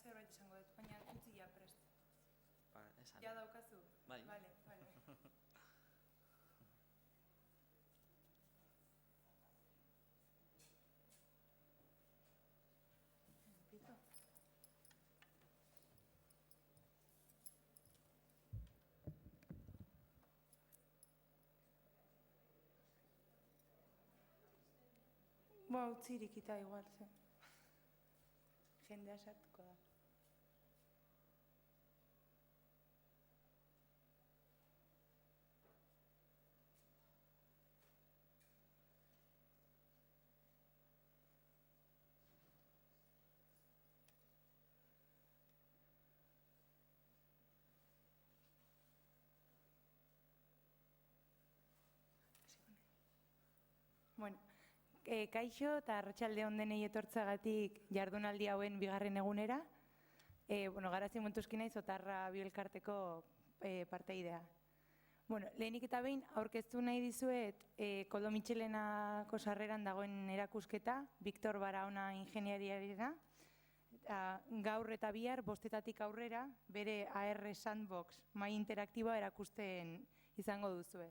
zerbait esango dut, baina utzi ja prest. Esan. Ja daukazu? Bai. Vale. Empiezo. Utzirik eta igual, zen. Jendea sartuko da. Bueno, kaixo eta arratsalde on denei etortzagatik jardunaldi hauen bigarren egunera. Garazi Montuzki naiz Otarra Bioelkarteko parteidea. Lehenik eta behin aurkeztu nahi dizuet Koldo Mitxelenako sarreran dagoen erakusketa, Victor Barahona ingeniariarena. Gaur eta bihar, 5:00 aurrera, bere AR Sandbox mahai interaktiboa erakusten izango duzue.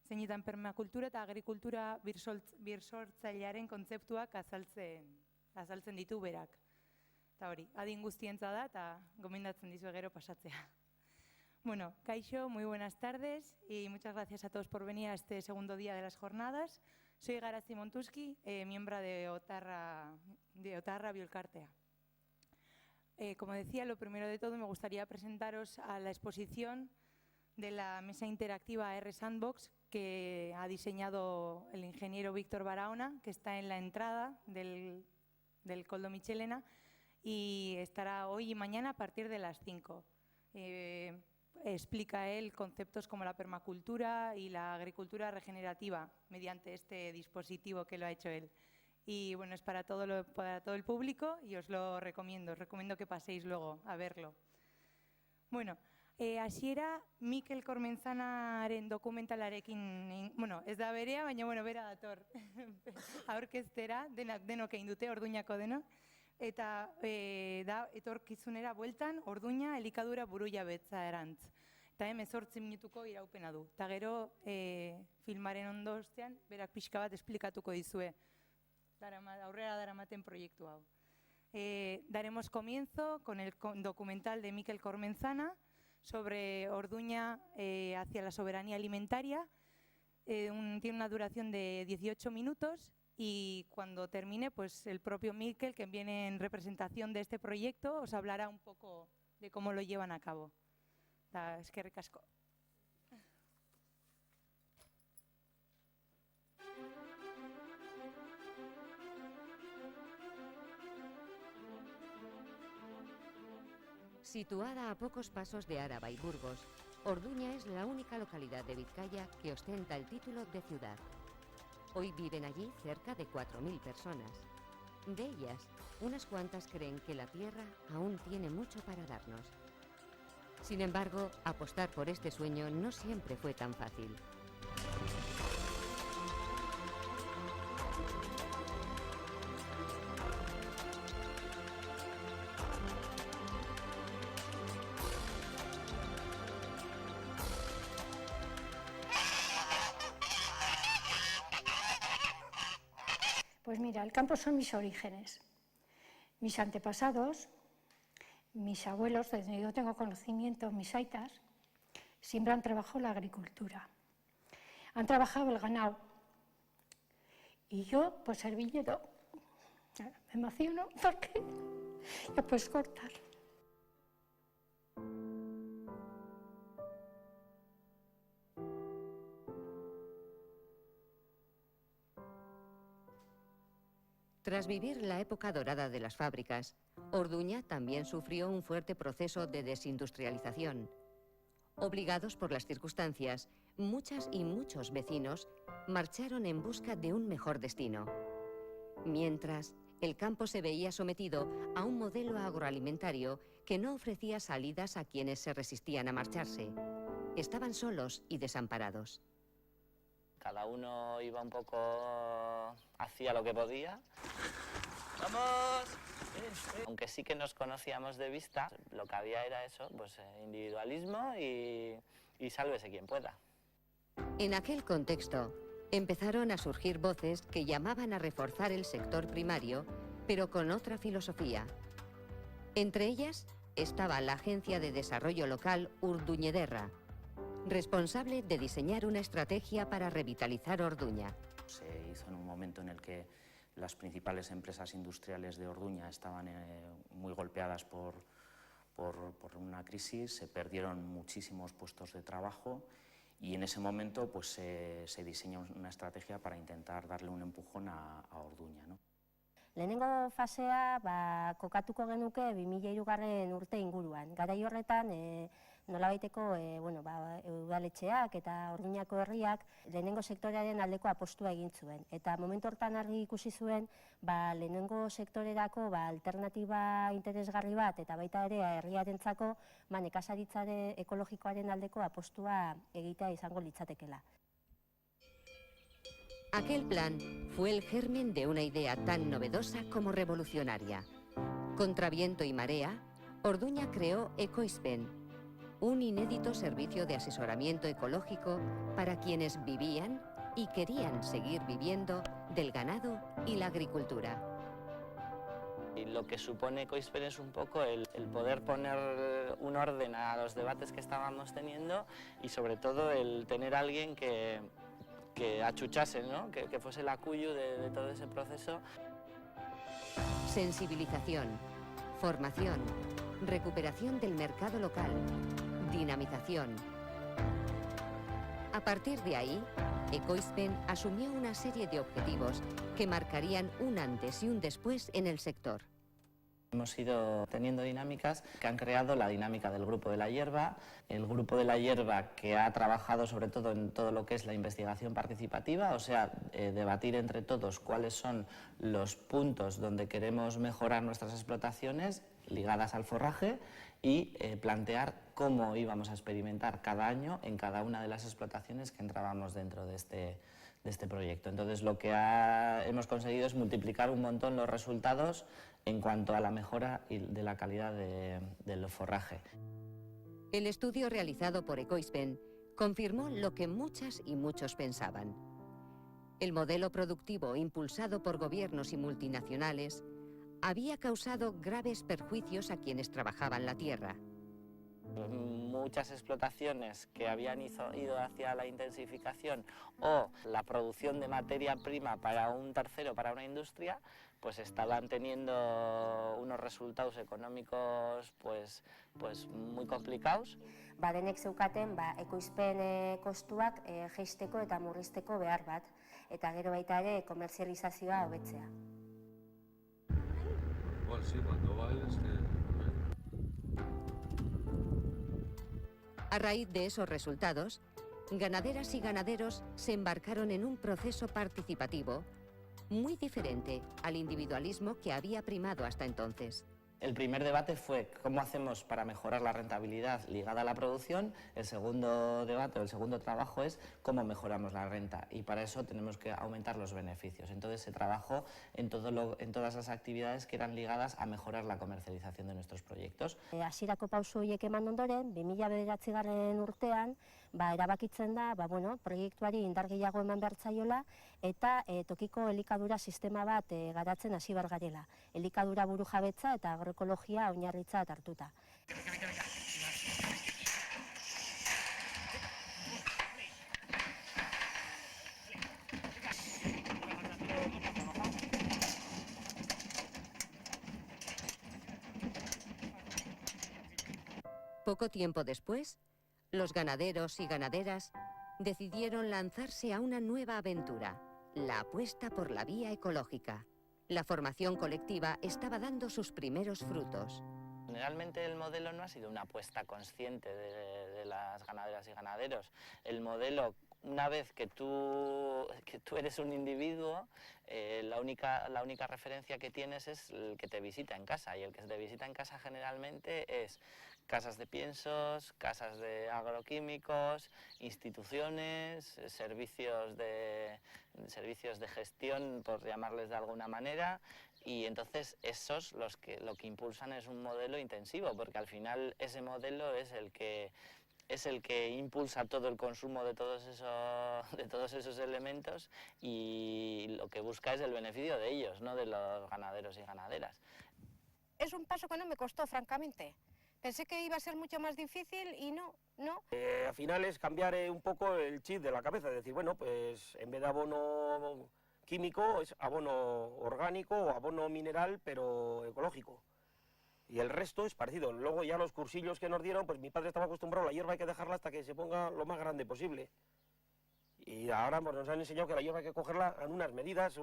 Zeinetan permakultura eta agrikultura birsortzailearen kontzeptuak azaltzen ditu berak. Eta hori, adin guztientza da eta gomendatzen dizue gero pasatzea. Bueno, kaixo, muy buenas tardes y muchas gracias a todos por venir a este segundo día de las jornadas. Soy Garazi Montuzki, miembro de Otarra Bioelkartea. Como decía, lo primero de todo me gustaría presentaros a la exposición de la mesa interactiva AR Sandbox que ha diseñado el ingeniero Víctor Barahona, que está en la entrada del Koldo Mitxelena y estará hoy y mañana a partir de las 5. Explica él conceptos como la permacultura y la agricultura regenerativa mediante este dispositivo que lo ha hecho él. Y bueno, es para todo el público y os recomiendo que paséis luego a verlo. Bueno, hasiera Mikel Kormentzanaren dokumentalarekin, ez da berea, baina bera dator aurkeztera, denok egin dute, Orduñako denok, eta da etorkizunera bueltan Orduña elikadura burujabetza erantz. Eta 18 minutuko iraupena du. Eta gero filmaren ondostean, berak pixka bat esplikatuko dizue, aurrera daramaten proiektu hau. Daremos comienzo con el documental de Mikel Kormentzana sobre Orduña hacia la soberanía alimentaria. Tiene una duración de 18 minutos y cuando termine, pues el propio Mikel, que viene en representación de este proyecto, os hablará un poco de cómo lo llevan a cabo. Eskerrik asko. Situada a pocos pasos de Áraba y Burgos, Orduña es la única localidad de Vizcaya que ostenta el título de ciudad. Hoy viven allí cerca de 4.000 personas. De ellas, unas cuantas creen que la tierra aún tiene mucho para darnos. Sin embargo, apostar por este sueño no siempre fue tan fácil. Pues mira, el campo son mis orígenes. Mis antepasados, mis abuelos, desde yo tengo conocimiento, mis aitas, siempre han trabajado la agricultura. Han trabajado el ganado. Y yo, pues el viñedo. Me emociono porque ya puedes cortar. Tras vivir la época dorada de las fábricas, Orduña también sufrió un fuerte proceso de desindustrialización. Obligados por las circunstancias, muchas y muchos vecinos marcharon en busca de un mejor destino. Mientras, el campo se veía sometido a un modelo agroalimentario que no ofrecía salidas a quienes se resistían a marcharse. Estaban solos y desamparados. Cada uno iba un poco hacia lo que podía. ¡Vamos! Aunque sí que nos conocíamos de vista, lo que había era eso, pues individualismo y sálvese quien pueda. En aquel contexto, empezaron a surgir voces que llamaban a reforzar el sector primario, pero con otra filosofía. Entre ellas estaba la Agencia de Desarrollo Local Urduñederra, responsable de diseñar una estrategia para revitalizar Orduña. Se hizo en un momento en el que las principales empresas industriales de Orduña estaban muy golpeadas por una crisis, se perdieron muchísimos puestos de trabajo y en ese momento pues, se diseñó una estrategia para intentar darle un empujón a Orduña, ¿no? Lehenengo fasea kokatuko genuke 2003 urte inguruan. Garai horretan nolabaiteko udaletxeak eta Orduñako herriak lehenengo sektorearen aldeko apostua egin zuen. Eta momentu hortan argi ikusi zuen lehenengo sektorerako alternatiba interesgarri bat eta baita ere herriarentzako nekazaritzare ekologikoaren aldeko apostua egitea izango litzatekeela. Aquel plan fue el germen de una idea tan novedosa como revolucionaria. Contra viento y marea, Orduña creó Ekoizpen, un inédito servicio de asesoramiento ecológico para quienes vivían y querían seguir viviendo del ganado y la agricultura. Y lo que supone Ekoizpen es un poco el poder poner un orden a los debates que estábamos teniendo y sobre todo el tener a alguien que achuchase, ¿no? que fuese el acuyu de todo ese proceso. Sensibilización, formación, recuperación del mercado local, dinamización. A partir de ahí, Ekoizpen asumió una serie de objetivos que marcarían un antes y un después en el sector. Hemos ido teniendo dinámicas que han creado la dinámica del Grupo de la Hierba, el Grupo de la Hierba que ha trabajado sobre todo en todo lo que es la investigación participativa, o sea, debatir entre todos cuáles son los puntos donde queremos mejorar nuestras explotaciones ligadas al forraje y plantear cómo íbamos a experimentar cada año en cada una de las explotaciones que entrábamos dentro de este proyecto. Entonces lo que hemos conseguido es multiplicar un montón los resultados en cuanto a la mejora de la calidad del forraje. El estudio realizado por Ekoizpen confirmó lo que muchas y muchos pensaban. El modelo productivo impulsado por gobiernos y multinacionales había causado graves perjuicios a quienes trabajaban la tierra. Muchas explotaciones que habían ido hacia la intensificación o la producción de materia prima para un tercero, para una industria, pues estaban teniendo unos resultados económicos pues muy complicados. Denek zeukaten Ekoizpen kostuak jeisteko eta murrizteko behar bat, eta gero baita ere komerzializazioa hobetzea. Igual sí, cuando bailes A raíz de esos resultados, ganaderas y ganaderos se embarcaron en un proceso participativo muy diferente al individualismo que había primado hasta entonces. El primer debate fue cómo hacemos para mejorar la rentabilidad ligada a la producción. El segundo debate, el segundo trabajo es cómo mejoramos la renta y para eso tenemos que aumentar los beneficios. Entonces se trabajó en todas las actividades que eran ligadas a mejorar la comercialización de nuestros proyectos. Hasierako pauso horiek eman ondoren, 2009 urtean, erabakitzen da, proiektuari indar gehiago eman behar zaiola eta tokiko elikadura sistema bat garatzen hasi behar garela. Elikadura burujabetza eta agroekologia oinarritzat hartuta. Poco tiempo después, los ganaderos y ganaderas decidieron lanzarse a una nueva aventura, la apuesta por la vía ecológica. La formación colectiva estaba dando sus primeros frutos. Generalmente el modelo no ha sido una apuesta consciente de las ganaderas y ganaderos. El modelo, una vez que tú eres un individuo, la única referencia que tienes es el que te visita en casa, y el que te visita en casa generalmente es casas de piensos, casas de agroquímicos, instituciones, servicios de gestión, por llamarles de alguna manera, y entonces esos lo que impulsan es un modelo intensivo, porque al final ese modelo es el que impulsa todo el consumo de todos esos elementos, y lo que busca es el beneficio de ellos, no de los ganaderos y ganaderas. Es un paso que no me costó, francamente. Pensé que iba a ser mucho más difícil y no. Al final es cambiar un poco el chip de la cabeza, es decir, bueno, pues en vez de abono químico es abono orgánico o abono mineral, pero ecológico. Y el resto es parecido. Luego ya los cursillos que nos dieron, pues mi padre estaba acostumbrado, la hierba hay que dejarla hasta que se ponga lo más grande posible. Y ahora pues, nos han enseñado que la hierba hay que cogerla en unas medidas,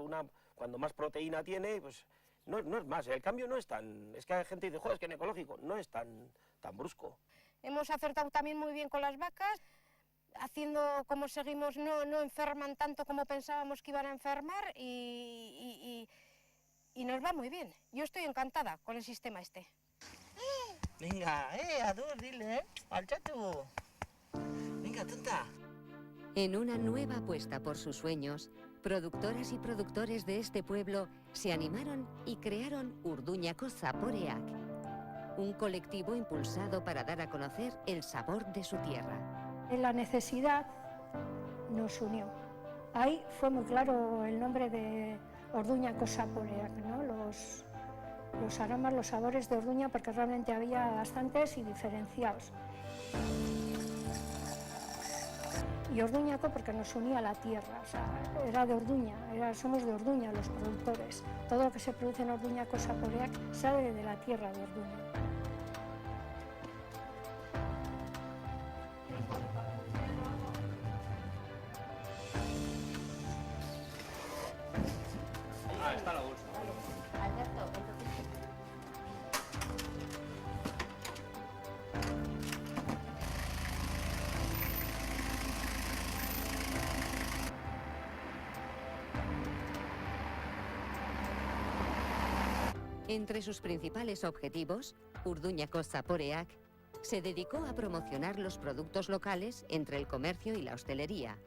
cuando más proteína tiene, pues no es más. El cambio no es tan... Es que hay gente que dice, joder, es que en ecológico no es tan brusco. Hemos acertado también muy bien con las vacas, haciendo como seguimos, no enferman tanto como pensábamos que iban a enfermar y nos va muy bien. Yo estoy encantada con el sistema este. Venga, Adur, dile, al chatu. Venga, tonta. En una nueva apuesta por sus sueños, productoras y productores de este pueblo se animaron y crearon Urduñako Zaporeak, un colectivo impulsado para dar a conocer el sabor de su tierra. La necesidad nos unió. Ahí fue muy claro el nombre de Orduñako Zaporeak, ¿no? Los aromas, los sabores de Orduña, porque realmente había bastantes y diferenciados. Y Orduñako porque nos unía a la tierra, o sea, era de Orduña, somos de Orduña los productores. Todo lo que se produce en Orduñako Zaporeak sale de la tierra de Orduña. Está la bolsa. Alberto, Entre sus principales objetivos, Urduñako Zaporeak se dedicó a promocionar los productos locales entre el comercio y la hostelería.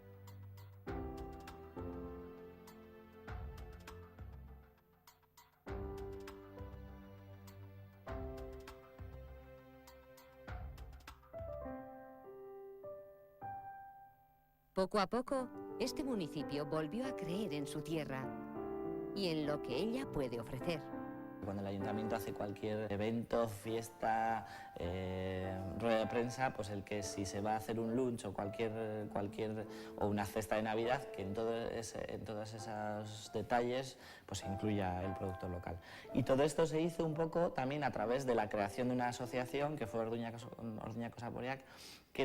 Poco a poco, este municipio volvió a creer en su tierra y en lo que ella puede ofrecer. Cuando el ayuntamiento hace cualquier evento, fiesta, rueda de prensa, pues el que si se va a hacer un lunch o o una cesta de Navidad, que en todos esos detalles pues se incluya el producto local. Y todo esto se hizo un poco también a través de la creación de una asociación que fue Orduñako Zaporeak, que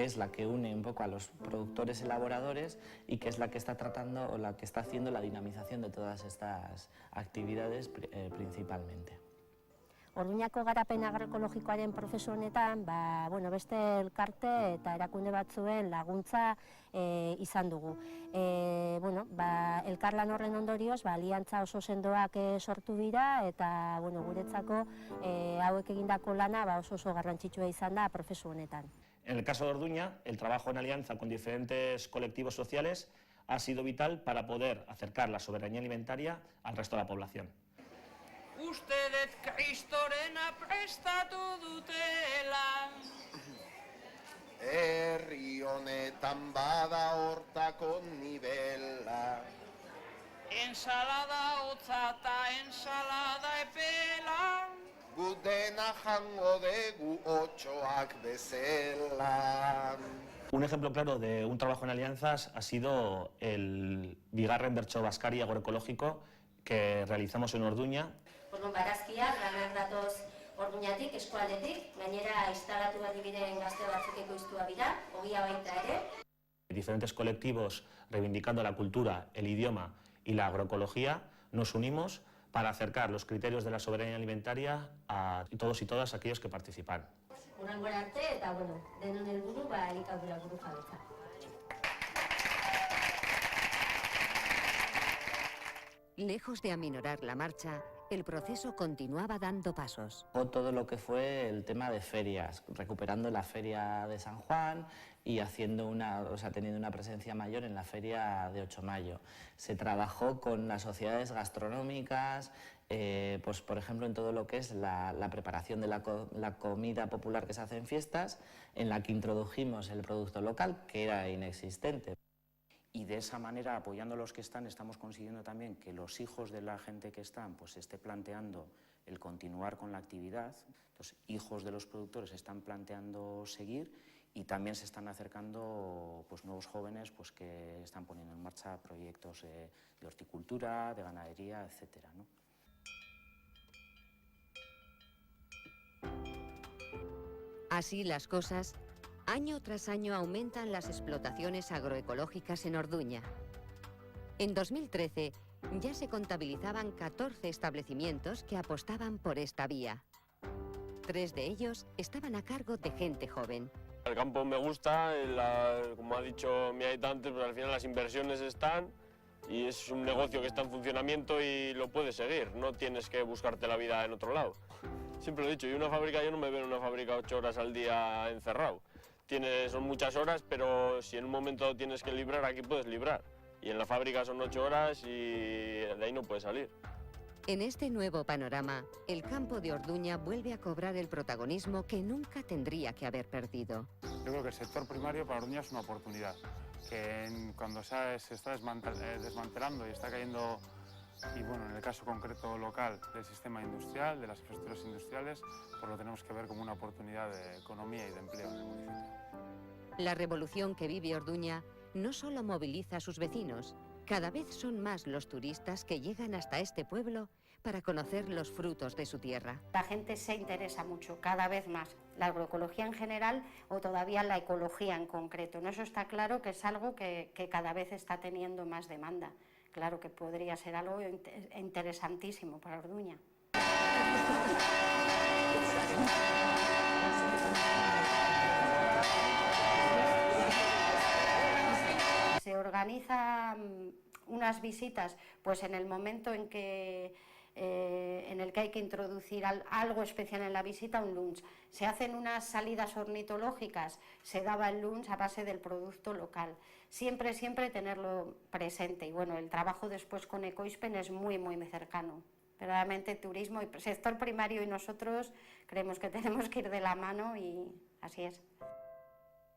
es la que une un poco a los productores elaboradores y que es la que está tratando o la que está haciendo la dinamización de todas estas actividades principalmente. Orduñako garapen agroekologikoaren prozesu honetan, beste elkarte eta erakunde batzuen laguntza izan dugu. Elkarlan horren ondorioz, aliantza oso sendoak sortu dira eta guretzako hauek egindako lana oso garrantzitsua izan da prozesu honetan. En el caso de Orduña, el trabajo en alianza con diferentes colectivos sociales ha sido vital para poder acercar la soberanía alimentaria al resto de la población. Ustedet kristorena prestatu dutela. Herri honetan bada hortako nibela. Ensalada hotza eta ensalada epela. Gu dena jango degu otxoak bezela. Un ejemplo claro de un trabajo en alianzas ha sido el Bigarren Bertso Baskari agroecológico que realizamos en Orduña. Barazkiak lanak datoz Orduñatik, eskualdetik, gainera instalatu berri diren gazte batzuk ekoiztua dira, ogia baita ere. Diferentes colectivos reivindicando la cultura, el idioma y la agroecología nos unimos para acercar los criterios de la soberanía alimentaria a todos y todas aquellos que participan. Urrengora arte eta, denon helburu elikadura burujabetza. Lejos de aminorar la marcha, el proceso continuaba dando pasos. Todo lo que fue el tema de ferias, recuperando la feria de San Juan y haciendo teniendo una presencia mayor en la feria de 8 de mayo. Se trabajó con las sociedades gastronómicas, pues por ejemplo en todo lo que es la preparación de la comida popular que se hace en fiestas, en la que introdujimos el producto local, que era inexistente. Y de esa manera, apoyando a los que están, estamos consiguiendo también que los hijos de la gente que están, pues se esté planteando el continuar con la actividad. Los hijos de los productores están planteando seguir y también se están acercando pues nuevos jóvenes pues que están poniendo en marcha proyectos de horticultura, de ganadería, etcétera, ¿no? Así las cosas, año tras año aumentan las explotaciones agroecológicas en Orduña. En 2013 ya se contabilizaban 14 establecimientos que apostaban por esta vía. 3 de ellos estaban a cargo de gente joven. El campo me gusta, como ha dicho mi aita antes, pero al final las inversiones están y es un negocio que está en funcionamiento y lo puedes seguir, no tienes que buscarte la vida en otro lado. Siempre lo he dicho, yo no me veo en una fábrica 8 horas al día encerrado. Son muchas horas, pero si en un momento tienes que librar, aquí puedes librar. Y en la fábrica son 8 horas y de ahí no puedes salir. En este nuevo panorama, el campo de Orduña vuelve a cobrar el protagonismo que nunca tendría que haber perdido. Yo creo que el sector primario para Orduña es una oportunidad, que cuando se está desmantelando y está cayendo, y bueno, en el caso concreto local del sistema industrial, de las infraestructuras industriales, pues lo tenemos que ver como una oportunidad de economía y de empleo en el municipio. La revolución que vive Orduña no solo moviliza a sus vecinos, cada vez son más los turistas que llegan hasta este pueblo para conocer los frutos de su tierra. La gente se interesa mucho, cada vez más, la agroecología en general o todavía la ecología en concreto. ¿No? Eso está claro que es algo que cada vez está teniendo más demanda. Claro que podría ser algo interesantísimo para Orduña. Se organizan unas visitas pues en el momento en el que hay que introducir algo especial en la visita, un lunch. Se hacen unas salidas ornitológicas, se daba el lunch a base del producto local. Siempre tenerlo presente. Y bueno, el trabajo después con Ecoispen es muy cercano. Verdaderamente turismo y sector primario y nosotros creemos que tenemos que ir de la mano y así es.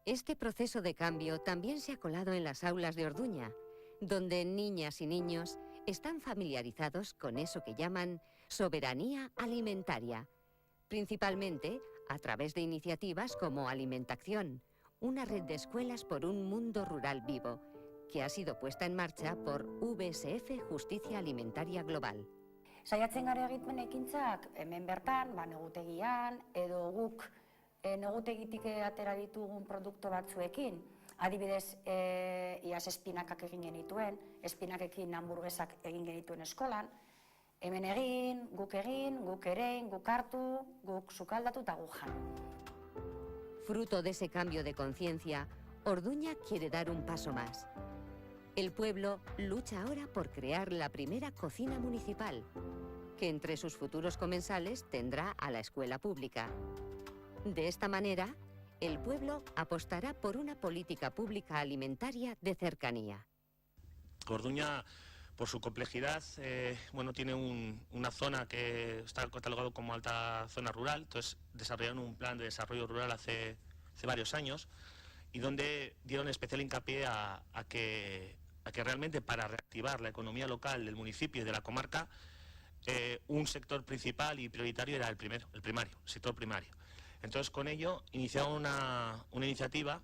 Este proceso de cambio también se ha colado en las aulas de Orduña, donde niñas y niños están familiarizados con eso que llaman soberanía alimentaria, principalmente a través de iniciativas como Alimentación, una red de escuelas por un mundo rural vivo, que ha sido puesta en marcha por VSF Justicia Alimentaria Global. Saiatzen gara egiten ekintzak hemen bertan, negutegian edo guk negutegitik atera ditugun produktu batzuekin. Adibidez, iaz espinakak egin genituen, espinakekin hamburguesak egin genituen eskolan. Hemen egin, guk erein, guk hartu, guk sukaldatu eta guk jan. Fruto de ese cambio de conciencia, Orduña quiere dar un paso más. El pueblo lucha ahora por crear la primera cocina municipal, que entre sus futuros comensales tendrá a la escuela pública. De esta manera, el pueblo apostará por una política pública alimentaria de cercanía. Orduña, por su complejidad, tiene una zona que está catalogado como alta zona rural, entonces desarrollaron un plan de desarrollo rural hace varios años y donde dieron especial hincapié a que realmente para reactivar la economía local del municipio y de la comarca, un sector principal y prioritario era el primario, el sector primario. Entonces, con ello, iniciaron una iniciativa,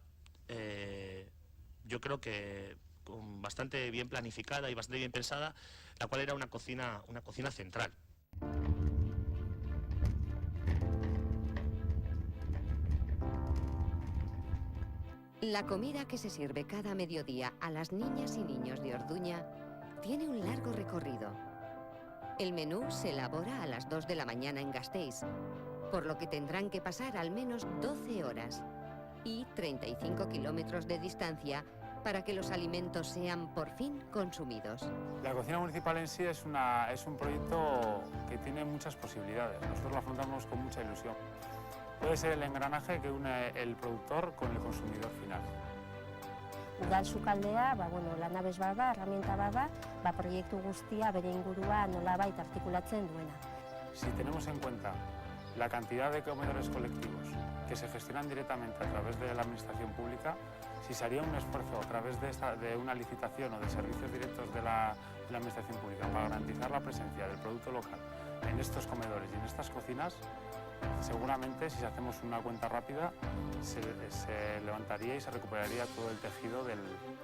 yo creo que bastante bien planificada y bastante bien pensada, la cual era una cocina central. La comida que se sirve cada mediodía a las niñas y niños de Orduña tiene un largo recorrido. El menú se elabora a las 2 de la mañana en Gasteiz, por lo que tendrán que pasar al menos 12 horas y 35 kilómetros de distancia para que los alimentos sean por fin consumidos. La cocina municipal en sí es un proyecto que tiene muchas posibilidades. Nosotros lo afrontamos con mucha ilusión. Puede ser el engranaje que une el productor con el consumidor final. Udal sukaldea, lanabes bada, herramienta bada, proiektu guztia bere ingurua nolabait artikulatzen duena. Si tenemos en cuenta la cantidad de comedores colectivos que se gestionan directamente a través de la administración pública, si se haría un esfuerzo a través de una licitación o de servicios directos de la administración pública para garantizar la presencia del producto local en estos comedores y en estas cocinas, seguramente, si hacemos una cuenta rápida, se levantaría y se recuperaría todo el tejido del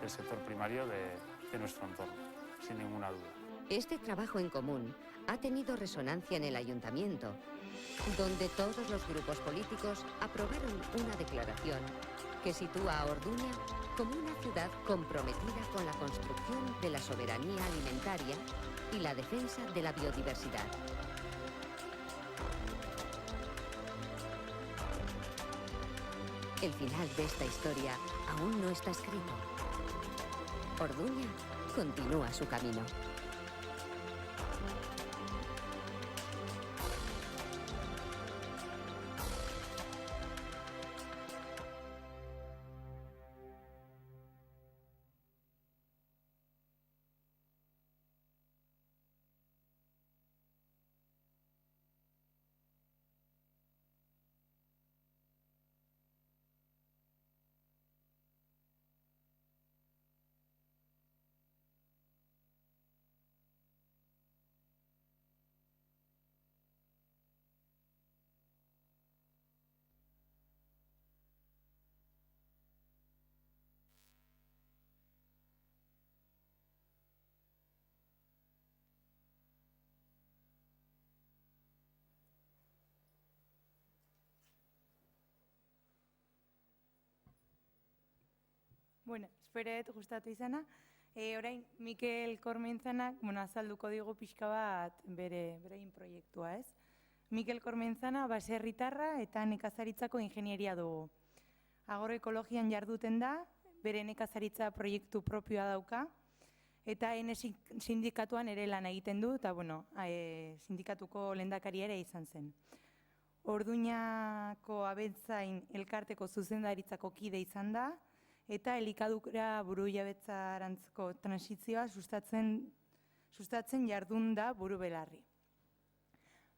sector primario de nuestro entorno, sin ninguna duda. Este trabajo en común ha tenido resonancia en el ayuntamiento, donde todos los grupos políticos aprobaron una declaración que sitúa a Orduña como una ciudad comprometida con la construcción de la soberanía alimentaria y la defensa de la biodiversidad. El final de esta historia aún no está escrito. Orduña continúa su camino. Bueno, espero gustatu izana. Orain, Mikel Kormentzanak azalduko digu pixka bat berein proiektua, ez? Mikel Kormentzana baserritarra eta nekazaritzako ingenieria dugu. Agroekologian jarduten da, bere nekazaritza proiektu propioa dauka, eta sindikatuan ere lan egiten du, eta sindikatuko lehendakaria ere izan zen. Orduñako Abeltzain elkarteko zuzendaritzako kide izan da, eta elikadura burujabetzarantzko transizioa sustatzen jardun da buru belarri.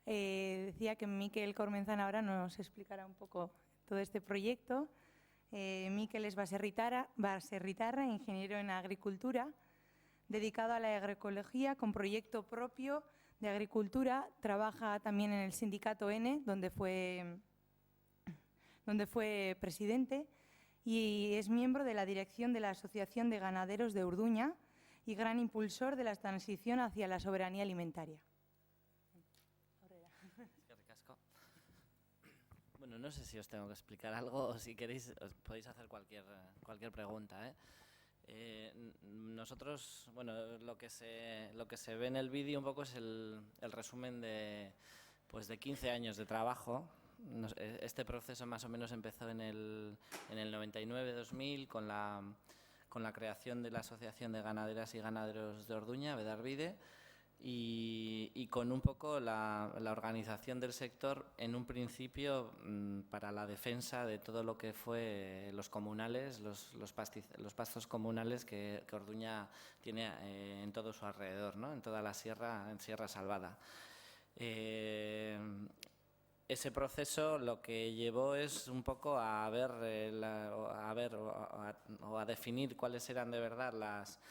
Decía que Mikel Kormentzana ahora nos explicará un poco todo este proyecto. Mikel es baserritarra, ingeniero en agricultura, dedicado a la agroecología con proyecto propio de agricultura. Trabaja también en el sindicato N, donde fue presidente, y es miembro de la dirección de la Asociación de Ganaderos de Orduña y gran impulsor de la transición hacia la soberanía alimentaria. Bueno, no sé si os tengo que explicar algo o si queréis os podéis hacer cualquier pregunta, Nosotros, lo que se ve en el vídeo un poco es el resumen de 15 años de trabajo. Este proceso más o menos empezó en el 99-2000 con la creación de la Asociación de Ganaderas y Ganaderos de Orduña, Bedarvide, y con un poco la organización del sector en un principio para la defensa de todo lo que fue los comunales, los pastos comunales que Orduña tiene en todo su alrededor, ¿no? En toda la sierra, en Sierra Salvada. Ese proceso lo que llevó es un poco a definir cuáles eran de verdad las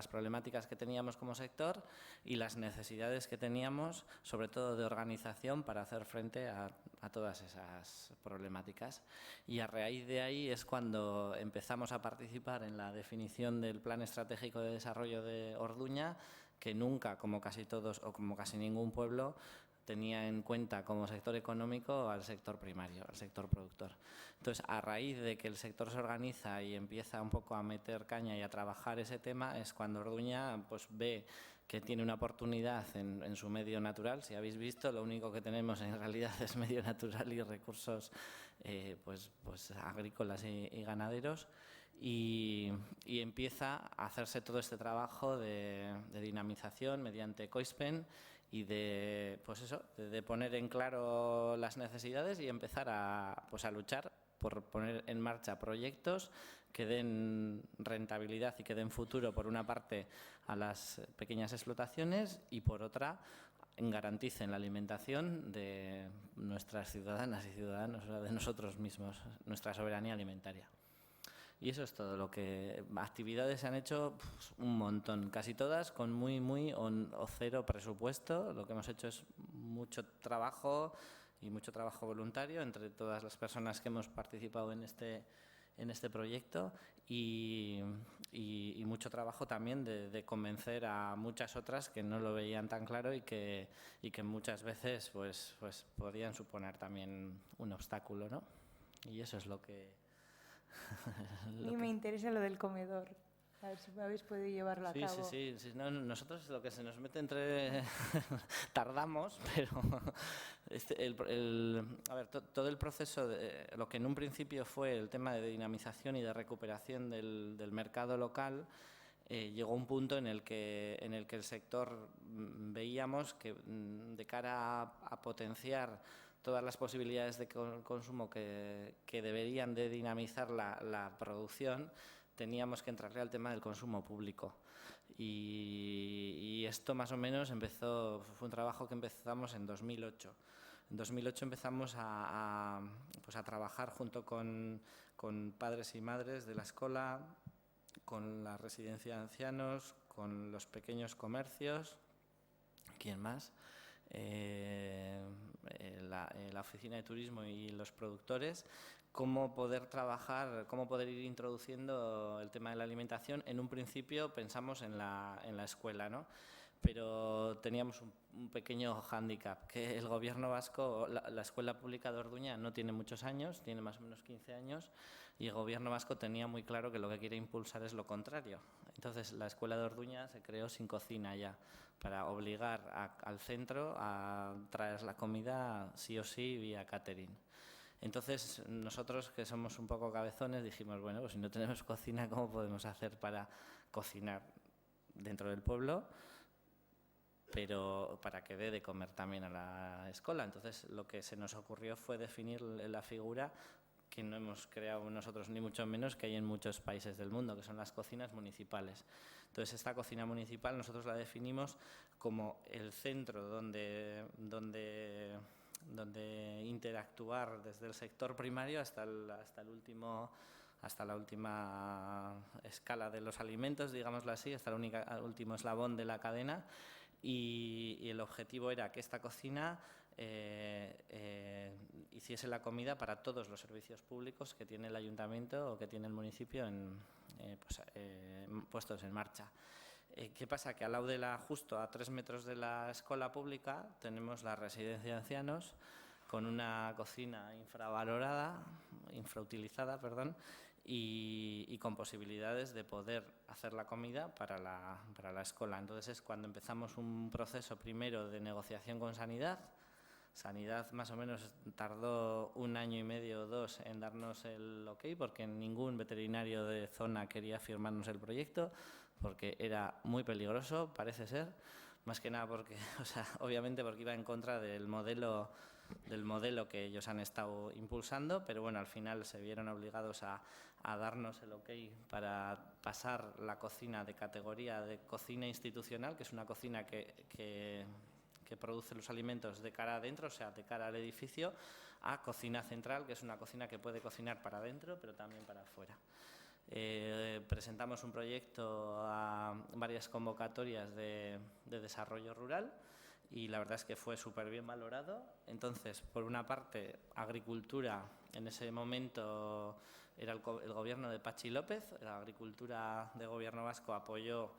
problemáticas que teníamos como sector y las necesidades que teníamos, sobre todo de organización, para hacer frente a todas esas problemáticas. Y a raíz de ahí es cuando empezamos a participar en la definición del Plan Estratégico de Desarrollo de Orduña, que nunca, como casi todos o como casi ningún pueblo, tenía en cuenta como sector económico al sector primario, al sector productor. Entonces, a raíz de que el sector se organiza y empieza un poco a meter caña y a trabajar ese tema, es cuando Orduña pues, ve que tiene una oportunidad en su medio natural. Si habéis visto, lo único que tenemos en realidad es medio natural y recursos pues agrícolas y ganaderos. Y empieza a hacerse todo este trabajo de dinamización mediante Coispen y de poner en claro las necesidades y empezar a luchar por poner en marcha proyectos que den rentabilidad y que den futuro, por una parte, a las pequeñas explotaciones y, por otra, garanticen la alimentación de nuestras ciudadanas y ciudadanos, de nosotros mismos, nuestra soberanía alimentaria. Y eso es todo lo que... Actividades se han hecho un montón, casi todas con muy o cero presupuesto. Lo que hemos hecho es mucho trabajo y mucho trabajo voluntario entre todas las personas que hemos participado en este proyecto y mucho trabajo también de convencer a muchas otras que no lo veían tan claro y que muchas veces pues podían suponer también un obstáculo, ¿no? Y eso es lo que... A mí me interesa lo del comedor. A ver si habéis podido llevarlo a cabo. Sí. No, nosotros lo que se nos mete entre... tardamos, pero... todo el proceso, lo que en un principio fue el tema de dinamización y de recuperación del mercado local, llegó a un punto en el que el sector veíamos que de cara a potenciar todas las posibilidades de consumo que deberían de dinamizar la producción, teníamos que entrarle al tema del consumo público. Y esto más o menos fue un trabajo que empezamos en 2008. En 2008 empezamos a trabajar junto con padres y madres de la escuela, con la residencia de ancianos, con los pequeños comercios, ¿quién más? La oficina de turismo y los productores, cómo poder trabajar, cómo poder ir introduciendo el tema de la alimentación. En un principio pensamos en la escuela, ¿no? Pero teníamos un pequeño hándicap, que el gobierno vasco, la escuela pública de Orduña no tiene muchos años, tiene más o menos 15 años, y el gobierno vasco tenía muy claro que lo que quiere impulsar es lo contrario. Entonces la escuela de Orduña se creó sin cocina ya, para obligar al centro a traer la comida sí o sí vía catering. Entonces nosotros, que somos un poco cabezones, dijimos, bueno, pues si no tenemos cocina, ¿cómo podemos hacer para cocinar dentro del pueblo, pero para que dé de comer también a la escuela? Entonces lo que se nos ocurrió fue definir la figura que no hemos creado nosotros ni mucho menos, que hay en muchos países del mundo, que son las cocinas municipales. Entonces esta cocina municipal nosotros la definimos como el centro donde interactuar desde el sector primario hasta la última escala de los alimentos, digámoslo así, hasta el último eslabón de la cadena. Y el objetivo era que esta cocina hiciese la comida para todos los servicios públicos que tiene el ayuntamiento o que tiene el municipio puestos en marcha. ¿Qué pasa? Que al lado justo a 3 metros de la escuela pública, tenemos la residencia de ancianos con una cocina infrautilizada, y con posibilidades de poder hacer la comida para la escuela. Entonces es cuando empezamos un proceso primero de negociación con Sanidad. Sanidad más o menos tardó 1 año y medio o 2 en darnos el ok, porque ningún veterinario de zona quería firmarnos el proyecto, porque era muy peligroso, parece ser, más que nada porque, obviamente porque iba en contra del modelo que ellos han estado impulsando, pero bueno, al final se vieron obligados a darnos el ok para pasar la cocina de categoría de cocina institucional, que es una cocina que produce los alimentos de cara adentro, o sea, de cara al edificio, a cocina central, que es una cocina que puede cocinar para adentro, pero también para afuera. Presentamos un proyecto a varias convocatorias de desarrollo rural y la verdad es que fue súper bien valorado. Entonces, por una parte, agricultura, en ese momento era el gobierno de Patxi López, la agricultura de gobierno vasco apoyó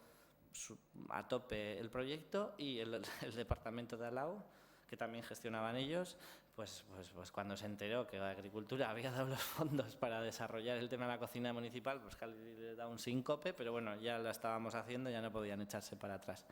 a tope el proyecto, y el departamento de Alau que también gestionaban ellos, pues cuando se enteró que Agricultura había dado los fondos para desarrollar el tema de la cocina municipal, pues casi le da un síncope, pero bueno, ya lo estábamos haciendo, ya no podían echarse para atrás.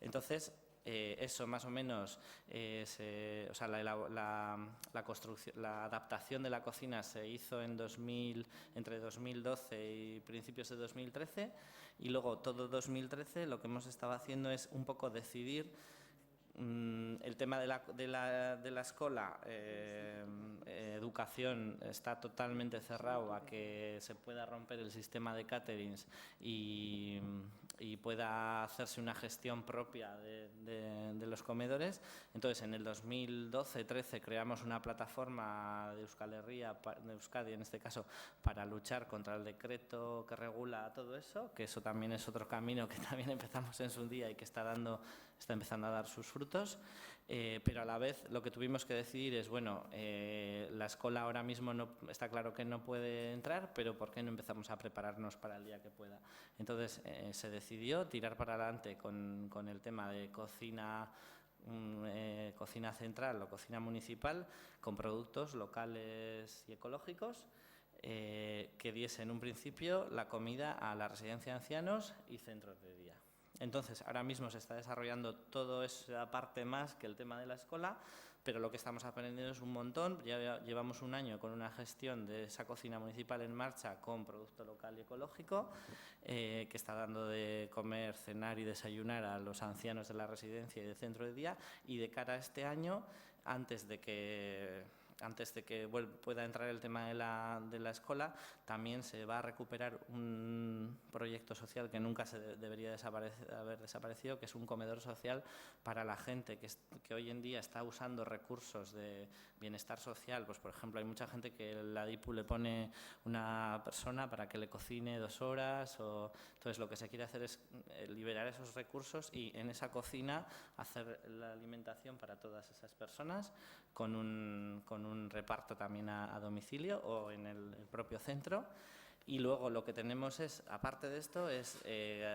Entonces, eso más o menos, o sea, la construcción, la adaptación de la cocina se hizo entre 2012 y principios de 2013, y luego todo 2013 lo que hemos estado haciendo es un poco decidir el tema de la escuela. Educación está totalmente cerrado a que se pueda romper el sistema de caterings y pueda hacerse una gestión propia de los comedores. Entonces, en el 2012-13 creamos una plataforma de Euskal Herria, de Euskadi en este caso, para luchar contra el decreto que regula todo eso, que eso también es otro camino que también empezamos en su día y que está empezando a dar sus frutos. Pero a la vez lo que tuvimos que decidir es, bueno, la escuela ahora mismo no, está claro que no puede entrar, pero ¿por qué no empezamos a prepararnos para el día que pueda? Entonces se decidió tirar para adelante con el tema de cocina central o cocina municipal con productos locales y ecológicos que diesen un principio la comida a la residencia de ancianos y centros de día. Entonces, ahora mismo se está desarrollando toda esa parte más que el tema de la escuela, pero lo que estamos aprendiendo es un montón. Ya llevamos un año con una gestión de esa cocina municipal en marcha con producto local y ecológico, que está dando de comer, cenar y desayunar a los ancianos de la residencia y del centro de día, y de cara a este año, antes de que pueda entrar el tema de la escuela, también se va a recuperar un proyecto social que nunca se debería haber desaparecido, que es un comedor social para la gente que hoy en día está usando recursos de bienestar social. Pues, por ejemplo, hay mucha gente que la DIPU le pone una persona para que le cocine 2 horas. Entonces, lo que se quiere hacer es liberar esos recursos y en esa cocina hacer la alimentación para todas esas personas con un reparto también a domicilio o en el propio centro. Y luego lo que tenemos es, aparte de esto, es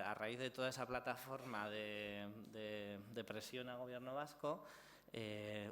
a raíz de toda esa plataforma de presión al gobierno vasco,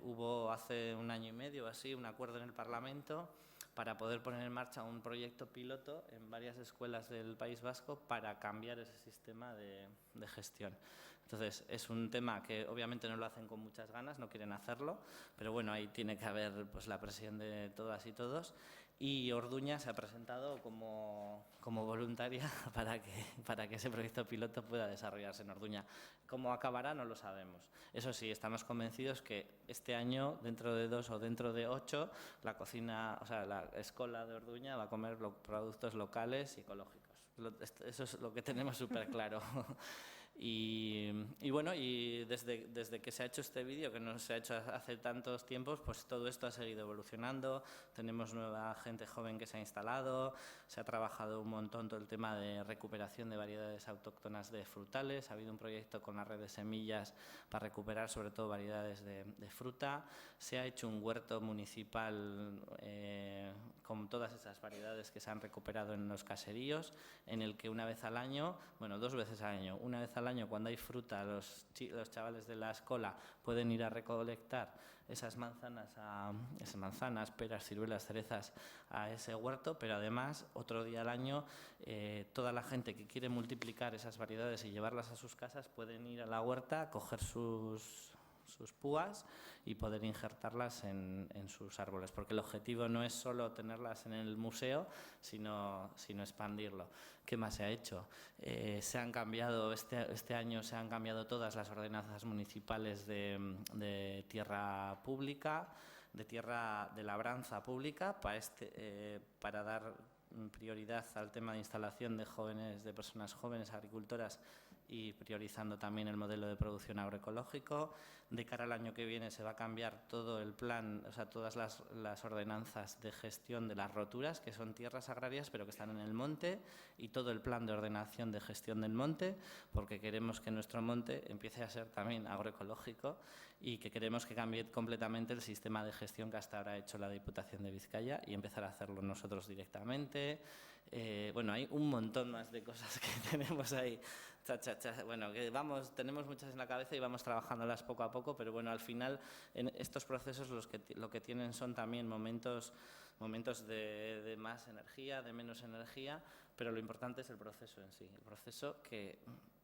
hubo hace 1 año y medio o así un acuerdo en el Parlamento para poder poner en marcha un proyecto piloto en varias escuelas del País Vasco para cambiar ese sistema de gestión. Entonces, es un tema que obviamente no lo hacen con muchas ganas, no quieren hacerlo, pero bueno, ahí tiene que haber pues la presión de todas y todos. Y Orduña se ha presentado como voluntaria para que ese proyecto piloto pueda desarrollarse en Orduña. ¿Cómo acabará? No lo sabemos. Eso sí, estamos convencidos que este año, dentro de 2 o dentro de 8, la cocina, o sea, la escuela de Orduña va a comer productos locales y ecológicos. Eso es lo que tenemos súper claro. Y bueno, y desde que se ha hecho este vídeo, que no se ha hecho hace tantos tiempos, pues todo esto ha seguido evolucionando. Tenemos nueva gente joven que se ha instalado, se ha trabajado un montón todo el tema de recuperación de variedades autóctonas de frutales. Ha habido un proyecto con la red de semillas para recuperar sobre todo variedades de fruta. Se ha hecho un huerto municipal con todas esas variedades que se han recuperado en los caseríos, en el que una vez al año, bueno, 2 veces al año, una vez al año cuando hay fruta, los chavales de la escuela pueden ir a recolectar esas manzanas, peras, ciruelas, cerezas a ese huerto, pero además otro día al año toda la gente que quiere multiplicar esas variedades y llevarlas a sus casas pueden ir a la huerta, coger sus púas y poder injertarlas en sus árboles, porque el objetivo no es solo tenerlas en el museo, sino expandirlo. ¿Qué más se ha hecho? Se han cambiado, este año se han cambiado todas las ordenanzas municipales de tierra pública, de tierra de labranza pública, para dar prioridad al tema de instalación de personas jóvenes agricultoras y priorizando también el modelo de producción agroecológico. De cara al año que viene se va a cambiar todo el plan, o sea, todas las ordenanzas de gestión de las roturas, que son tierras agrarias pero que están en el monte, y todo el plan de ordenación de gestión del monte, porque queremos que nuestro monte empiece a ser también agroecológico y que queremos que cambie completamente el sistema de gestión que hasta ahora ha hecho la Diputación de Vizcaya y empezar a hacerlo nosotros directamente. Bueno, hay un montón más de cosas que tenemos ahí. Bueno, que tenemos muchas en la cabeza y vamos trabajándolas poco a poco, pero bueno, al final en estos procesos lo que tienen son también momentos de más energía, de menos energía, pero lo importante es el proceso en sí, el proceso que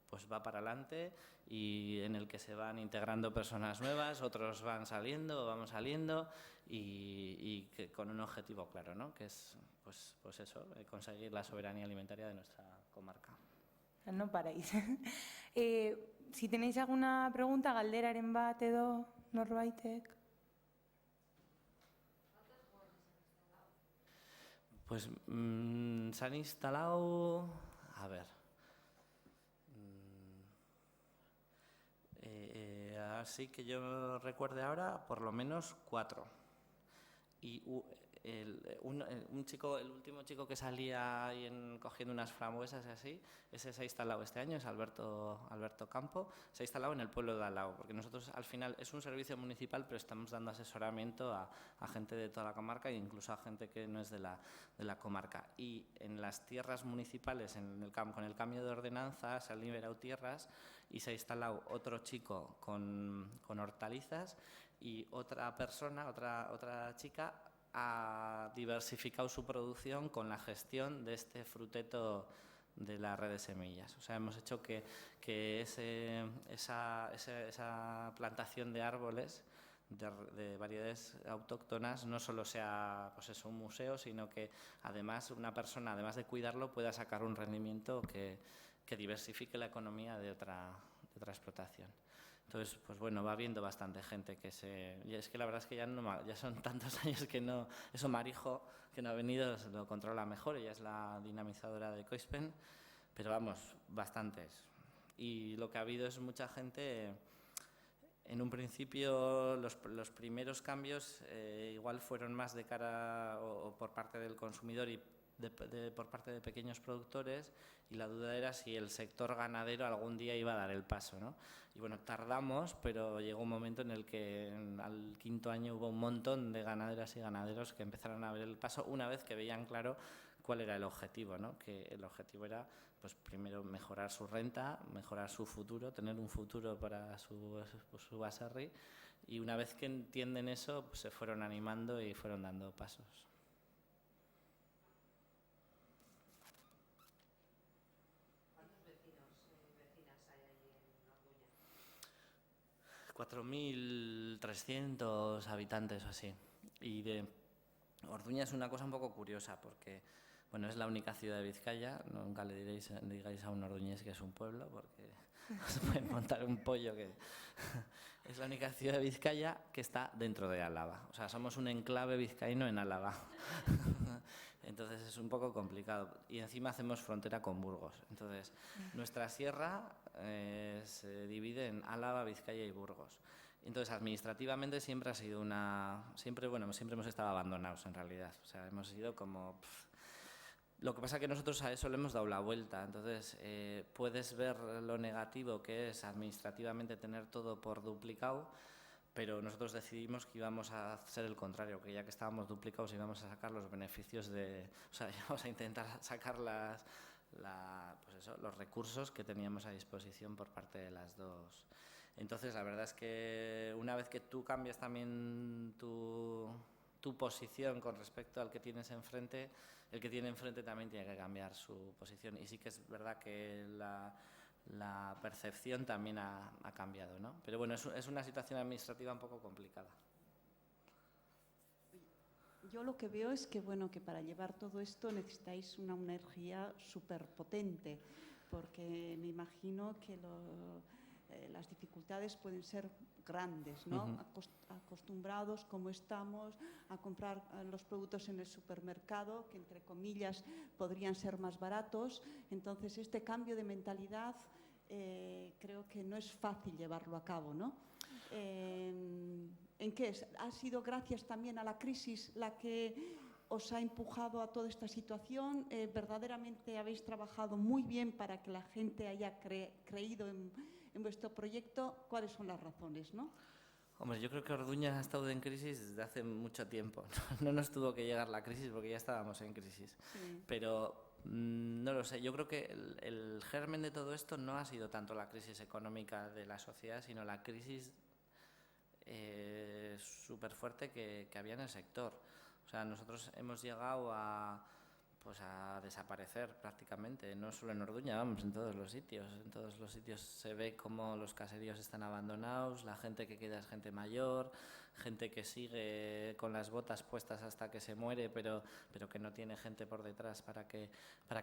pues va para adelante y en el que se van integrando personas nuevas, otros van saliendo o vamos saliendo y que con un objetivo claro, ¿no? Que es pues eso, conseguir la soberanía alimentaria de nuestra comarca. No paráis. Si tenéis alguna pregunta, galderaren bat edo norbaitek. Pues se han instalado, a ver, así que yo recuerde ahora, por lo menos 4. Y el último chico que salía ahí cogiendo unas frambuesas y así, ese se ha instalado este año, es Alberto Campo, se ha instalado en el pueblo de al lado, porque nosotros al final es un servicio municipal, pero estamos dando asesoramiento a gente de toda la comarca e incluso a gente que no es de la comarca. Y en las tierras municipales, con el cambio de ordenanza, se han liberado tierras y se ha instalado otro chico con hortalizas y otra persona, otra chica, ha diversificado su producción con la gestión de este fruteto de la red de semillas. O sea, hemos hecho que esa plantación de árboles de variedades autóctonas no solo sea pues eso, un museo, sino que además una persona, además de cuidarlo, pueda sacar un rendimiento que diversifique la economía de otra explotación. Entonces, pues bueno, va habiendo bastante gente y es que la verdad es que ya son tantos años que no... Eso Marijo, que no ha venido, lo controla mejor, ella es la dinamizadora de Coispen, pero vamos, bastantes. Y lo que ha habido es mucha gente... En un principio, los primeros cambios igual fueron más de cara o por parte del consumidor y por parte de pequeños productores, y la duda era si el sector ganadero algún día iba a dar el paso, ¿no? Y bueno, tardamos, pero llegó un momento en el que al 5.º año hubo un montón de ganaderas y ganaderos que empezaron a ver el paso una vez que veían claro cuál era el objetivo, ¿no? Que el objetivo era, pues primero, mejorar su renta, mejorar su futuro, tener un futuro para su baserri, y una vez que entienden eso, pues se fueron animando y fueron dando pasos. ¿Cuántos vecinos y vecinas hay allí en Orduña? 4.300 habitantes o así. Y Orduña es una cosa un poco curiosa porque, bueno, es la única ciudad de Vizcaya. Nunca le digáis a un orduñés que es un pueblo, porque os pueden montar un pollo que... Es la única ciudad de Vizcaya que está dentro de Álava. O sea, somos un enclave vizcaíno en Álava. Entonces es un poco complicado. Y encima hacemos frontera con Burgos. Entonces, nuestra sierra se divide en Álava, Vizcaya y Burgos. Entonces, administrativamente siempre ha sido siempre hemos estado abandonados en realidad. O sea, hemos sido como... Lo que pasa es que nosotros a eso le hemos dado la vuelta. Entonces, puedes ver lo negativo que es administrativamente tener todo por duplicado, pero nosotros decidimos que íbamos a hacer el contrario, que ya que estábamos duplicados íbamos a sacar los beneficios o sea, íbamos a intentar sacar los recursos que teníamos a disposición por parte de las dos. Entonces, la verdad es que una vez que tú cambias también tu posición con respecto al que tienes enfrente, el que tiene enfrente también tiene que cambiar su posición. Y sí que es verdad que la percepción también ha cambiado, ¿no? Pero bueno, es una situación administrativa un poco complicada. Yo lo que veo es que, bueno, que para llevar todo esto necesitáis una energía súper potente, porque me imagino que las dificultades pueden ser grandes, ¿no? Acostumbrados, como estamos, a comprar los productos en el supermercado, que entre comillas podrían ser más baratos. Entonces, este cambio de mentalidad creo que no es fácil llevarlo a cabo, ¿no? ¿En qué es? ¿Ha sido gracias también a la crisis la que os ha empujado a toda esta situación? ¿Verdaderamente habéis trabajado muy bien para que la gente haya creído en vuestro proyecto? ¿Cuáles son las razones, no? Hombre, yo creo que Orduña ha estado en crisis desde hace mucho tiempo. No nos tuvo que llegar la crisis porque ya estábamos en crisis. Sí. Pero No lo sé, yo creo que el germen de todo esto no ha sido tanto la crisis económica de la sociedad, sino la crisis súper fuerte que había en el sector. O sea, nosotros hemos llegado a desaparecer prácticamente, no solo en Orduña, vamos, en todos los sitios. En todos los sitios se ve cómo los caseríos están abandonados, la gente que queda es gente mayor, gente que sigue con las botas puestas hasta que se muere, pero que no tiene gente por detrás para que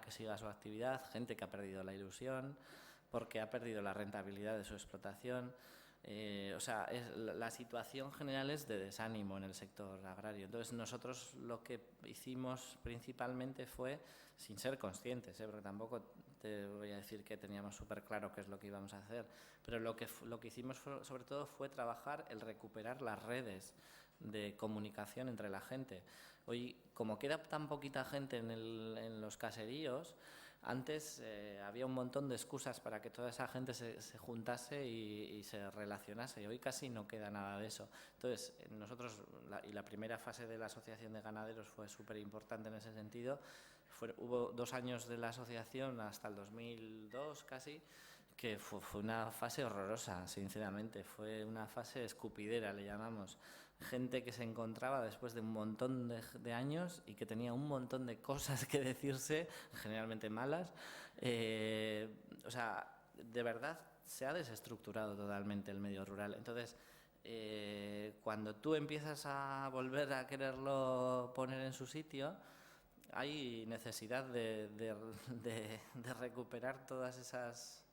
siga su actividad, gente que ha perdido la ilusión porque ha perdido la rentabilidad de su explotación. La situación general es de desánimo en el sector agrario. Entonces nosotros lo que hicimos principalmente fue, sin ser conscientes, porque tampoco te voy a decir que teníamos súper claro qué es lo que íbamos a hacer, pero lo que hicimos sobre todo fue trabajar el recuperar las redes de comunicación entre la gente. Hoy, como queda tan poquita gente en los caseríos, antes había un montón de excusas para que toda esa gente se juntase y se relacionase, y hoy casi no queda nada de eso. Entonces, nosotros, la primera fase de la Asociación de Ganaderos fue súper importante en ese sentido. Hubo 2 años de la asociación, hasta el 2002 casi, que fue una fase horrorosa, sinceramente. Fue una fase escupidera, le llamamos. Gente que se encontraba después de un montón de años y que tenía un montón de cosas que decirse, generalmente malas. De verdad se ha desestructurado totalmente el medio rural. Entonces, cuando tú empiezas a volver a quererlo poner en su sitio, hay necesidad de recuperar todas esas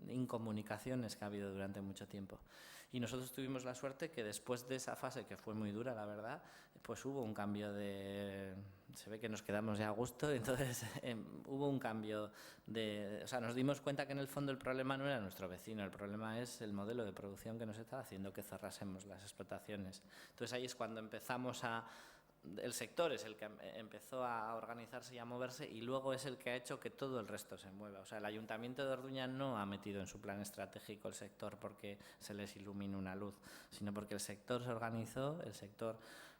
incomunicaciones que ha habido durante mucho tiempo. Y nosotros tuvimos la suerte que después de esa fase, que fue muy dura, la verdad, pues hubo un cambio se ve que nos quedamos ya a gusto, entonces hubo un cambio nos dimos cuenta que en el fondo el problema no era nuestro vecino, el problema es el modelo de producción que nos estaba haciendo que cerrásemos las explotaciones. Entonces ahí es cuando empezamos el sector es el que empezó a organizarse y a moverse, y luego es el que ha hecho que todo el resto se mueva. O sea, el Ayuntamiento de Orduña no ha metido en su plan estratégico el sector porque se les ilumine una luz, sino porque el sector se organizó, el sector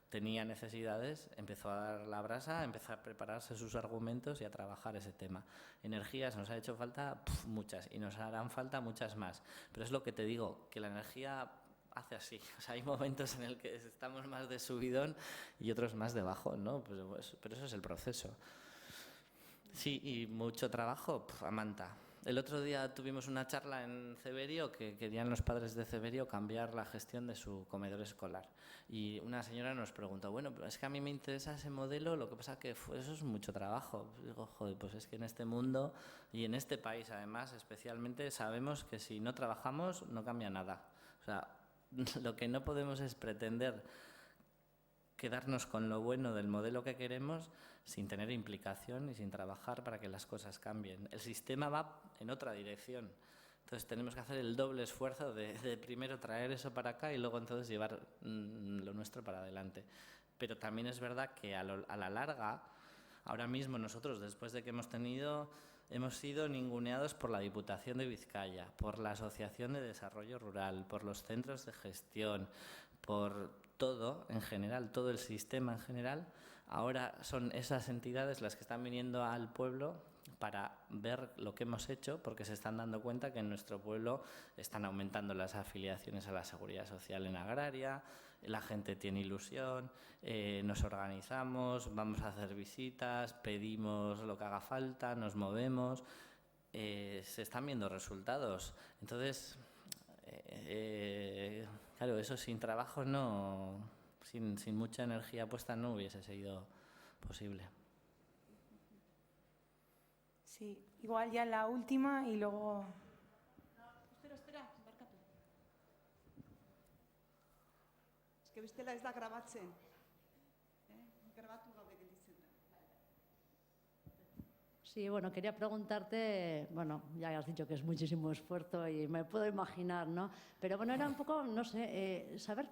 tenía necesidades, empezó a dar la brasa, empezó a prepararse sus argumentos y a trabajar ese tema. Energías nos ha hecho falta muchas y nos harán falta muchas más, pero es lo que te digo, que la energía hace así. O sea, hay momentos en el que estamos más de subidón y otros más de bajón, ¿no? Pero eso es el proceso. Sí, y mucho trabajo a manta. El otro día tuvimos una charla en Ceberio que querían los padres de Ceberio cambiar la gestión de su comedor escolar. Y una señora nos preguntó, bueno, pero es que a mí me interesa ese modelo, lo que pasa que eso es mucho trabajo. Digo, joder, pues es que en este mundo y en este país además especialmente sabemos que si no trabajamos no cambia nada. O sea, lo que no podemos es pretender quedarnos con lo bueno del modelo que queremos sin tener implicación y sin trabajar para que las cosas cambien. El sistema va en otra dirección. Entonces tenemos que hacer el doble esfuerzo de primero traer eso para acá y luego entonces llevar lo nuestro para adelante. Pero también es verdad que a la larga, ahora mismo nosotros, después de que hemos sido ninguneados por la Diputación de Vizcaya, por la Asociación de Desarrollo Rural, por los centros de gestión, por todo en general, todo el sistema en general. Ahora son esas entidades las que están viniendo al pueblo para ver lo que hemos hecho, porque se están dando cuenta que en nuestro pueblo están aumentando las afiliaciones a la Seguridad Social en Agraria, la gente tiene ilusión, nos organizamos, vamos a hacer visitas, pedimos lo que haga falta, nos movemos, se están viendo resultados. Entonces, claro, eso sin trabajo sin mucha energía puesta no hubiese sido posible. Sí, igual ya la última y luego... Espera, barkatu. Es que bestela ez da grabatzen. Grabatu gabe gelditzen da. Sí, bueno, quería preguntarte, bueno, ya has dicho que es muchísimo esfuerzo y me puedo imaginar, ¿no? Pero bueno, era un poco, no sé, saber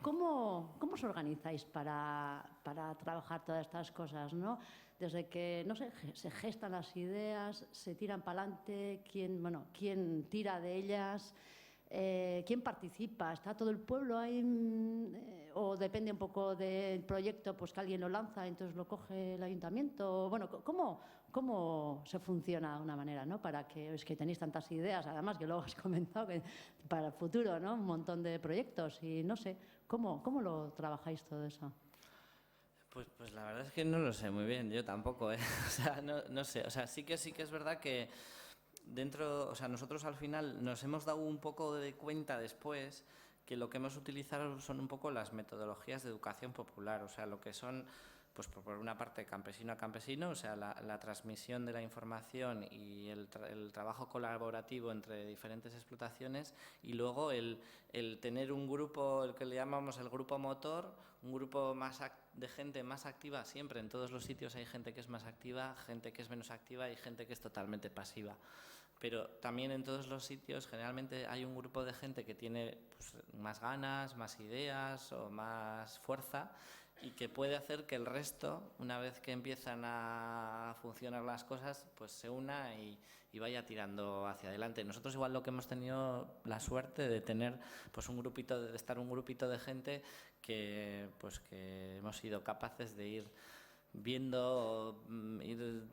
cómo os organizáis para trabajar todas estas cosas, ¿no? Desde que, no sé, se gestan las ideas, se tiran para adelante, quién tira de ellas, quién participa, ¿está todo el pueblo ahí? ¿O depende un poco del proyecto, pues que alguien lo lanza, entonces lo coge el ayuntamiento? Bueno, ¿cómo cómo se funciona de una manera, ¿no? Para que, es que tenéis tantas ideas, además que luego has comentado que para el futuro, ¿no? Un montón de proyectos y no sé, ¿cómo lo trabajáis todo eso? Pues la verdad es que no lo sé muy bien, yo tampoco, ¿eh? O sea, no sé, o sea, sí que es verdad que dentro, o sea, nosotros al final nos hemos dado un poco de cuenta después que lo que hemos utilizado son un poco las metodologías de educación popular, o sea, lo que son, pues por una parte campesino a campesino, o sea, la transmisión de la información y el trabajo colaborativo entre diferentes explotaciones, y luego el tener un grupo, el que le llamamos el grupo motor, un grupo de gente más activa. Siempre en todos los sitios hay gente que es más activa, gente que es menos activa y gente que es totalmente pasiva. Pero también en todos los sitios generalmente hay un grupo de gente que tiene pues, más ganas, más ideas o más fuerza, y que puede hacer que el resto, una vez que empiezan a funcionar las cosas, pues se una y vaya tirando hacia adelante. Nosotros igual lo que hemos tenido la suerte de tener pues un grupito de gente que pues que hemos sido capaces de ir viendo, ir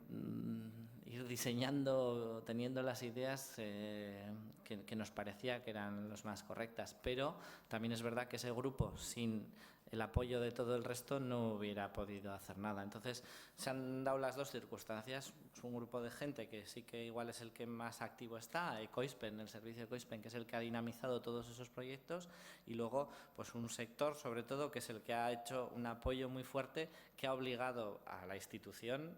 diseñando, teniendo las ideas que nos parecía que eran las más correctas. Pero también es verdad que ese grupo, sin el apoyo de todo el resto, no hubiera podido hacer nada. Entonces se han dado las dos circunstancias. Es un grupo de gente que sí que igual es el que más activo está, Ecoispen, el servicio de Ecoispen, que es el que ha dinamizado todos esos proyectos, y luego pues un sector sobre todo que es el que ha hecho un apoyo muy fuerte, que ha obligado a la institución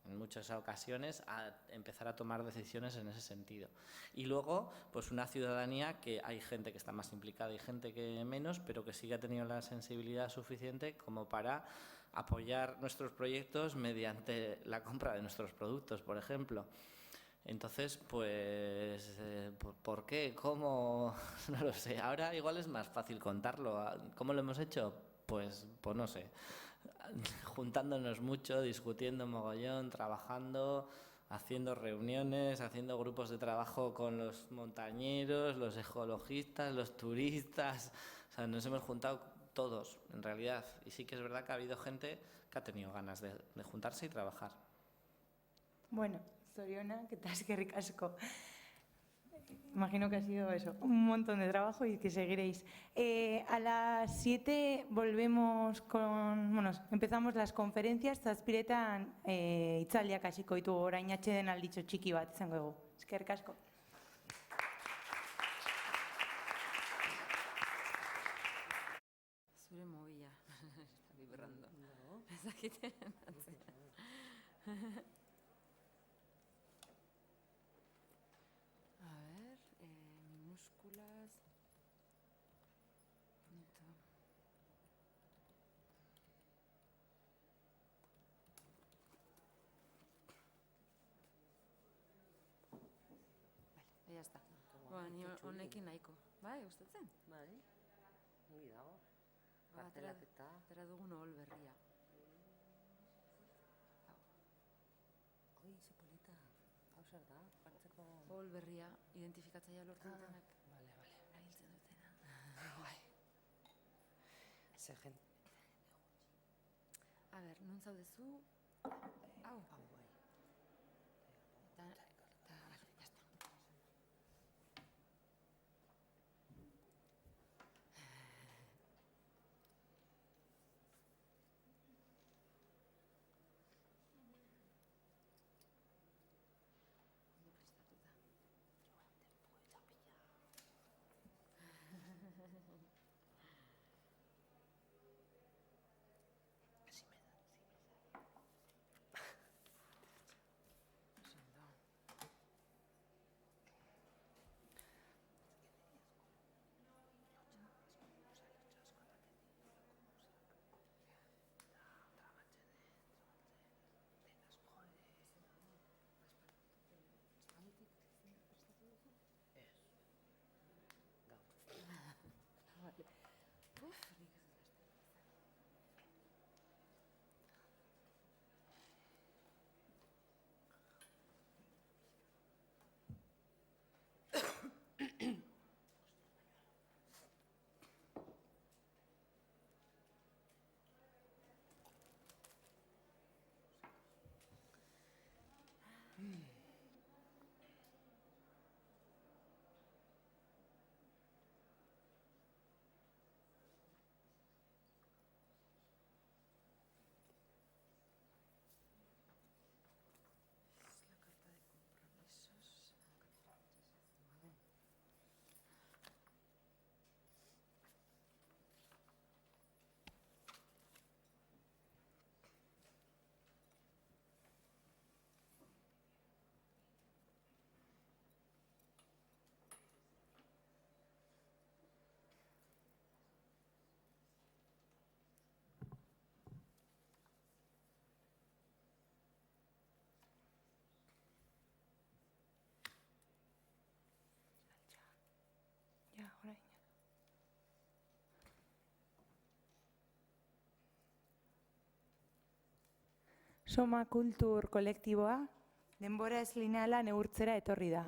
en muchas ocasiones a empezar a tomar decisiones en ese sentido. Y luego, pues una ciudadanía que hay gente que está más implicada y gente que menos, pero que sí que ha tenido la sensibilidad suficiente como para apoyar nuestros proyectos mediante la compra de nuestros productos, por ejemplo. Entonces, pues, ¿por qué? ¿Cómo? No lo sé. Ahora igual es más fácil contarlo. ¿Cómo lo hemos hecho? Pues no sé. Juntándonos mucho, discutiendo mogollón, trabajando, haciendo reuniones, haciendo grupos de trabajo con los montañeros, los ecologistas, los turistas. O sea, nos hemos juntado todos, en realidad. Y sí que es verdad que ha habido gente que ha tenido ganas de juntarse y trabajar. Bueno, Soriona, que te has que ricasco. Imagino que ha sido eso, un montón de trabajo y que seguiréis. A las 7 volvemos empezamos las conferencias, zazpiretan itzaldiak hasiko ditugu, orain atxeden alditxo txiki bat izango dugu. Eskerrik asko. Zure mobila, está vibrando. Ez dakite atzera. Minúsculas. Punto. Vale, ya está. Bueno, ni honekin nahiko. Bai, gustatzen? Bai, ongi dago. Atera dugun ohol berria. Oi, ze polita. Hau zer da, jartzeko... Ohol berria, identifikatzaia lortu dutenak. Vale. Erabiltzen dutena. Bai. Ze gen... A ber, non zaudezu? Hau. Hau, bai. Eta, vale, ya está. Soma kultur kolektiboa denbora ez lineala neurtzera etorri da.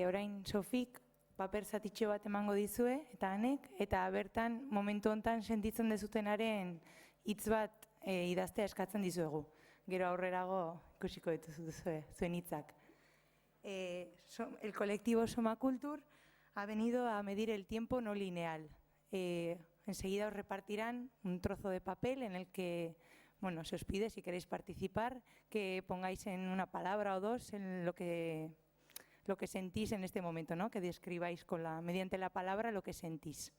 Orain Sofik paper zatitxo bat emango dizue, eta hanek, eta bertan momentu hontan sentitzen dezutenaren hitz bat idaztea eskatzen dizuegu. Gero aurrerago ikusiko dituzue zuen hitzak. El colectivo Soma Cultur ha venido a medir el tiempo no lineal. Enseguida os repartirán un trozo de papel en el que se os pide, si queréis participar, que pongáis en una palabra o dos en lo que sentís en este momento, ¿no? Que describáis mediante la palabra lo que sentís.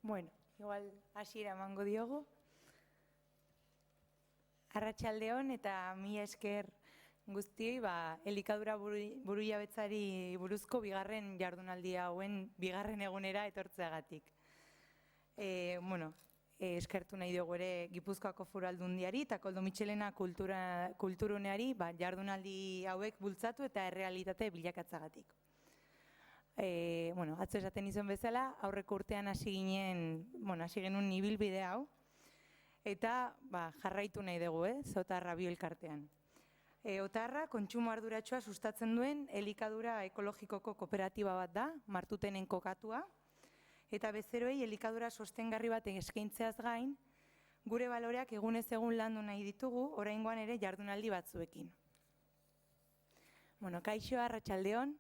Bueno, igual hasiera emango diogu. Arratsaldeon eta mila esker guztioi, elikadura burujabetzari buruzko bigarren jardunaldi hauen bigarren egunera etortzeagatik. Eskertu nahi dugu ere Gipuzkoako Foru Aldundiari eta Koldo Mitxelena kulturuneari jardunaldi hauek bultzatu eta errealitate bilakatzagatik. Atzo esaten izan bezala, aurreko urtean hasi genuen ibilbide hau, eta jarraitu nahi dugu, Otarra bioelkartean. Otarra kontsumo arduratsua sustatzen duen elikadura ekologikoko kooperatiba bat da, Martutenen kokatua, eta bezeroei elikadura sostengarri bat eskaintzeaz gain, gure baloreak egunez egun landu nahi ditugu, oraingoan ere jardunaldi batzuekin. Kaixo, arratsaldeon.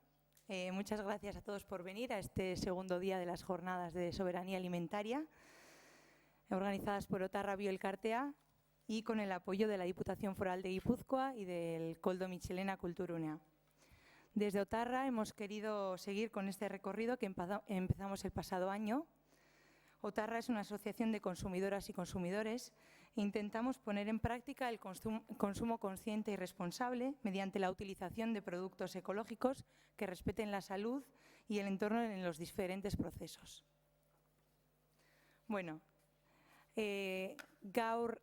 Muchas gracias a todos por venir a este segundo día de las jornadas de soberanía alimentaria organizadas por Otarra Bioelkartea y con el apoyo de la Diputación Foral de Guipúzcoa y del Koldo Mitxelena Kulturunea. Desde Otarra hemos querido seguir con este recorrido que empezamos el pasado año. Otarra es una asociación de consumidoras y consumidores e intentamos poner en práctica el consumo consciente y responsable mediante la utilización de productos ecológicos que respeten la salud y el entorno en los diferentes procesos. Gaur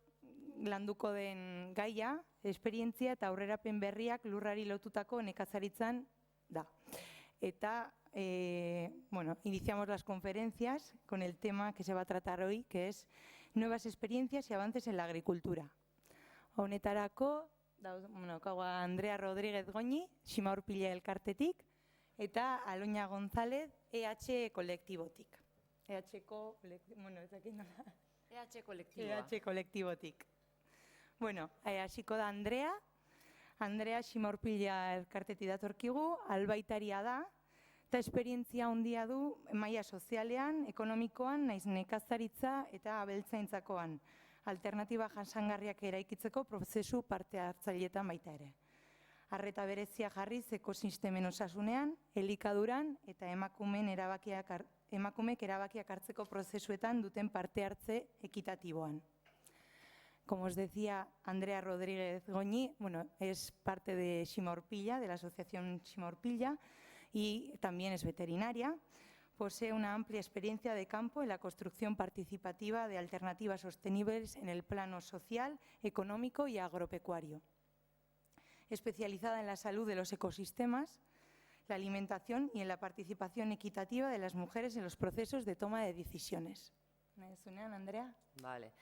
landuko den gaia, esperientzia eta aurrerapen berriak lurrari lotutako nekazaritzan da. Eta iniciamos las conferencias con el tema que se va a tratar hoy, que es nuevas experiencias y avances en la agricultura. Honetarako, Andrea Rodríguez Goñi, Ximaurpila elkartetik, eta Aloña González, EH kolektibotik. EH kolektibotik. Hasiko da Andrea. Andrea Ximaurpila elkartetik datorkigu, albaitaria da, eta esperientzia handia du maila sozialean, ekonomikoan, naiz nekazaritza eta abeltzaintzakoan, alternatiba jasangarriak eraikitzeko prozesu parte hartzaileetan baita ere. Arreta berezia jarriz ekosistemen osasunean, elikaduran eta emakumeek erabakiak hartzeko prozesuetan duten parte hartze ekitatiboan. Como os decía, Andrea Rodríguez Goñi, es parte de Ximaurpila, de la asociación Ximaurpila, y también es veterinaria. Posee una amplia experiencia de campo en la construcción participativa de alternativas sostenibles en el plano social, económico y agropecuario. Especializada en la salud de los ecosistemas, la alimentación y en la participación equitativa de las mujeres en los procesos de toma de decisiones. ¿Me suenan, Andrea? Vale.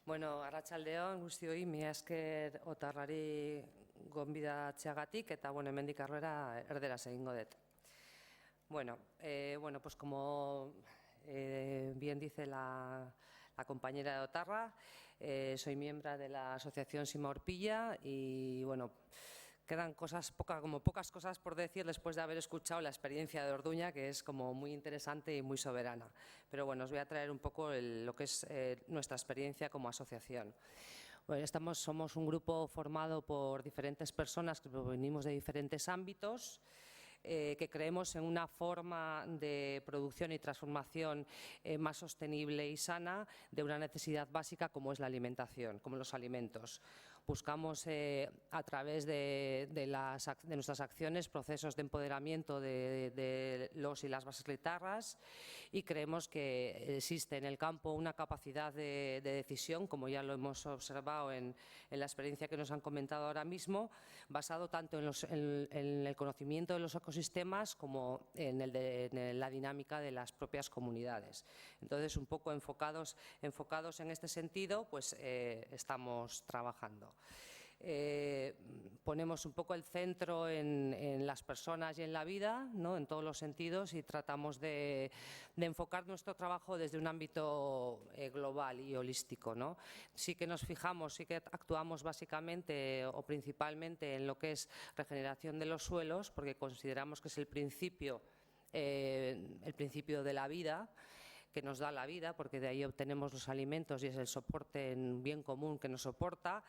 Bueno, arratsaldeon guztioi, mila esker Otarrari gonbidatzeagatik eta hemendik aurrera erderaz egingo dut. Bueno, pues como bien dice la compañera de Otarra, soy miembro de la asociación Sima Orpilla y bueno, quedan pocas cosas por decir después de haber escuchado la experiencia de Orduña, que es como muy interesante y muy soberana. Pero bueno, os voy a traer un poco lo que es nuestra experiencia como asociación. Bueno, somos un grupo formado por diferentes personas que provenimos de diferentes ámbitos, que creemos en una forma de producción y transformación más sostenible y sana de una necesidad básica como es la alimentación, como los alimentos. Buscamos a través de nuestras acciones procesos de empoderamiento de los y las baserritarras y creemos que existe en el campo una capacidad de decisión, como ya lo hemos observado en la experiencia que nos han comentado ahora mismo, basado tanto en el conocimiento de los ecosistemas como en la dinámica de las propias comunidades. Entonces, un poco enfocados en este sentido, pues estamos trabajando. Ponemos un poco el centro en las personas y en la vida, ¿no? En todos los sentidos, y tratamos de enfocar nuestro trabajo desde un ámbito global y holístico, ¿no? Sí que nos fijamos, sí que actuamos básicamente o principalmente en lo que es regeneración de los suelos, porque consideramos que es el principio de la vida, que nos da la vida, porque de ahí obtenemos los alimentos y es el soporte en bien común que nos soporta.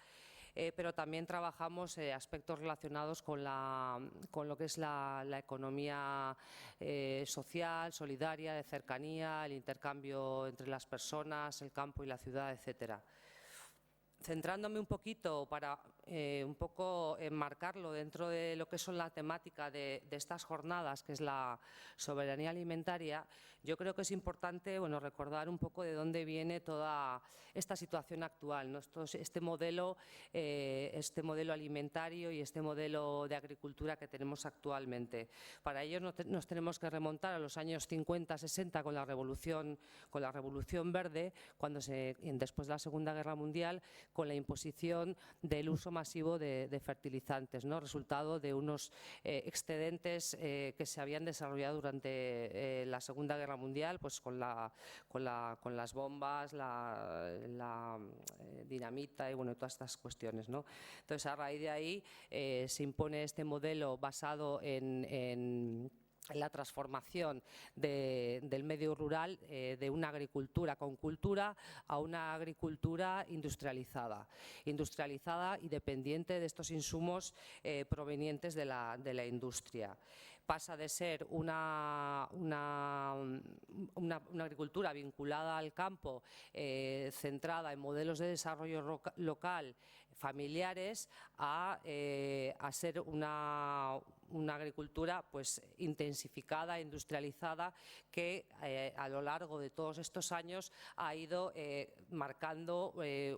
Pero también trabajamos aspectos relacionados con lo que es la economía social, solidaria, de cercanía, el intercambio entre las personas, el campo y la ciudad, etcétera. Centrándome un poquito para un poco enmarcarlo dentro de lo que son la temática de estas jornadas, que es la soberanía alimentaria, yo creo que es importante recordar un poco de dónde viene toda esta situación actual, ¿no? Este modelo alimentario y este modelo de agricultura que tenemos actualmente. Para ello nos tenemos que remontar a los años 50-60 con la Revolución Verde, después de la Segunda Guerra Mundial, con la imposición del uso masivo de fertilizantes, ¿no? Resultado de unos excedentes que se habían desarrollado durante la Segunda Guerra Mundial, pues con las bombas, la dinamita y todas estas cuestiones, ¿no? Entonces, a raíz de ahí se impone este modelo basado en la transformación del medio rural de una agricultura con cultura a una agricultura industrializada y dependiente de estos insumos provenientes de la industria. Pasa de ser una agricultura vinculada al campo, centrada en modelos de desarrollo local, familiares, a ser una agricultura pues intensificada, industrializada, que a lo largo de todos estos años ha ido marcando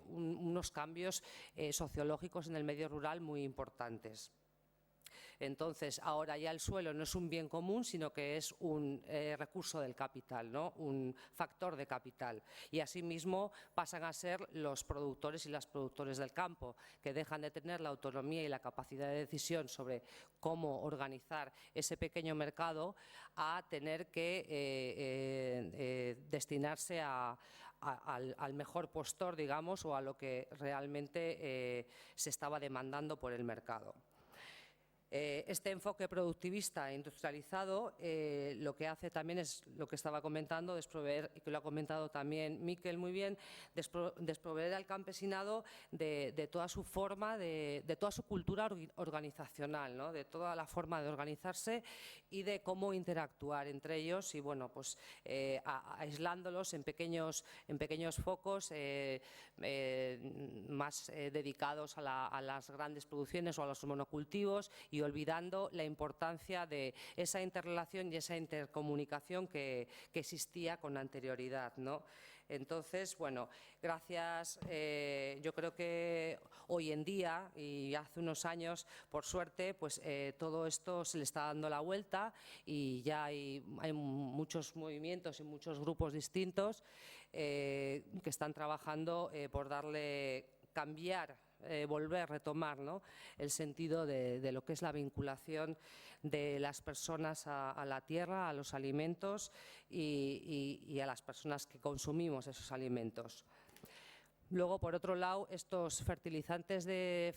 unos cambios sociológicos en el medio rural muy importantes. Entonces, ahora ya el suelo no es un bien común, sino que es un recurso del capital, ¿no? Un factor de capital. Y asimismo pasan a ser los productores y las productores del campo, que dejan de tener la autonomía y la capacidad de decisión sobre cómo organizar ese pequeño mercado, a tener que destinarse al mejor postor, digamos, o a lo que realmente se estaba demandando por el mercado. Este enfoque productivista e industrializado lo que hace también es lo que estaba comentando, desproveer, y que lo ha comentado también Miquel muy bien, desproveer al campesinado de toda su forma, de toda su cultura organizacional, ¿no? De toda la forma de organizarse y de cómo interactuar entre ellos y pues aislándolos en pequeños focos más dedicados a las grandes producciones o a los monocultivos, y y olvidando la importancia de esa interrelación y esa intercomunicación que existía con anterioridad, ¿no? Entonces, bueno, gracias, yo creo que hoy en día y hace unos años, por suerte, pues todo esto se le está dando la vuelta y ya hay muchos movimientos y muchos grupos distintos que están trabajando por cambiar, volver, retomar, ¿no?, el sentido de lo que es la vinculación de las personas a la tierra, a los alimentos y a las personas que consumimos esos alimentos. Luego, por otro lado, estos fertilizantes de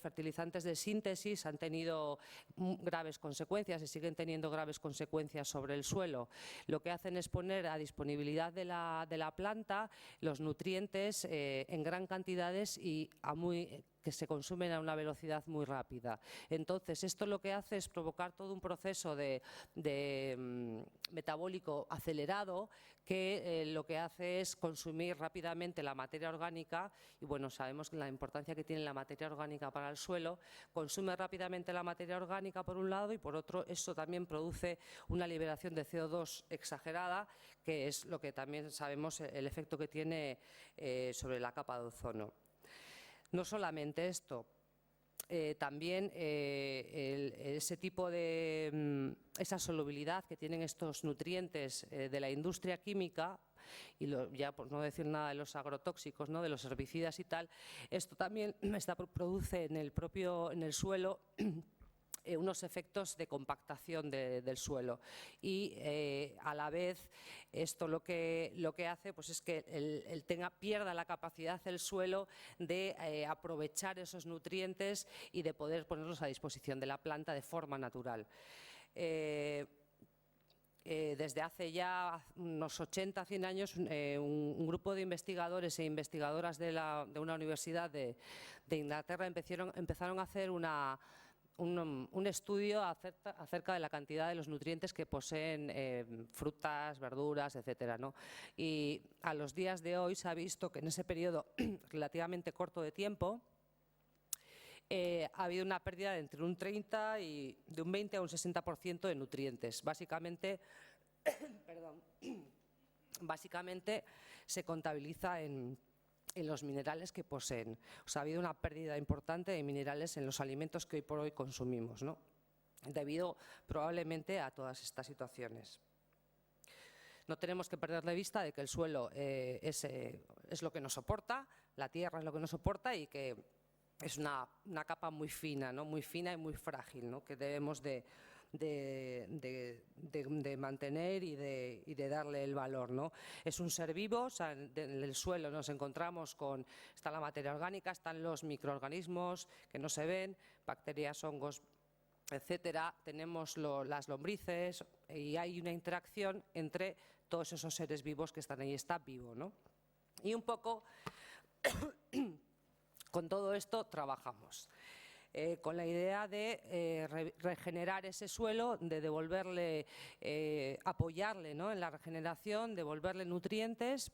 síntesis han tenido graves consecuencias y siguen teniendo graves consecuencias sobre el suelo. Lo que hacen es poner a disponibilidad de la planta los nutrientes en gran cantidades y que se consumen a una velocidad muy rápida. Entonces, esto lo que hace es provocar todo un proceso metabólico acelerado que lo que hace es consumir rápidamente la materia orgánica y, bueno, sabemos la importancia que tiene la materia orgánica para el suelo. Consume rápidamente la materia orgánica por un lado y por otro eso también produce una liberación de CO2 exagerada, que es lo que también sabemos el efecto que tiene sobre la capa de ozono. No solamente esto, también ese tipo de esa solubilidad que tienen estos nutrientes de la industria química, y ya por no decir nada de los agrotóxicos, ¿no?, de los herbicidas y tal, esto también produce en el suelo unos efectos de compactación del suelo y a la vez esto lo que hace pues es que pierda la capacidad el suelo de aprovechar esos nutrientes y de poder ponerlos a disposición de la planta de forma natural. Desde hace ya unos 80, 100 años, un grupo de investigadores e investigadoras de una universidad de Inglaterra empezaron a hacer un estudio acerca de la cantidad de los nutrientes que poseen frutas, verduras, etcétera, ¿no? Y a los días de hoy se ha visto que en ese periodo relativamente corto de tiempo ha habido una pérdida de entre un 30 y de un 20 a un 60% de nutrientes. Básicamente se contabiliza en los minerales que poseen. O sea, ha habido una pérdida importante de minerales en los alimentos que hoy por hoy consumimos, ¿no?, debido probablemente a todas estas situaciones. No tenemos que perder de vista de que el suelo es lo que nos soporta, la tierra es lo que nos soporta y que es una capa muy fina, ¿no?, muy fina y muy frágil, ¿no?, que debemos de mantener y de darle el valor, ¿no? Es un ser vivo, o sea, en el suelo nos encontramos está la materia orgánica, están los microorganismos que no se ven, bacterias, hongos, etcétera, tenemos las lombrices y hay una interacción entre todos esos seres vivos que están ahí, está vivo, ¿no? Y un poco con todo esto trabajamos. Con la idea de regenerar ese suelo, de devolverle, apoyarle, ¿no?, en la regeneración, devolverle nutrientes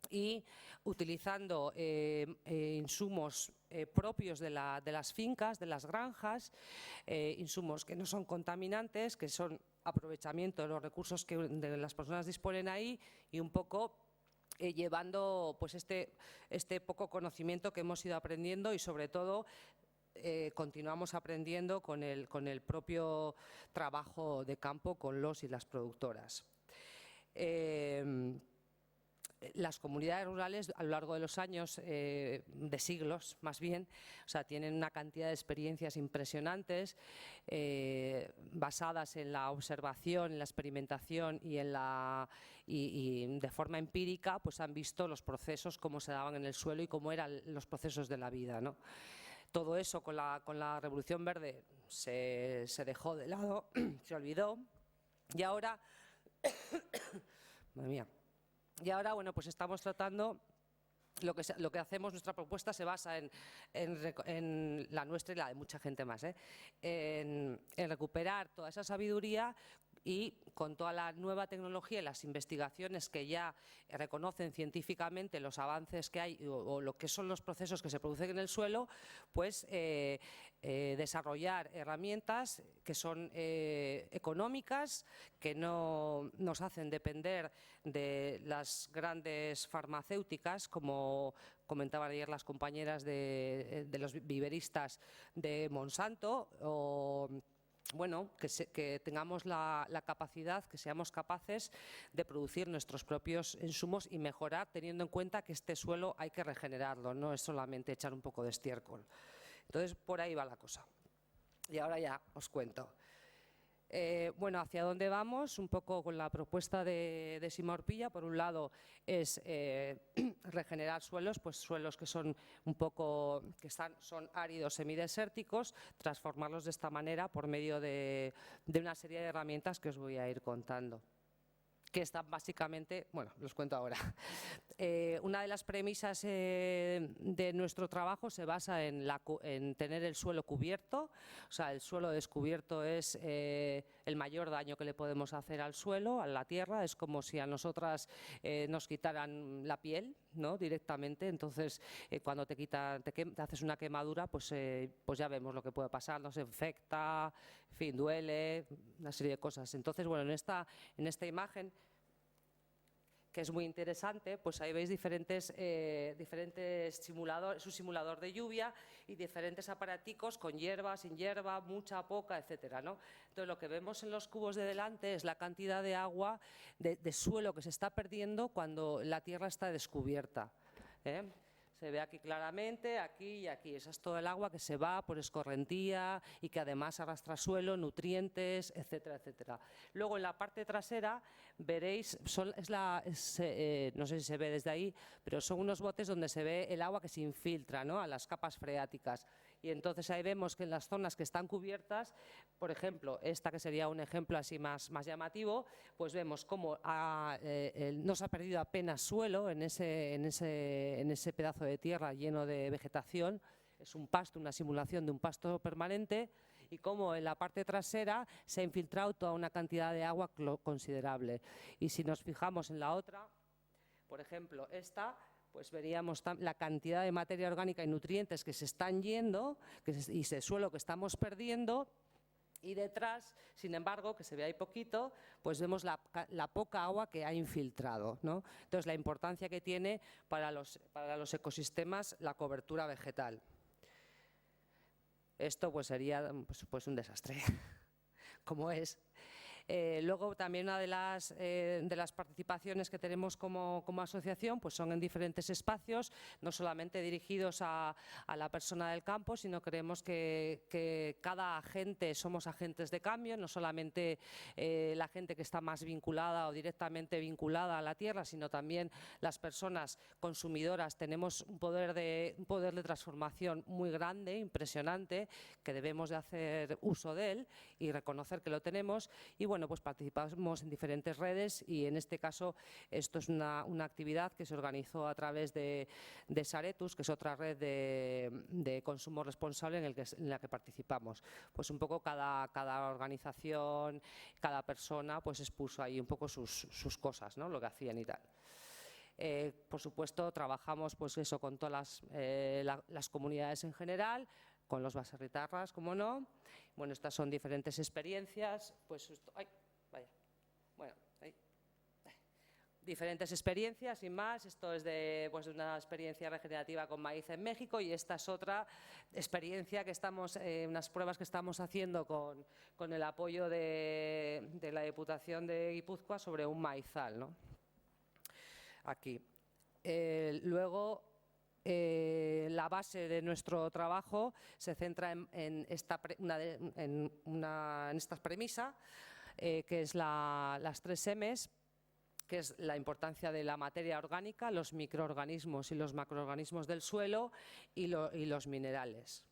y utilizando insumos propios de las fincas, de las granjas, insumos que no son contaminantes, que son aprovechamiento de los recursos que las personas disponen ahí y un poco llevando pues este poco conocimiento que hemos ido aprendiendo y sobre todo continuamos aprendiendo con el propio trabajo de campo con los y las productoras. Las comunidades rurales a lo largo de los años, de siglos más bien, o sea, tienen una cantidad de experiencias impresionantes basadas en la observación, en la experimentación y de forma empírica pues han visto los procesos, cómo se daban en el suelo y cómo eran los procesos de la vida, ¿no? Todo eso con la Revolución Verde se dejó de lado, se olvidó y ahora, madre mía, y ahora bueno, pues estamos tratando, lo que hacemos, nuestra propuesta se basa en la nuestra y la de mucha gente más, en recuperar toda esa sabiduría y con toda la nueva tecnología y las investigaciones que ya reconocen científicamente los avances que hay o lo que son los procesos que se producen en el suelo, pues desarrollar herramientas que son económicas, que no nos hacen depender de las grandes farmacéuticas, como comentaban ayer las compañeras de los viveristas de Monsanto, o bueno, que tengamos la capacidad, que seamos capaces de producir nuestros propios insumos y mejorar, teniendo en cuenta que este suelo hay que regenerarlo, no es solamente echar un poco de estiércol. Entonces, por ahí va la cosa. Y ahora ya os cuento. Bueno, ¿hacia dónde vamos? Un poco con la propuesta de Sima Orpilla. Por un lado es regenerar suelos, pues suelos que son un poco, son áridos, semidesérticos, transformarlos de esta manera por medio de una serie de herramientas que os voy a ir contando, que están básicamente, bueno, los cuento ahora. Una de las premisas de nuestro trabajo se basa en tener el suelo cubierto. O sea, el suelo descubierto es el mayor daño que le podemos hacer al suelo, a la tierra. Es como si a nosotras nos quitaran la piel, ¿no?, directamente. Entonces, cuando te haces una quemadura, pues ya vemos lo que puede pasar. Nos infecta, en fin, duele, una serie de cosas. Entonces, bueno, en esta imagen, que es muy interesante, pues ahí veis diferentes simuladores, es un simulador de lluvia y diferentes aparaticos con hierba, sin hierba, mucha, poca, etcétera, ¿no? Entonces, lo que vemos en los cubos de delante es la cantidad de agua, de suelo que se está perdiendo cuando la tierra está descubierta, ¿eh? Se ve aquí claramente, aquí y aquí. Esa es todo el agua que se va por escorrentía y que además arrastra suelo, nutrientes, etcétera, etcétera. Luego en la parte trasera veréis, no sé si se ve desde ahí, pero son unos botes donde se ve el agua que se infiltra, ¿no?, a las capas freáticas. Y entonces ahí vemos que en las zonas que están cubiertas, por ejemplo, esta que sería un ejemplo así más llamativo, pues vemos cómo no se ha perdido apenas suelo en ese pedazo de tierra lleno de vegetación. Es un pasto, una simulación de un pasto permanente, y cómo en la parte trasera se ha infiltrado toda una cantidad de agua considerable. Y si nos fijamos en la otra, por ejemplo, esta, pues veríamos la cantidad de materia orgánica y nutrientes que se están yendo y ese suelo que estamos perdiendo. Y detrás, sin embargo, que se ve ahí poquito, pues vemos la poca agua que ha infiltrado, ¿no? Entonces, la importancia que tiene para los ecosistemas la cobertura vegetal. Esto pues sería pues un desastre, como es. Luego también una de las participaciones que tenemos como asociación pues son en diferentes espacios, no solamente dirigidos a la persona del campo, sino creemos que cada agente somos agentes de cambio, no solamente la gente que está más vinculada o directamente vinculada a la tierra, sino también las personas consumidoras. Tenemos un poder de transformación muy grande, impresionante, que debemos de hacer uso de él y reconocer que lo tenemos. Y bueno, pues participamos en diferentes redes, y en este caso esto es una actividad que se organizó a través de Saretus, que es otra red de consumo responsable en la que participamos. Pues un poco cada organización, cada persona pues expuso ahí un poco sus cosas, ¿no?, lo que hacían y tal. Por supuesto, trabajamos pues eso con todas las comunidades en general, con los baserritarras, como no. Bueno, estas son diferentes experiencias, pues diferentes experiencias sin más. Esto es de una experiencia regenerativa con maíz en México, y esta es otra experiencia que unas pruebas que estamos haciendo con el apoyo de la Diputación de Guipúzcoa sobre un maizal, ¿no?, aquí. Luego, la base de nuestro trabajo se centra en esta premisa, que es las 3 M's, que es la importancia de la materia orgánica, los microorganismos y los macroorganismos del suelo, y los minerales.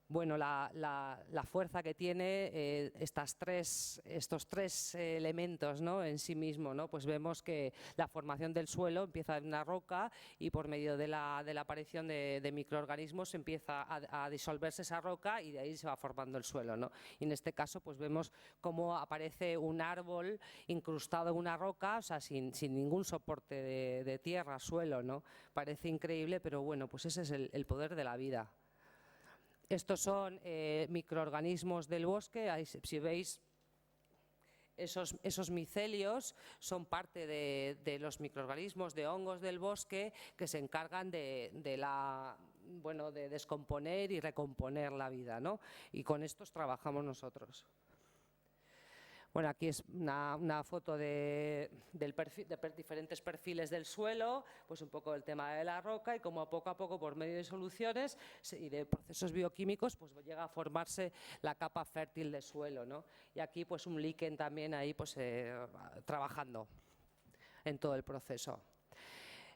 bueno, la fuerza que tiene estos tres elementos, ¿no?, en sí mismo, ¿no? Pues vemos que la formación del suelo empieza en una roca y por medio de la aparición de microorganismos empieza a disolverse esa roca y de ahí se va formando el suelo, ¿no? Y en este caso pues vemos cómo aparece un árbol incrustado en una roca, o sea, sin ningún soporte de tierra, suelo, ¿no? Parece increíble, pero bueno, pues ese es el poder de la vida. Estos son microorganismos del bosque. Ahí, si veis, esos micelios son parte de los microorganismos, de hongos del bosque que se encargan de descomponer y recomponer la vida, ¿no? Y con estos trabajamos nosotros. Bueno, aquí es una foto de diferentes perfiles del suelo, pues un poco el tema de la roca y cómo poco a poco, por medio de soluciones y de procesos bioquímicos, pues llega a formarse la capa fértil del suelo, ¿no? Y aquí pues un líquen también ahí pues trabajando en todo el proceso.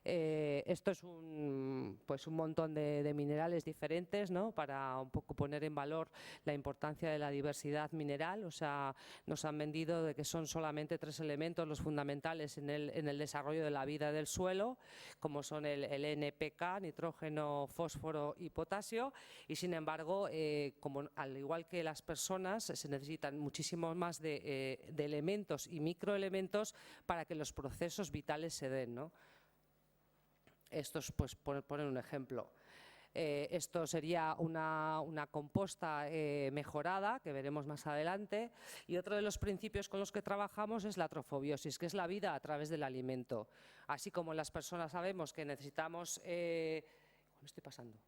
Esto es un montón de minerales diferentes, ¿no?, para un poco poner en valor la importancia de la diversidad mineral. O sea, nos han vendido de que son solamente 3 elementos los fundamentales en el desarrollo de la vida del suelo, como son el NPK, nitrógeno, fósforo y potasio, y sin embargo, al igual que las personas, se necesitan muchísimo más de elementos y microelementos para que los procesos vitales se den, ¿no? Esto es, pues, poner un ejemplo. Esto sería una composta mejorada, que veremos más adelante. Y otro de los principios con los que trabajamos es la trofobiosis, que es la vida a través del alimento. Así como las personas sabemos que necesitamos... me estoy pasando.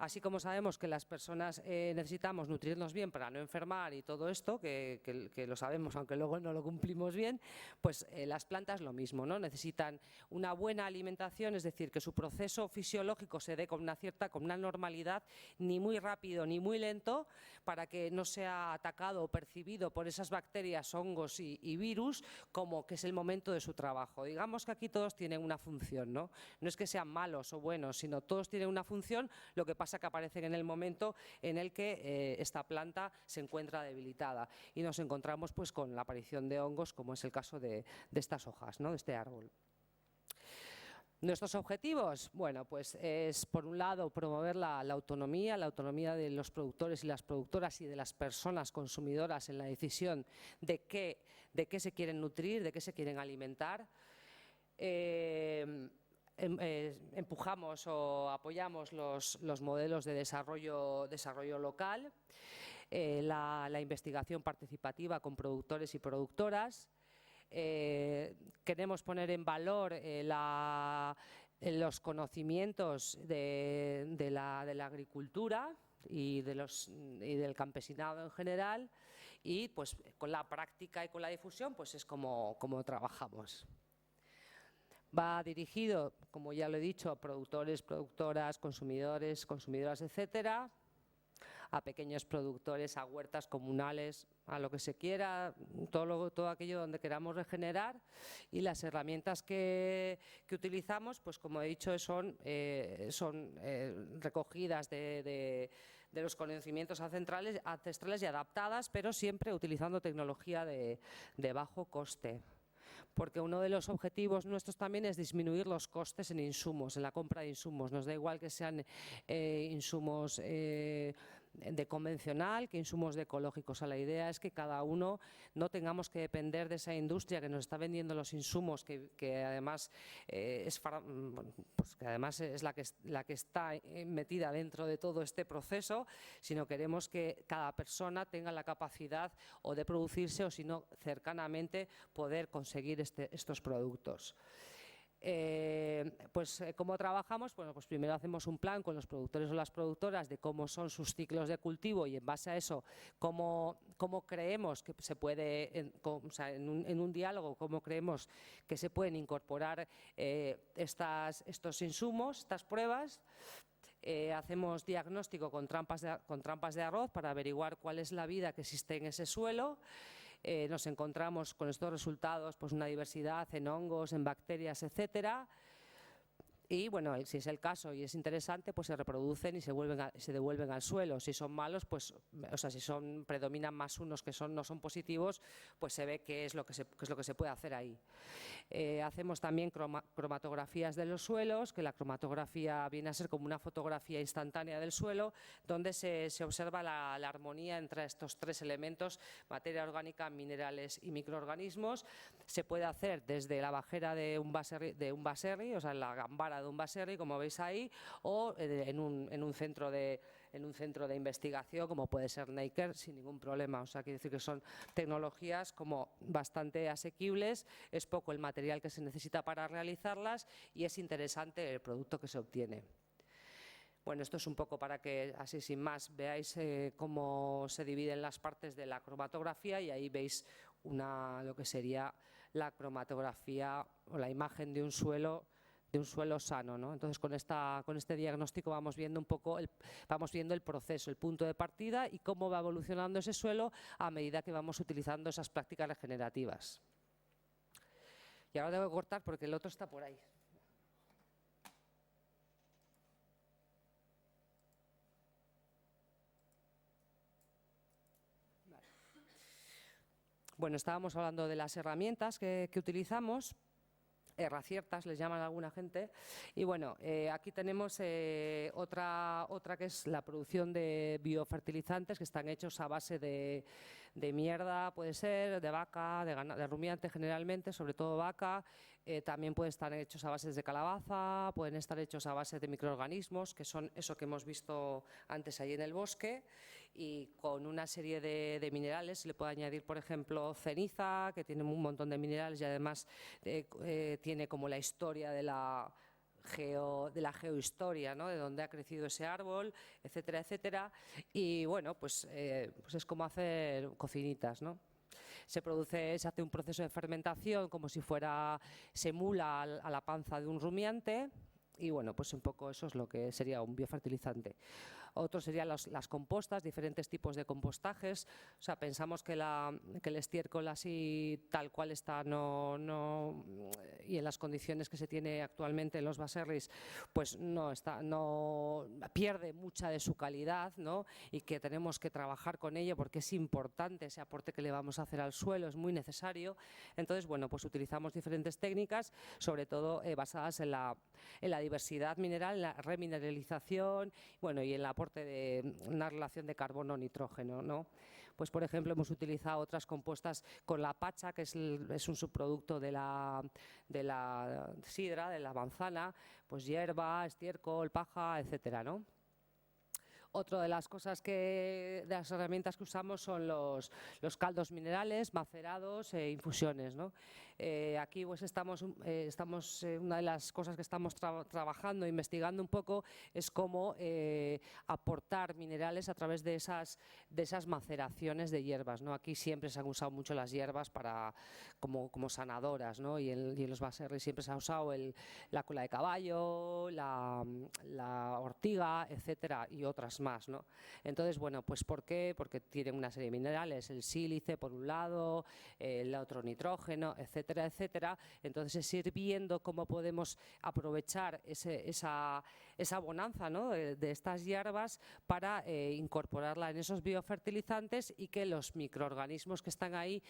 Así como sabemos que las personas necesitamos nutrirnos bien para no enfermar y todo esto, que lo sabemos aunque luego no lo cumplimos bien, pues las plantas lo mismo, ¿no? Necesitan una buena alimentación, es decir, que su proceso fisiológico se dé con una normalidad, ni muy rápido ni muy lento, para que no sea atacado o percibido por esas bacterias, hongos y virus, como que es el momento de su trabajo. Digamos que aquí todos tienen una función, ¿no? No es que sean malos o buenos, sino todos tienen una función. Lo que pasa que aparecen en el momento en el que esta planta se encuentra debilitada y nos encontramos pues con la aparición de hongos, como es el caso de estas hojas, ¿no?, de este árbol. Nuestros objetivos, bueno, pues es por un lado promover la autonomía de los productores y las productoras y de las personas consumidoras en la decisión de qué se quieren nutrir, de qué se quieren alimentar. Empujamos o apoyamos los modelos de desarrollo local, la investigación participativa con productores y productoras. Queremos poner en valor los conocimientos de la agricultura y del campesinado en general, y pues con la práctica y con la difusión pues es como trabajamos. Va dirigido, como ya lo he dicho, a productores, productoras, consumidores, consumidoras, etcétera, a pequeños productores, a huertas comunales, a lo que se quiera, todo aquello donde queramos regenerar. Y las herramientas que utilizamos, pues como he dicho, son recogidas de los conocimientos ancestrales y adaptadas, pero siempre utilizando tecnología de bajo coste. Porque uno de los objetivos nuestros también es disminuir los costes en insumos, en la compra de insumos. Nos da igual que sean insumos de convencional que insumos de ecológicos. O sea, la idea es que cada uno no tengamos que depender de esa industria que nos está vendiendo los insumos, que además es la que está metida dentro de todo este proceso, sino queremos que cada persona tenga la capacidad o de producirse o, si no, cercanamente poder conseguir estos productos. ¿Cómo trabajamos? Bueno, pues primero hacemos un plan con los productores o las productoras de cómo son sus ciclos de cultivo, y en base a eso cómo creemos que se puede, en un diálogo, cómo creemos que se pueden incorporar estos insumos, estas pruebas. Hacemos diagnóstico con trampas de arroz para averiguar cuál es la vida que existe en ese suelo. Nos encontramos con estos resultados, pues una diversidad en hongos, en bacterias, etcétera. Y bueno, si es el caso y es interesante, pues se reproducen y se devuelven al suelo. Si son malos, pues, o sea, si predominan más unos que no son positivos, pues se ve qué es lo que se puede hacer ahí. Hacemos también cromatografías de los suelos, que la cromatografía viene a ser como una fotografía instantánea del suelo, donde se observa la armonía entre estos tres elementos: materia orgánica, minerales y microorganismos. Se puede hacer desde la bajera de un baserri, o sea, en la gambara de un baserri, como veis ahí, o en un centro de investigación, como puede ser Neiker, sin ningún problema. O sea, quiere decir que son tecnologías como bastante asequibles, es poco el material que se necesita para realizarlas y es interesante el producto que se obtiene. Bueno, esto es un poco para que, así sin más, veáis cómo se dividen las partes de la cromatografía, y ahí veis lo que sería la cromatografía o la imagen de un suelo sano, ¿no? Entonces, con este diagnóstico vamos viendo un poco el proceso, el punto de partida y cómo va evolucionando ese suelo a medida que vamos utilizando esas prácticas regenerativas. Y ahora tengo que cortar porque el otro está por ahí. Vale. Bueno, estábamos hablando de las herramientas que utilizamos. Herraciertas les llaman a alguna gente, y bueno, aquí tenemos otra que es la producción de biofertilizantes que están hechos a base de mierda, puede ser, de vaca, de rumiante generalmente, sobre todo vaca. También pueden estar hechos a base de calabaza, pueden estar hechos a base de microorganismos, que son eso que hemos visto antes ahí en el bosque, y con una serie de minerales. Se le puede añadir, por ejemplo, ceniza, que tiene un montón de minerales y además tiene como la historia de la geohistoria, ¿no? De dónde ha crecido ese árbol, etcétera, etcétera. Y bueno, pues es como hacer cocinitas, ¿no? Se hace un proceso de fermentación como si se emula a la panza de un rumiante, y bueno, pues un poco eso es lo que sería un biofertilizante. Otros serían las compostas, diferentes tipos de compostajes. O sea, pensamos que el estiércol así tal cual está y en las condiciones que se tiene actualmente en los baserris, pues no pierde mucha de su calidad, ¿no? Y que tenemos que trabajar con ello porque es importante ese aporte que le vamos a hacer al suelo, es muy necesario. Entonces, bueno, pues utilizamos diferentes técnicas, sobre todo basadas en la diversidad mineral, en la remineralización, bueno, y en el aporte de una relación de carbono-nitrógeno, ¿no? Pues, por ejemplo, hemos utilizado otras compuestas con la pacha, que es un subproducto de la sidra, de la manzana, pues hierba, estiércol, paja, etcétera, ¿no? Otra de las las herramientas que usamos son los caldos minerales, macerados e infusiones, ¿no? Aquí pues una de las cosas que estamos trabajando, investigando un poco, es cómo aportar minerales a través de esas maceraciones de hierbas, ¿no? Aquí siempre se han usado mucho las hierbas como sanadoras, ¿no? Y en los baserris siempre se ha usado la cola de caballo, la ortiga, etcétera, y otras más, ¿no? Entonces, bueno, pues ¿por qué? Porque tienen una serie de minerales, el sílice por un lado, el otro nitrógeno, etcétera, etcétera. Entonces es ir viendo cómo podemos aprovechar esa bonanza, ¿no? de estas hierbas para incorporarla en esos biofertilizantes y que los microorganismos que están ahí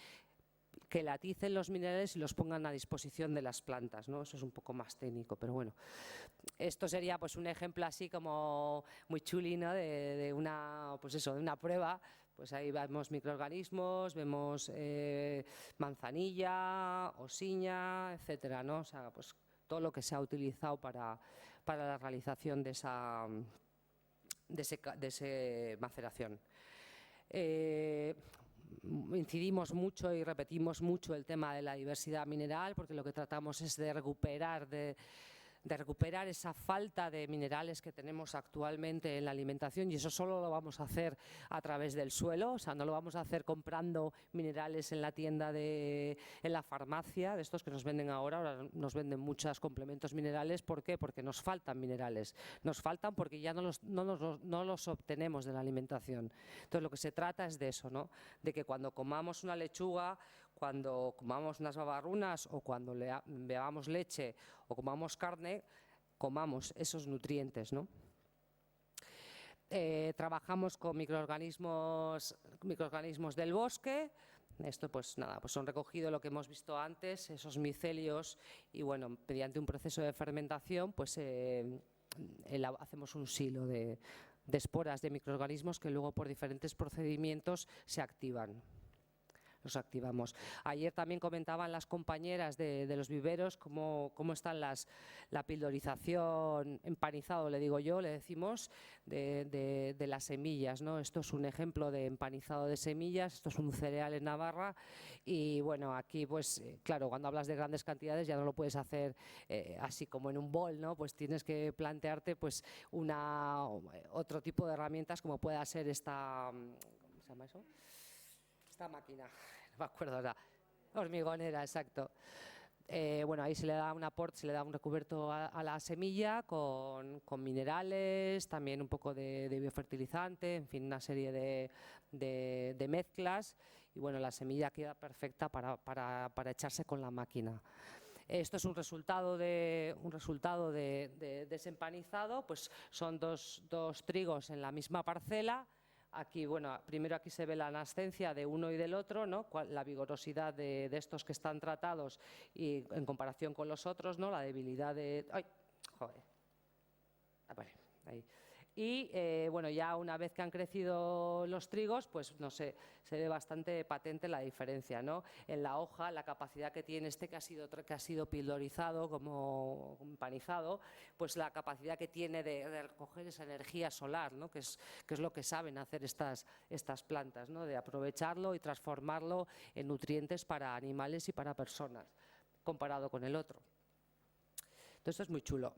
que laticen los minerales y los pongan a disposición de las plantas, ¿no? Eso es un poco más técnico, pero bueno. Esto sería pues un ejemplo así como muy chuli, ¿no? de una prueba. Pues ahí vemos microorganismos, vemos manzanilla, osiña, etcétera, ¿no? O sea, pues todo lo que se ha utilizado para la realización de esa maceración. Incidimos mucho y repetimos mucho el tema de la diversidad mineral, porque lo que tratamos es de recuperar esa falta de minerales que tenemos actualmente en la alimentación, y eso solo lo vamos a hacer a través del suelo. O sea, no lo vamos a hacer comprando minerales en la tienda, en la farmacia, de estos que nos venden ahora nos venden muchos complementos minerales. ¿Por qué? Porque nos faltan minerales, nos faltan porque ya no los obtenemos de la alimentación. Entonces lo que se trata es de eso, ¿no? De que cuando comamos una lechuga, cuando comamos unas babarrunas o cuando bebamos leche o comamos carne, comamos esos nutrientes, ¿no? Trabajamos con microorganismos del bosque. Esto pues nada, pues son recogidos lo que hemos visto antes, esos micelios, y bueno, mediante un proceso de fermentación pues hacemos un silo de esporas de microorganismos que luego por diferentes procedimientos se activan. Los activamos. Ayer también comentaban las compañeras de los viveros cómo están la pildorización, empanizado le digo yo, le decimos, de las semillas, ¿no? Esto es un ejemplo de empanizado de semillas, esto es un cereal en Navarra y bueno, aquí pues claro, cuando hablas de grandes cantidades ya no lo puedes hacer así como en un bol, ¿no? Pues tienes que plantearte pues otro tipo de herramientas como pueda ser esta, ¿cómo se llama eso? Esta máquina, no me acuerdo ahora, hormigonera, exacto. Bueno, ahí se le da un aporte, se le da un recubierto a la semilla con minerales, también un poco de biofertilizante, en fin, una serie de mezclas y bueno, la semilla queda perfecta para echarse con la máquina. Esto es un resultado de desempanizado, pues son dos trigos en la misma parcela. Aquí, bueno, primero aquí se ve la nascencia de uno y del otro, ¿no? La vigorosidad de estos que están tratados y en comparación con los otros, ¿no? La debilidad de... ¡Ay! Joder. Vale, ahí. Y bueno, ya una vez que han crecido los trigos, pues no sé, se ve bastante patente la diferencia, ¿no? En la hoja, la capacidad que tiene este que ha sido pildorizado, como empanizado, pues la capacidad que tiene de recoger esa energía solar, ¿no? Que es lo que saben hacer estas plantas, ¿no? De aprovecharlo y transformarlo en nutrientes para animales y para personas, comparado con el otro. Entonces esto es muy chulo.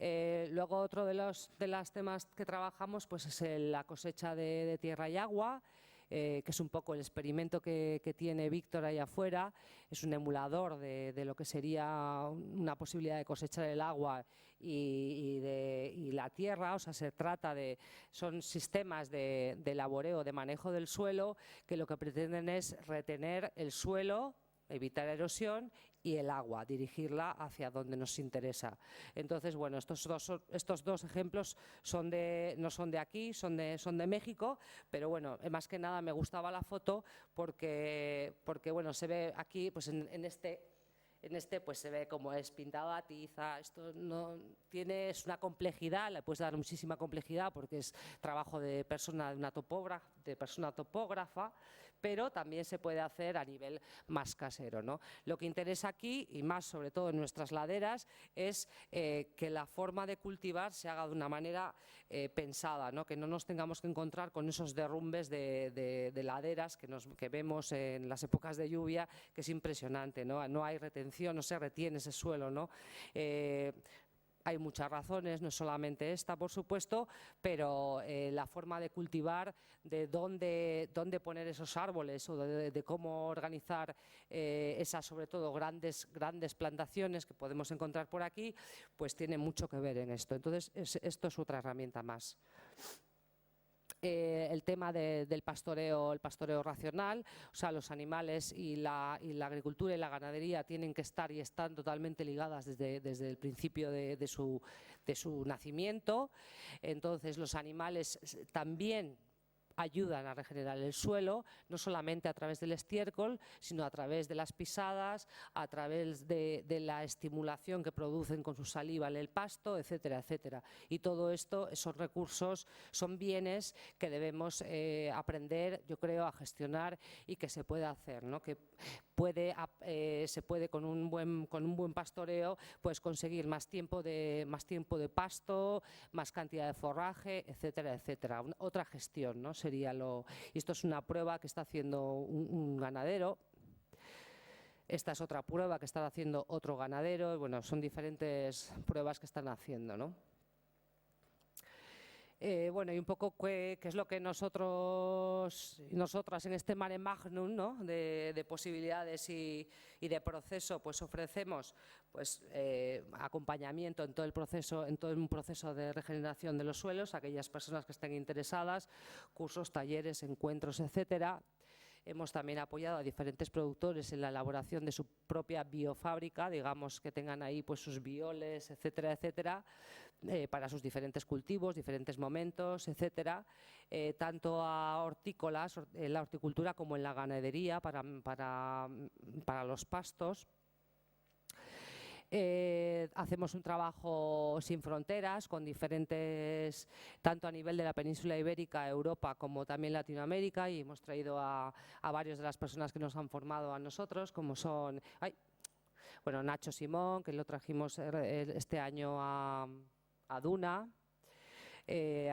Luego otro de los temas que trabajamos pues es la cosecha de tierra y agua, que es un poco el experimento que tiene Víctor ahí afuera. Es un emulador de lo que sería una posibilidad de cosechar el agua y la tierra. O sea, son sistemas de laboreo, de manejo del suelo, que lo que pretenden es retener el suelo, evitar erosión y el agua, dirigirla hacia donde nos interesa. Entonces, bueno, estos dos ejemplos no son de aquí, son de México, pero bueno, más que nada me gustaba la foto porque bueno, se ve aquí, pues en este pues se ve como es pintado a tiza. Esto es una complejidad, le puedes dar muchísima complejidad porque es trabajo de persona topógrafa, pero también se puede hacer a nivel más casero, ¿no? Lo que interesa aquí, y más sobre todo en nuestras laderas, es que la forma de cultivar se haga de una manera pensada, ¿no? Que no nos tengamos que encontrar con esos derrumbes de laderas que vemos en las épocas de lluvia, que es impresionante, ¿no? No hay retención, no se retiene ese suelo, ¿no? Hay muchas razones, no solamente esta, por supuesto, pero la forma de cultivar, de dónde poner esos árboles o de cómo organizar esas, sobre todo, grandes plantaciones que podemos encontrar por aquí, pues tiene mucho que ver en esto. Entonces, esto es otra herramienta más. El tema del pastoreo, el pastoreo racional, o sea, los animales y la agricultura y la ganadería tienen que estar y están totalmente ligadas desde el principio de su nacimiento. Entonces, los animales también ayudan a regenerar el suelo, no solamente a través del estiércol, sino a través de las pisadas, a través de la estimulación que producen con su saliva en el pasto, etcétera, etcétera. Y todo esto, esos recursos, son bienes que debemos aprender, yo creo, a gestionar y que se puede hacer, ¿no? Que se puede con un buen pastoreo pues conseguir más tiempo de pasto, más cantidad de forraje, etcétera, etcétera. Otra gestión, ¿no? Sería y esto es una prueba que está haciendo un ganadero. Esta es otra prueba que está haciendo otro ganadero. Bueno, son diferentes pruebas que están haciendo, ¿no? Bueno, y un poco qué es lo que nosotros y nosotras en este mare magnum, ¿no? de posibilidades y de proceso, pues ofrecemos pues acompañamiento en todo un proceso de regeneración de los suelos a aquellas personas que estén interesadas, cursos, talleres, encuentros, etcétera. hemos también apoyado a diferentes productores en la elaboración de su propia biofábrica, digamos que tengan ahí pues sus bioles, etcétera, etcétera, para sus diferentes cultivos, diferentes momentos, etcétera, tanto a hortícolas, en la horticultura como en la ganadería para los pastos. Hacemos un trabajo sin fronteras con diferentes, tanto a nivel de la península ibérica, Europa, como también Latinoamérica, y hemos traído a varios de las personas que nos han formado a nosotros, como son bueno, Nacho Simón, que lo trajimos este año a Duna.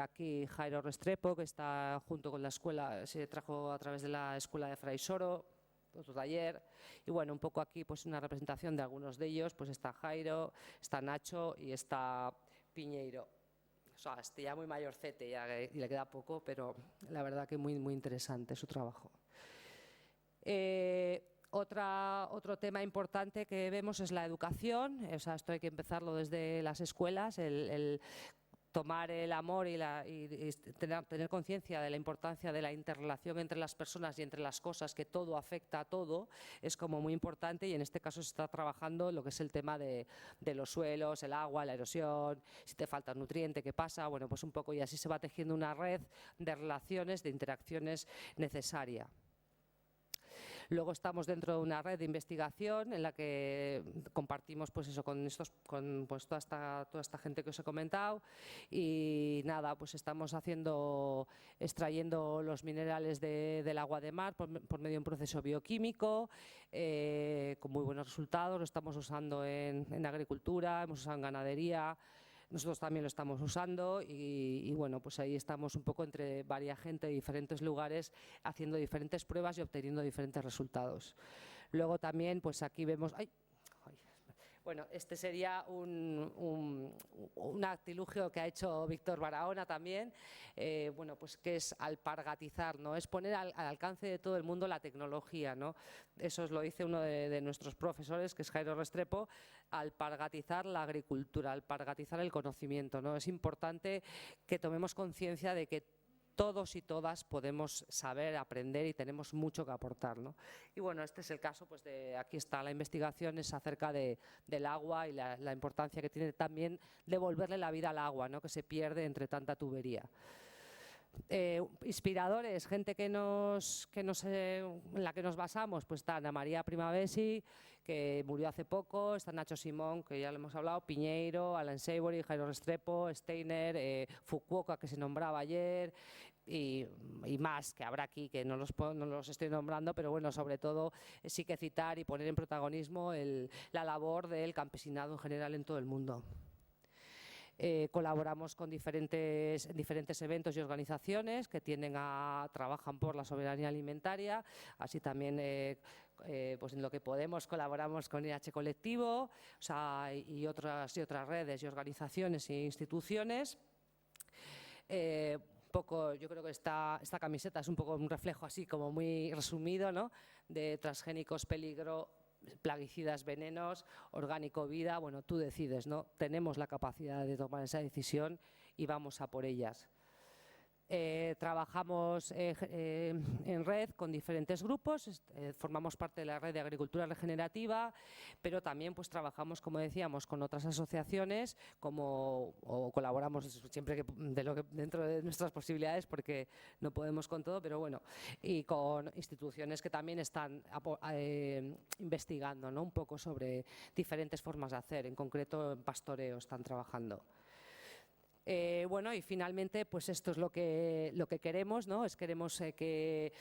Aquí Jairo Restrepo, que está junto con la escuela, se trajo a través de la escuela de Fray Soro, otro taller, y bueno, un poco aquí pues una representación de algunos de ellos, pues está Jairo, está Nacho y está Piñeiro. O sea, ya muy mayorcete, ya y le queda poco, pero la verdad que muy interesante su trabajo. Otro tema importante que vemos es la educación, o sea, esto hay que empezarlo desde las escuelas, el tomar el amor y tener conciencia de la importancia de la interrelación entre las personas y entre las cosas, que todo afecta a todo, es como muy importante, y en este caso se está trabajando lo que es el tema de los suelos, el agua, la erosión, si te falta nutriente, qué pasa, bueno, pues un poco, y así se va tejiendo una red de relaciones, de interacciones necesaria. Luego estamos dentro de una red de investigación en la que compartimos pues eso con pues toda esta gente que os he comentado, y nada, pues estamos extrayendo los minerales del agua de mar por medio de un proceso bioquímico con muy buenos resultados. Lo estamos usando en agricultura, hemos usado en ganadería. Nosotros también lo estamos usando y bueno, pues ahí estamos un poco entre varias gente de diferentes lugares haciendo diferentes pruebas y obteniendo diferentes resultados. Luego también, pues aquí vemos... Bueno, este sería un artilugio que ha hecho Víctor Barahona también, bueno, pues que es alpargatizar, ¿no? Es poner al alcance de todo el mundo la tecnología, ¿no? Eso lo dice uno de nuestros profesores, que es Jairo Restrepo, alpargatizar la agricultura, alpargatizar el conocimiento, ¿no? Es importante que tomemos conciencia de que todos y todas podemos saber, aprender y tenemos mucho que aportar, ¿no? Y bueno, este es el caso, pues aquí está la investigación, es acerca del agua y la importancia que tiene también devolverle la vida al agua, ¿no? Que se pierde entre tanta tubería. Inspiradores, gente en la que nos basamos, pues está Ana María Primavesi, que murió hace poco, está Nacho Simón, que ya lo hemos hablado, Piñeiro, Alan Savory, Jairo Restrepo, Steiner, Fukuoka, que se nombraba ayer, y más que habrá aquí, que no los estoy nombrando, pero bueno, sobre todo sí que citar y poner en protagonismo la labor del campesinado en general en todo el mundo. Colaboramos con diferentes eventos y organizaciones que trabajan por la soberanía alimentaria, así también pues en lo que podemos colaboramos con IH Colectivo, o sea, y otras redes y organizaciones e instituciones. Yo creo que esta camiseta es un poco un reflejo así como muy resumido, ¿no? De transgénicos, peligro, plaguicidas, venenos, orgánico, vida. Bueno, tú decides, ¿no? Tenemos la capacidad de tomar esa decisión y vamos a por ellas. Trabajamos en red con diferentes grupos, formamos parte de la red de agricultura regenerativa, pero también pues trabajamos, como decíamos, con otras asociaciones o colaboramos siempre dentro de nuestras posibilidades, porque no podemos con todo, pero bueno, y con instituciones que también están investigando, ¿no? Un poco sobre diferentes formas de hacer, en concreto en pastoreo están trabajando. Bueno, y finalmente, pues esto es lo que queremos, ¿no? Queremos que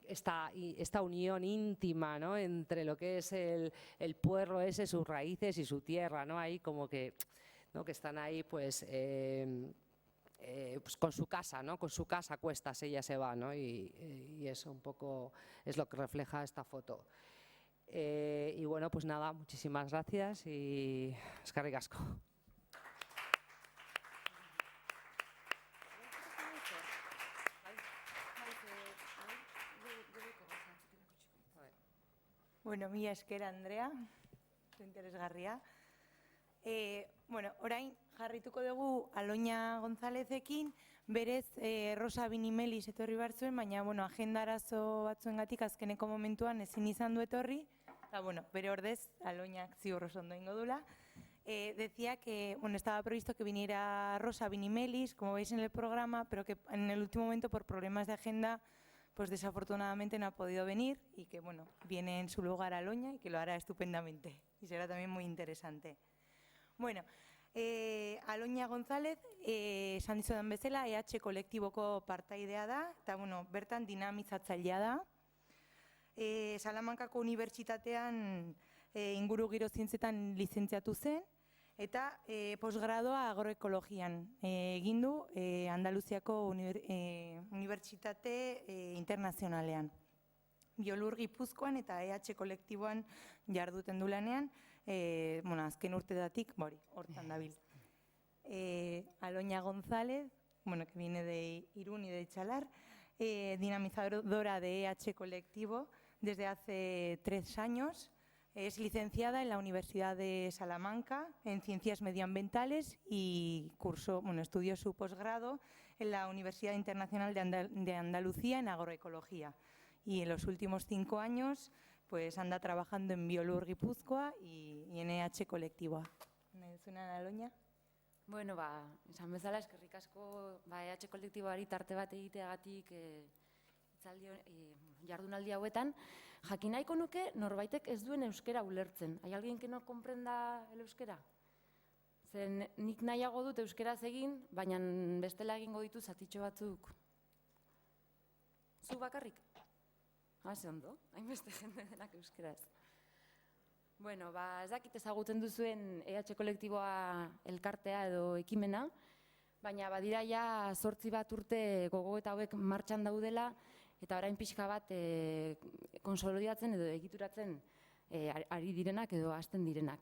esta unión íntima, ¿no? Entre lo que es el puerro ese, sus raíces y su tierra, ¿no? Ahí como que, ¿no? Que están ahí, pues con su casa, ¿no? Con su casa a cuestas ella se va, ¿no? Y eso un poco es lo que refleja esta foto. Y bueno, pues nada, muchísimas gracias y eskerrik asko. Bueno, mila esker Andrea, interesgarria. Bueno, orain jarrituko dugu Aloña Gonzalezekin, berez Rosa Binimelis etorri batzuen, baina agenda arazo batzuengatik azkeneko momentuan ezin izan du etorri, eta bere ordez Aloñak ziur oso ondo ingo dula. Decía que estaba previsto que viniera Rosa Binimelis, como veis en el programa, pero que en el último momento por problemas de agenda pues desafortunadamente no ha podido venir y que viene en su lugar Aloña y que lo hará estupendamente y será también muy interesante. Bueno, Aloña González, esan dizudan bezala, EH kolektiboko partaidea da, eta bertan dinamizatzailea da. Salamankako Unibertsitatean ingurugiro zientzetan lizentziatu zen, eta posgradoa agroekologian egin du Andaluziako Unibertsitate Internazionalean. Biolur Gipuzkoan eta EH kolektiboan jarduten du lanean, azken urtedatik, hortan dabil. Aloña González, que viene de Irún y de Chalar, dinamizadora de EH Colectivo desde hace 3 años. Es licenciada en la Universidad de Salamanca en Ciencias Medioambientales y estudió su posgrado en la Universidad Internacional de Andalucía en Agroecología. Y en los últimos 5 años pues anda trabajando en Biolur Gipuzkoa y en EH Kolektiboa. ¿Nahi duzunan, Aloña? Bueno, esan bezala, eskerrik asko EH Kolektiboari tarte bat egiteagatik jardunaldi hauetan. Jakin nahiko nuke norbaitek ez duen euskera ulertzen. Hay alguien que no comprenda el euskera? Zen nik nahiago dut euskeraz egin, baina bestela egingo ditu zatitxo batzuk. Zu bakarrik? Ze ondo, hainbeste jende denak euskeraz. Bueno, ez dakit ezagutzen duzuen EH Kolektiboa elkartea edo ekimena, baina badira ja 8 bat urte gogoeta hauek martxan daudela, eta orain pixka bat konsolidatzen edo egituratzen ari direnak edo hasten direnak.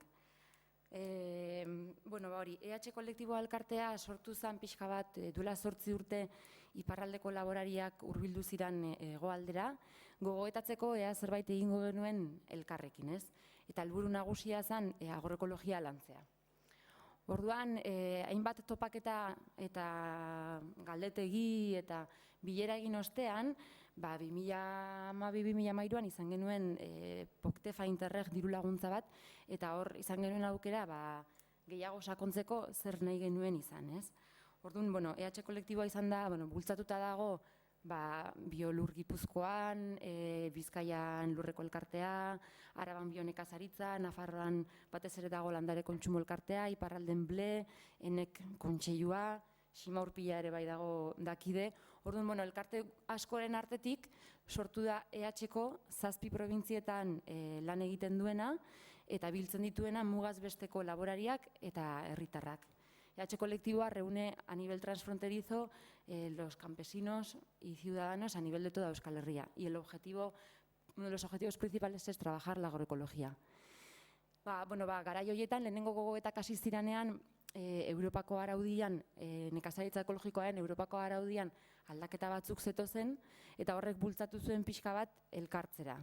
EH Kolektiboa elkartea sortu zen pixka bat duela 8 urte iparraldeko laborariak hurbildu ziren hegoaldera, gogoetatzeko zerbait egingo genuen elkarrekin, ez? Eta helburu nagusia zen agroekologia lantzea. Orduan, hainbat topaketa eta galdetegi eta bilera egin ostean, 2012-2013an izan genuen Poctefa Interreg diru laguntza bat, eta hor izan genuen aukera gehiago sakontzeko zer nahi genuen izan, ez? Orduan, EH Kolektiboa izan da, bultzatuta dago Biolur Gipuzkoan, Bizkaian Lurreko elkartea, Araban Bionekazaritza, Nafarroan batez ere dago Landare Kontsumo elkartea, Iparralden Ble, Enek Kontseilua, Ximaurpila ere bai dago dakide. Orduan, elkarte askoren artetik sortu da EH-ko 7 probintzietan lan egiten duena eta biltzen dituena mugaz besteko laborariak eta herritarrak. EH Kolektiboa reúne a nivel transfronterizo los campesinos y ciudadanos a nivel de toda Euskal Herria. Y uno de los objetivos principales es trabajar la agroecología. Garai horietan, lehenengo gogoetak hasi ziranean, Europako araudian, nekazaritza ekologikoaren Europako araudian aldaketa batzuk zetozen, eta horrek bultzatu zuen pixka bat elkartzera.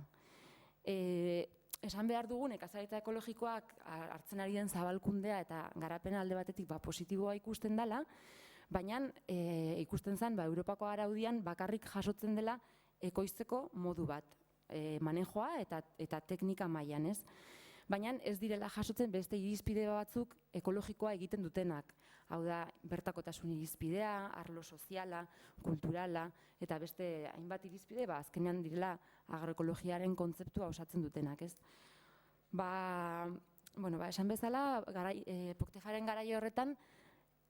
Esan behar dugu, nekazaritza ekologikoak hartzen ari den zabalkundea eta garapena alde batetik positiboa ikusten dela, baina ikusten zen Europako araudian bakarrik jasotzen dela ekoizteko modu bat, manejoa eta teknika mailan, ez? Baina ez direla jasotzen beste irizpide batzuk ekologikoa egiten dutenak. Hau da, bertakotasun irizpidea, arlo soziala, kulturala, eta beste hainbat irizpide, azkenean direla agroekologiaren kontzeptua osatzen dutenak, ez? Esan bezala, Poctefaren garai horretan,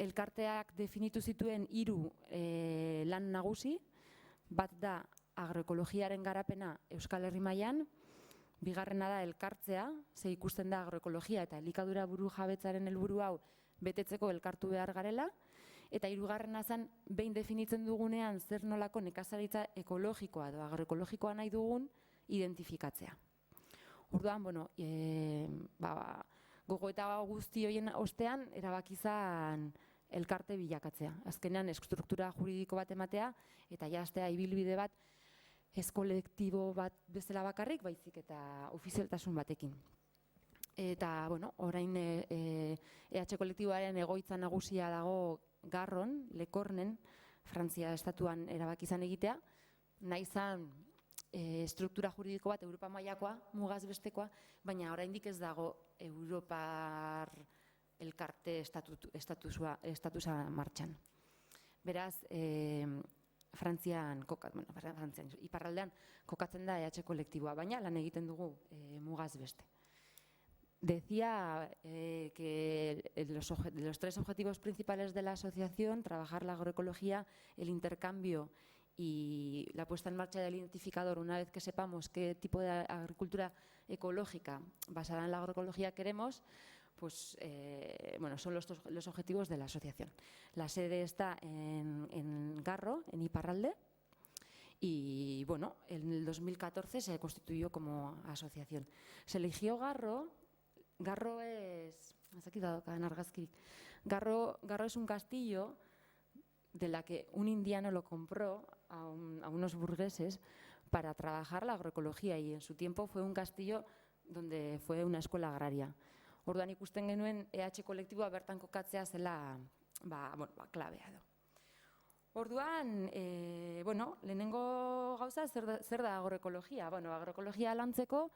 elkarteak definitu zituen 3 lan nagusi, bat da agroekologiaren garapena Euskal Herri mailan, bigarrena da elkartzea, ze ikusten da agroekologia eta elikadura buru jabetzaren helburu hau betetzeko elkartu behar garela, eta 3. zen, behin definitzen dugunean zer nolako nekazaritza ekologikoa edo agroekologikoa nahi dugun identifikatzea. Orduan, gogoeta guzti horien ostean, erabaki zen elkarte bilakatzea. Azkenean, estruktura juridiko bat ematea, eta jaztea ibilbide bat, ez kolektibo bat bezala bakarrik, baizik eta ofizialtasun batekin. Eta, bueno, orain EH kolektiboaren egoitza nagusia dago Garron, Lekornen, Frantzia estatuan erabaki izan egitea, nahi izan struktura juridiko bat Europa mailakoa, mugaz bestekoa, baina oraindik ez dago Europar elkarte estatusa martxan. Beraz, Frantzian, iparraldean kokatzen da EH kolektiboa, baina lan egiten dugu mugaz beste. Decía que de los 3 objetivos principales de la asociación, trabajar la agroecología, el intercambio y la puesta en marcha del identificador, una vez que sepamos qué tipo de agricultura ecológica basada en la agroecología queremos, pues bueno, son los objetivos de la asociación. La sede está en Garro, en Iparralde, y bueno, en el 2014 se constituyó como asociación. Se eligió Garro. Garro es un castillo de la que un indiano lo compró a unos burgueses para trabajar la agroecología, y en su tiempo fue un castillo donde fue una escuela agraria. Orduan ikusten genuen EH kolektiboa bertan kokatzea zela klabea edo. Orduan, bueno, lehenengo gauza zer da agroekologia? Bueno, agroekologia lantzeko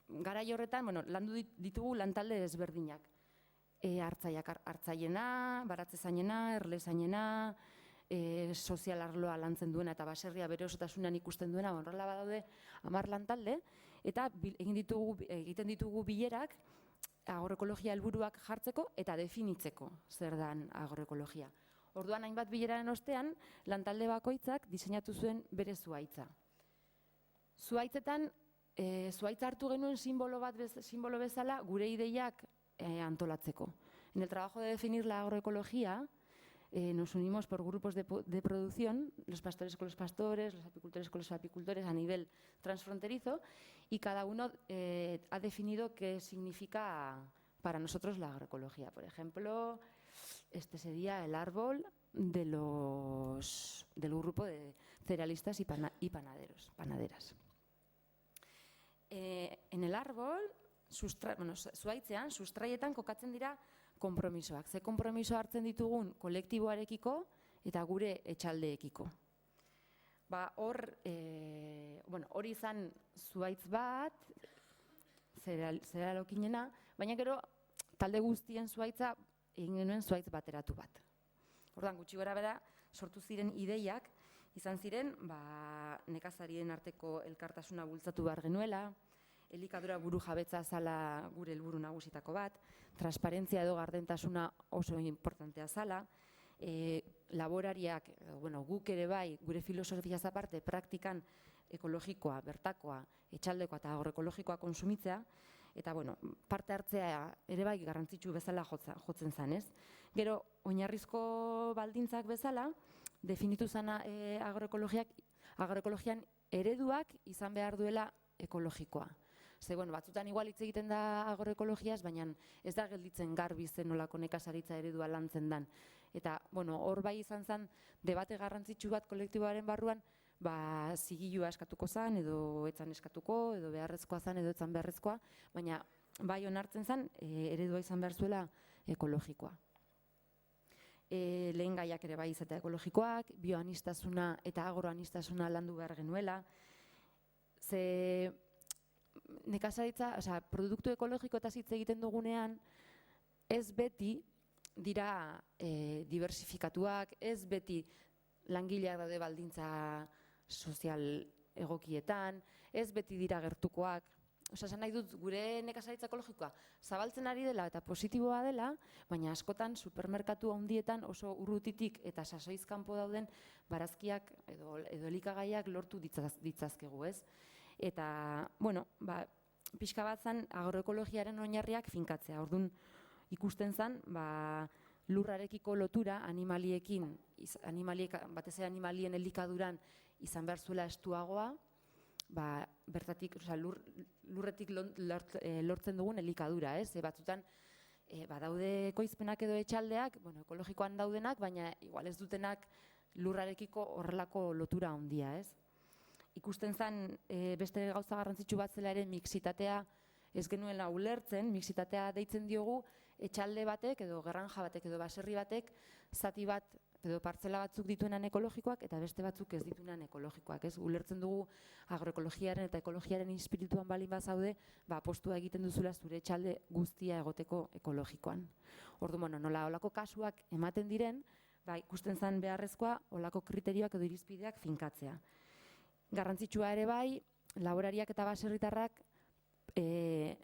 garai horretan, bueno, landu ditugu lantalde desberdinak. Hartzaiena, baratzezainena, erlezainena, sozial arloa lantzen duena eta baserria bere osotasunean ikusten duena, horrela badaude 10 lantalde, eta egiten ditugu bilerak agroekologia helburuak jartzeko eta definitzeko zer dan agroekologia. Orduan, hainbat bileraren ostean, lantalde bakoitzak diseinatu zuen bere zuhaitza. Zuhaitzetan, zuhaitza hartu genuen simbolo bezala gure ideiak antolatzeko. En el trabajo de definir la agroecología, nos unimos por grupos de producción, los pastores con los pastores, los apicultores con los apicultores a nivel transfronterizo, y cada uno ha definido qué significa para nosotros la agroecología. Por ejemplo, este sería el árbol del grupo de cerealistas y panaderas. En el árbol, zuhaitzean, sustraietan kokatzen dira konpromisoak. Ze konpromiso hartzen ditugun kolektiboarekiko eta gure etxaldeekiko. Hori izan zuhaitz bat, zerealokinena, baina gero talde guztien zuhaitza egin genuen zuhaitz bateratu bat. Orduan, gutxi gora bera sortu ziren ideiak, izan ziren nekazarien arteko elkartasuna bultzatu behar genuela, elikadura buru jabetza zala gure helburu nagusitako bat, transparentzia edo gardentasuna oso importantea zala, laborariak, guk ere bai, gure filosofiaz aparte, praktikan ekologikoa, bertakoa, etxaldekoa eta agroekologikoa konsumitzea, eta parte hartzea ere bai garrantzitsu bezala jotzen zen, ez? Gero, oinarrizko baldintzak bezala, definitu zana agroekologian ereduak izan behar duela ekologikoa. Ze, batzutan igual hitz egiten da agroekologiaz, baina ez da gelditzen garbi zen nolako nekazaritza eredua lantzen dan. Eta, hor bai izan zen, debate garrantzitsu bat kolektiboaren barruan, zigilua eskatuko zen, edo etzan eskatuko, edo beharrezkoa zen, edo etzan beharrezkoa, baina bai onartzen zen, eredua izan behar zuela ekologikoa. Lehen gaiak ere bai izatea ekologikoak, bioanistasuna eta agroanistasuna landu behar genuela. Ze nekazaritza, produktu ekologiko eta hitz egiten dugunean, ez beti dira diversifikatuak, ez beti langileak daude baldintza sozial egokietan, ez beti dira gertukoak. Esan nahi dut, gure nekazaritza ekologikoa zabaltzen ari dela eta positiboa dela, baina askotan supermerkatu handietan oso urrutitik eta sasoiz kanpo dauden barazkiak edo elikagaiak lortu ditzazkegu, ez? Eta, pixka bat zen agroekologiaren oinarriak finkatzea. Orduan ikusten zen, lurrarekiko lotura animaliekin, batez ere animalien elikaduran izan behar zuela estuagoa, bertatik, lurretik lortzen dugun elikadura, ez? Batzutan, daude ekoizpenak edo etxaldeak, ekologikoan daudenak, baina igual ez dutenak lurrarekiko horrelako lotura handia, ez? Ikusten zen beste gauza garrantzitsu bat zela ere mixitatea ez genuela ulertzen, mixitatea deitzen diogu, etxalde batek edo gerranja batek edo baserri batek zati bat edo partzela batzuk dituenan ekologikoak eta beste batzuk ez dituenan ekologikoak. Ez ulertzen dugu agroekologiaren eta ekologiaren espirituan balin bazaude, apostua egiten duzula zure etxalde guztia egoteko ekologikoan. Orduan, nola olako kasuak ematen diren, ikusten zen beharrezkoa olako kriterioak edo irizpideak finkatzea. Garrantzitsua ere bai, laborariak eta baserritarrak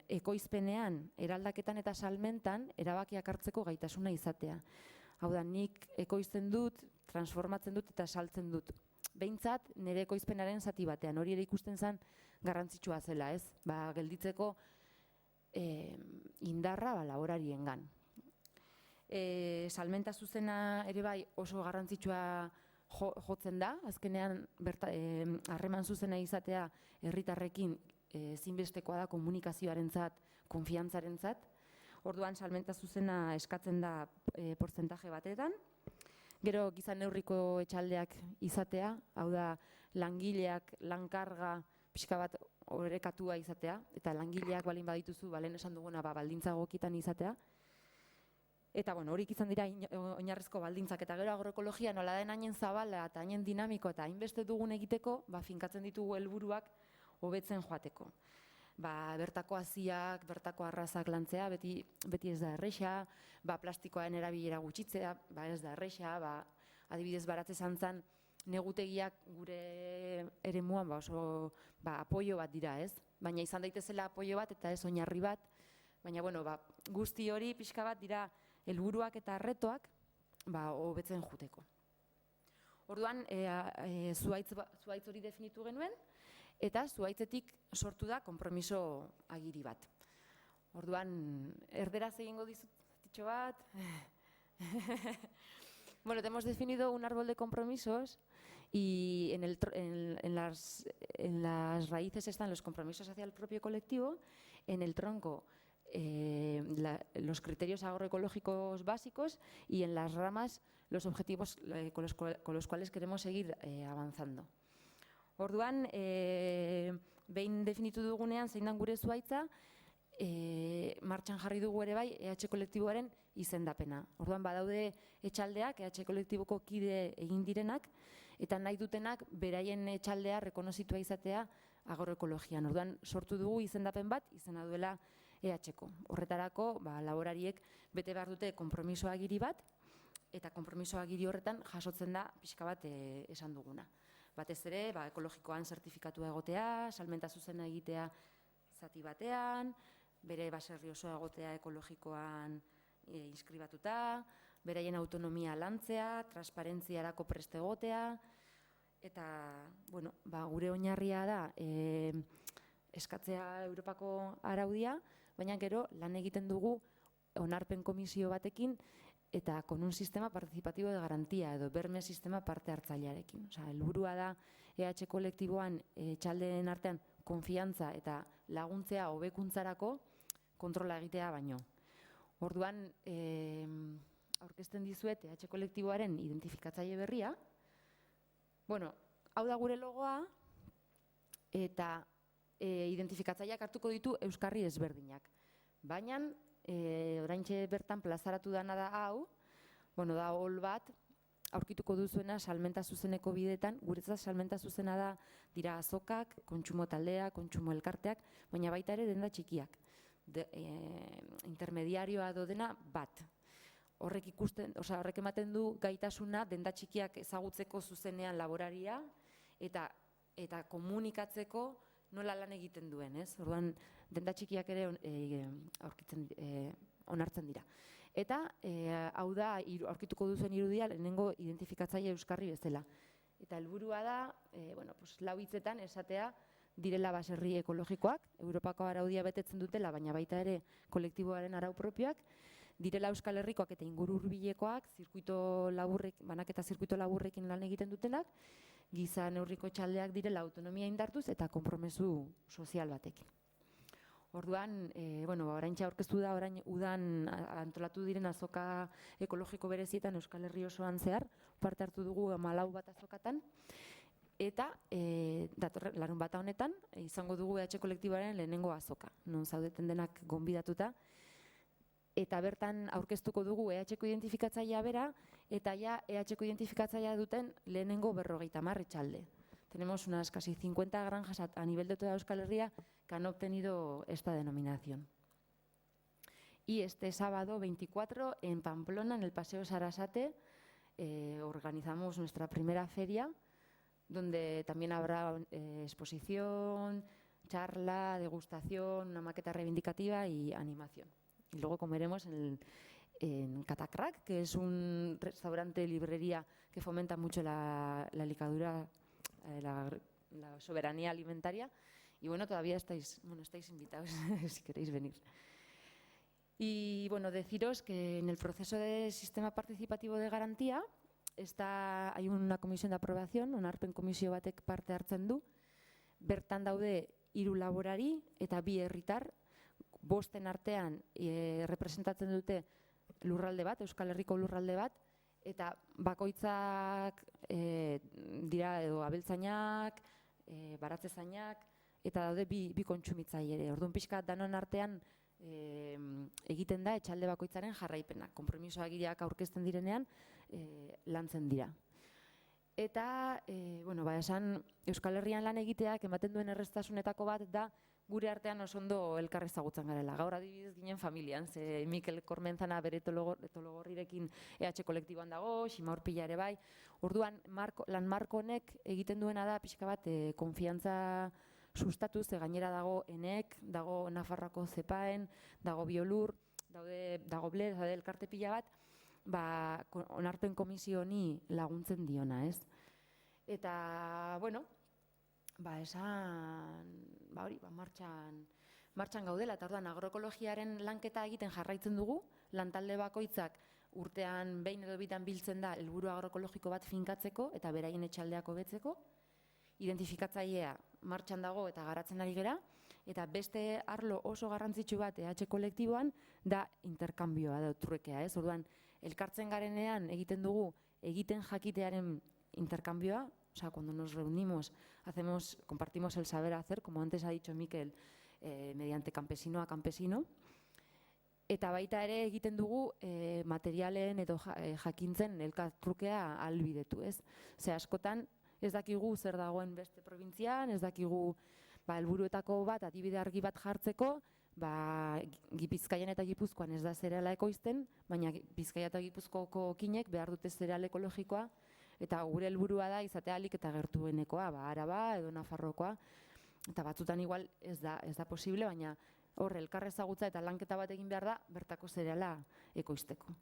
ekoizpenean, eraldaketan eta salmentan erabakiak hartzeko gaitasuna izatea. Hau da, nik ekoizten dut, transformatzen dut eta saltzen dut. Behintzat, nire ekoizpenaren zati batean, hori ere ikusten zen garrantzitsua zela, ez? Gelditzeko indarra laborariengan. Salmenta zuzena ere bai oso garrantzitsua jotzen da, azkenean harreman zuzena izatea herritarrekin ezinbestekoa da komunikazioarentzat, konfiantzarentzat. Orduan salmenta zuzena eskatzen da portzentaje batetan. Gero giza neurriko etxaldeak izatea, hau da langileak lankarga pixka bat orekatua izatea, eta langileak balin badituzu, lehen esan duguna baldintza egokitan izatea. Eta horik izan dira oinarrizko baldintzak, eta gero agroekologia nola den hainen zabala eta hainen dinamiko eta hainbeste dugun egiteko, finkatzen ditugu helburuak hobetzen joateko. Bertako haziak, bertako arrazak lantzea, beti ez da erresa, plastikoaren erabilera gutxitzea, ez da erresa, adibidez baratze zantzan negutegiak gure eremuan oso apoio bat dira, ez? Baina izan daitezela apoio bat eta ez oinarri bat, baina guzti hori pixka bat dira helburuak eta arretoak hobetzen juteko. Orduan, zuhaitz hori definitu genuen, eta zuhaitzetik sortu da konpromiso agiri bat. Orduan, erderaz egingo dizut zatitxo bat. Bueno, hemos definido un árbol de compromisos y en las raíces están los compromisos hacia el propio colectivo, en el tronco los criterios agroecológicos básicos y en las ramas los objetivos con los cuales queremos seguir avanzando. Orduan, behin definitu dugunean zein dan gure zuhaitza, martxan jarri dugu ere bai EH kolektiboaren izendapena. Orduan, badaude etxaldeak, EH kolektiboko kide egin direnak, eta nahi dutenak beraien etxaldea rekonozitua izatea agroekologian. Orduan, sortu dugu izendapen bat, izena duela EH-ko. Horretarako, laborariek bete behar dute konpromiso agiri bat, eta konpromiso agiri horretan jasotzen da pixka bat esan duguna. Batez ere, ekologikoan zertifikatua egotea, salmenta zuzena egitea zati batean, bere baserri osoa egotea ekologikoan inskribatuta, beraien autonomia lantzea, transparentziarako preste egotea, eta, gure oinarria da eskatzea Europako araudia, baina gero lan egiten dugu onarpen komisio batekin eta con un sistema participativo de garantía edo berme sistema parte hartzailearekin. Helburua da EH kolektiboan etxaldeen artean konfiantza eta laguntzea hobekuntzarako kontrola egitea baino. Orduan, aurkezten dizuet EH kolektiboaren identifikatzaile berria. Hau da gure logoa eta identifikatzaileak hartuko ditu euskarri ezberdinak. Baina, oraintxe bertan plazaratu dana da hau, da hol bat, aurkituko duzuena salmenta zuzeneko bidetan, guretzat salmenta zuzena da dira azokak, kontsumo taldea, kontsumo elkarteak, baina baita ere denda txikiak. Intermediarioa dena bat. Horrek ematen du gaitasuna denda txikiak ezagutzeko zuzenean laboraria eta komunikatzeko nola lan egiten duen, ez? Orduan, denda txikiak ere onartzen dira. Eta, hau da, aurkituko duzuen irudia, lehenengo identifikatzaile euskarri bezala. Eta helburua da, lau hitzetan esatea direla baserri ekologikoak, Europako araudia betetzen dutela, baina baita ere kolektiboaren arau propioak, direla Euskal Herrikoak eta inguru hurbilekoak, banaketa zirkuito laburrekin lan egiten dutenak, giza neurriko etxaldeak direla autonomia indartuz eta konpromezu sozial batekin. Orduan, oraintxe aurkeztu da, orain udan antolatu diren azoka ekologiko berezietan Euskal Herri osoan zehar, parte hartu dugu 14 bat azokatan, Eta larun bata honetan izango dugu EH kolektiboaren lehenengo azoka, non zaudeten denak gonbidatuta. Eta bertan aurkeztuko dugu EH-ko identifikatzailea bera, eta ja EH-ko identifikatzailea duten lehenengo 50 etxalde. Tenemos unas casi 50 granjas a nivel de toda Euskal Herria que han obtenido esta denominación. Y este sábado 24 en Pamplona, en el Paseo Sarasate, organizamos nuestra primera feria, donde también habrá exposición, charla, degustación, una maqueta reivindicativa y animación. Y luego comeremos en Catacrac, que es un restaurante librería que fomenta mucho la licadura, la soberanía alimentaria. Y bueno, todavía estáis invitados si queréis venir. Y bueno, deciros que en el proceso de sistema participativo de garantía hay una comisión de aprobación, onarpen komisio batek parte hartzen du. Bertan daude 3 laborari eta 2 herritar, 5 artean representatzen dute lurralde bat, Euskal Herriko lurralde bat, eta bakoitzak dira edo abeltzainak, baratzezainak, eta daude 2 kontsumitzaile ere. Orduan pixka danon artean egiten da etxalde bakoitzaren jarraipena. Konpromiso agiriak aurkezten direnean lantzen dira. Eta, esan Euskal Herrian lan egiteak ematen duen erreztasunetako bat da gure artean oso ondo elkar ezagutzen garela. Gaur adibidez ginen familian, ze Mikel Kormenzana bere etologorrirekin EH kolektiboan dago, Xima Urpila ere bai. Orduan, lan marko honek egiten duena da pixka bat konfiantza sustatu, ze gainera dago ENEK, dago Nafarroako Zepaen, dago Biolur, dago Bler, daude elkarte pila bat, onarpen komisio honi laguntzen diona, ez? Eta, martxan gaudela, eta orduan agroekologiaren lanketa egiten jarraitzen dugu, lantalde bakoitzak urtean behin edo bitan biltzen da helburu agroekologiko bat finkatzeko eta beraien etxaldeak hobetzeko, identifikatzailea martxan dago eta garatzen ari gera, eta beste arlo oso garrantzitsu bat EH kolektiboan da interkambioa, da truekea, ez? Orduan, elkartzen garenean egiten dugu egiten jakitearen interkambioa, o sea, cuando nos reunimos, compartimos el saber hacer, como antes ha dicho Mikel, mediante campesino a campesino, eta baita ere egiten dugu materialen edo jakintzen elkartrukea ahalbidetu, ez? Ze askotan ez dakigu zer dagoen beste probintzian, ez dakigu helburuetako bat, adibide argi bat jartzeko, Bizkaian eta Gipuzkoan ez da zereala ekoizten, baina Bizkaia eta Gipuzkoako okinek behar dute zereal ekologikoa, eta gure helburua da izatea ahalik eta gertuenekoa, Araba edo Nafarrokoa, eta batzutan igual ez da posible, baina hor elkar ezagutza eta lanketa bat egin behar da bertako zereala ekoizteko.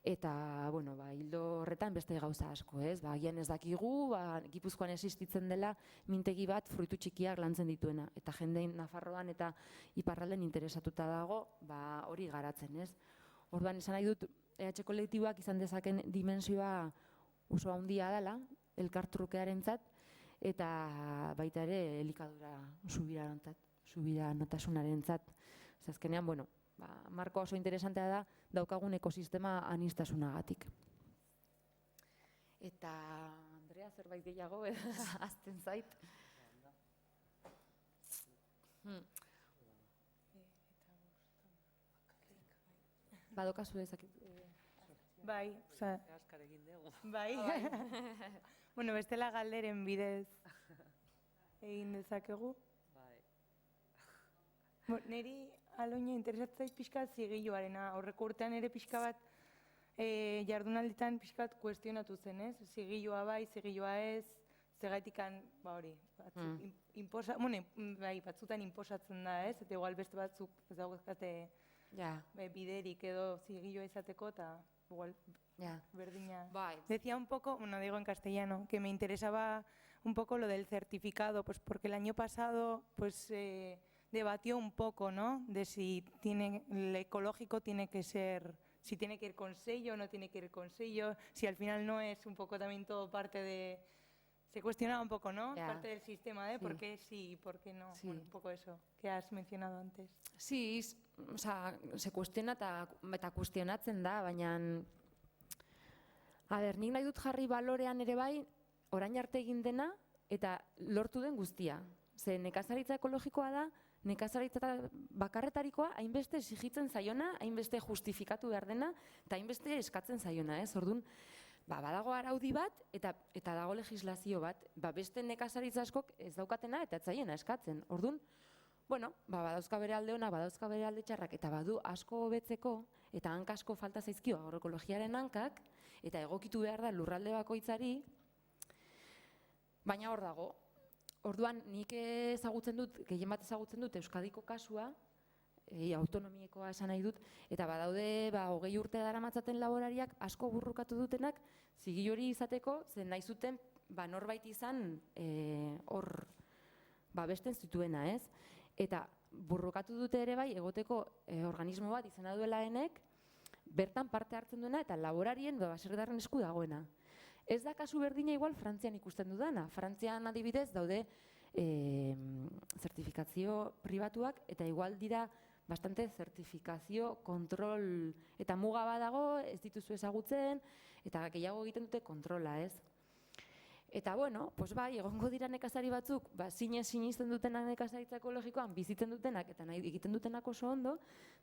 Eta, hildo horretan beste gauza asko, ez? Agian ez dakigu, Gipuzkoan existitzen dela mintegi bat fruitu txikiak lantzen dituena. Eta jendein Nafarroan eta iparralden interesatuta dago, hori garatzen, ez? Orduan, esan nahi dut, EH kolektiboak izan dezaken dimensioa oso handia dela, elkartrukearentzat, eta baita ere elikadura subiranotasunaren zat. Azkenean, marko oso interesantea da daukagun ekosistema anistasunagatik. Eta, Andrea, zerbait gehiago, azten zait. Badokazu ezakit. Bai, bestela galderen bidez egin dezakegu. Neri aloina interesatzait pixka zigilloarena. Aurreko urtean ere pixka bat jardunalditan pixka bat kuestionatu zen, ez? Zigilloa bai, zigilloa ez, zegaitikan, batzutan inposatzen da, ez? Eta igual beste batzuk ez daukate biderik edo zigilloa izateko eta igual berdina. Decía un poco, digo en castellano, que me interesaba un poco lo del certificado, pues porque el año pasado, pues debatió un poco, ¿no? De si el ecológico tiene que ser, si tiene que ir con sello o no tiene que ir con sello, si al final no es un poco también todo parte de... Se cuestionaba un poco, ¿no? Parte del sistema, ¿eh? ¿Por qué sí y por qué no? Un poco eso que has mencionado antes. Sí, se cuestiona eta kuestionatzen da, baina... Nik nahi dut jarri balorean ere bai, orain arte egin dena, eta lortu den guztia. Ze nekazaritza ekologikoa da, nekazaritza bakarretarikoa hainbeste exigitzen zaiona, hainbeste justifikatu behar dena, eta hainbeste eskatzen zaiona, ez? Orduan, badago araudi bat eta dago legislazio bat, beste nekazaritza askok ez daukatena eta ez zaiena eskatzen. Orduan, badauzka bere alde ona, badauzka bere alde txarrak, eta badu asko hobetzeko, eta hanka asko falta zaizkio agroekologiaren hankak, eta egokitu behar da lurralde bakoitzari, baina hor dago. Orduan, nik ezagutzen dut, gehien bat ezagutzen dut Euskadiko kasua, autonomiekoa esan nahi dut, eta badaude 20 urte daramatzaten laborariak asko burrukatu dutenak zigil hori izateko, zen nahi zuten norbait izan hor babesten zituena, ez? Eta burrukatu dute ere bai egoteko organismo bat izena duela enek, bertan parte hartzen duena eta laborarien baserritarren esku dagoena. Ez da kasu berdina igual Frantzian ikusten dudana. Frantzian adibidez daude zertifikazio pribatuak eta igual dira bastante zertifikazio, kontrol eta muga badago, ez dituzu ezagutzen eta gehiago egiten dute kontrola, ez? Eta egongo dira nekazari batzuk, sinisten dutenak nekazaritza ekologikoan, bizitzen dutenak eta nahi egiten dutenak oso ondo,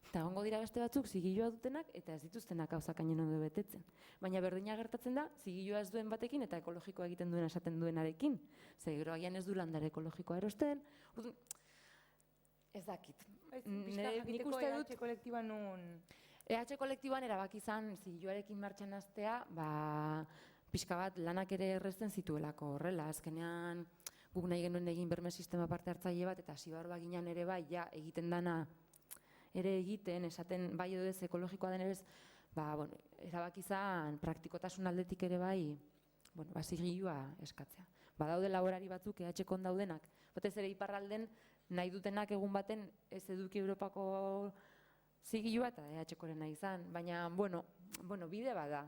eta egongo dira beste batzuk zigilua dutenak eta ez dituztenak gauzak hainen ondo betetzen. Baina berdina gertatzen da, zigilua ez duen batekin eta ekologikoa egiten duena esaten duenarekin. Ze gero agian ez du landare ekologikoa erosten. Ez dakit. Nik uste dut kolektiban nun... EH kolektiban erabaki izan zigiluarekin martxan hastea, pixka bat lanak ere errezten zituelako horrela. Azkenean guk nahi genuen egin berme sistema parte hartzaile bat eta hasi behar baginan ere bai egiten dana ere egiten, esaten bai edo ez ekologikoa den ere ez, erabaki izan praktikotasun aldetik ere bai zigilua eskatzea. Badaude laborari batzuk EH-kon daudenak, batez ere iparralden nahi dutenak egun baten ez eduki Europako zigilua eta EH-korena izan, baina, bide bada.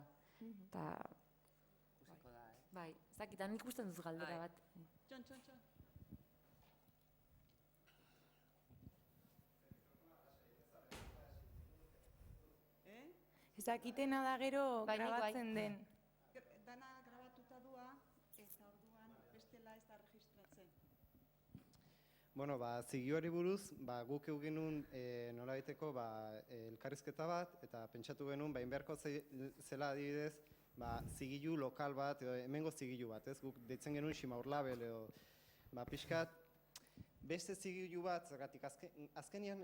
Bai, zakitan nik usten duz galdera bat. Txon. Ezakitena da gero grabatzen den. Dana grabatuta dua, eta orduan bestela ez da registratzen. Zigilari buruz, guk eugenun nola baiteko elkarrizketa bat, eta pentsatu genuen, beharko zela adibidez, zigilu lokal bat, edo hemengo zigilu bat, ez? Guk deitzen genuen Ximaurlabel, edo pixkat, beste zigilu bat, zergatik azkenean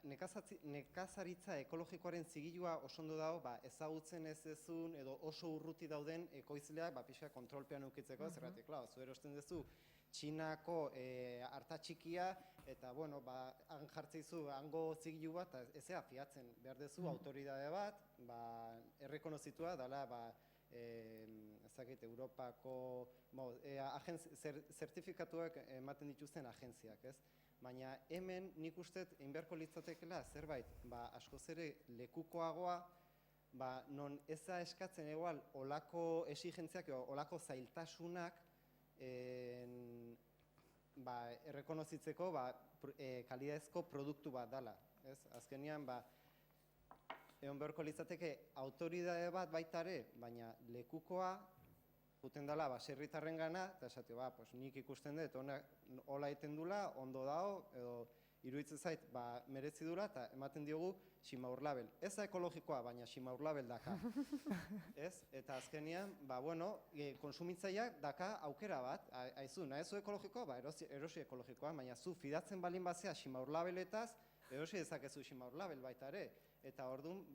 nekazaritza ekologikoaren zigilua oso ondo dago, ezagutzen ez dezun, edo oso urruti dauden ekoizleak pixkat kontrolpean eukitzeko, zergatik, zu erosten duzu Txinako hartatxikia, eta, han jartzeizu hango zigilu bat, ez ea fiatzen behar duzu autoridade bat, errekonozitua dela, Europako zertifikatuak ematen dituzten agentziak, ez? Baina hemen nik uste egin beharko litzatekela zerbait, askoz ere lekukoagoa, non ez da eskatzen egual olako exigentziak, olako zailtasunak, errekonozitzeko kalidadezko produktu bat dela. Azkenean, egon beharko litzateke autoridade bat baitare, baina lekukoa juten dela baserritarren gana, eta esate, nik ikusten dut, hola egiten dula, ondo dago, edo iruditzen zait, merezi dula, eta ematen diogu Ximaurlabel. Ez da ekologikoa, baina Ximaurlabel daka. Eta azkenean, konsumitzaileak daka aukera bat, haizu, nahi zu ekologikoa, erosi ekologikoa, baina zu fidatzen balin bazea Ximaurlabeletaz, erosi dezakezu Ximaurlabel baita ere. Eta orduan,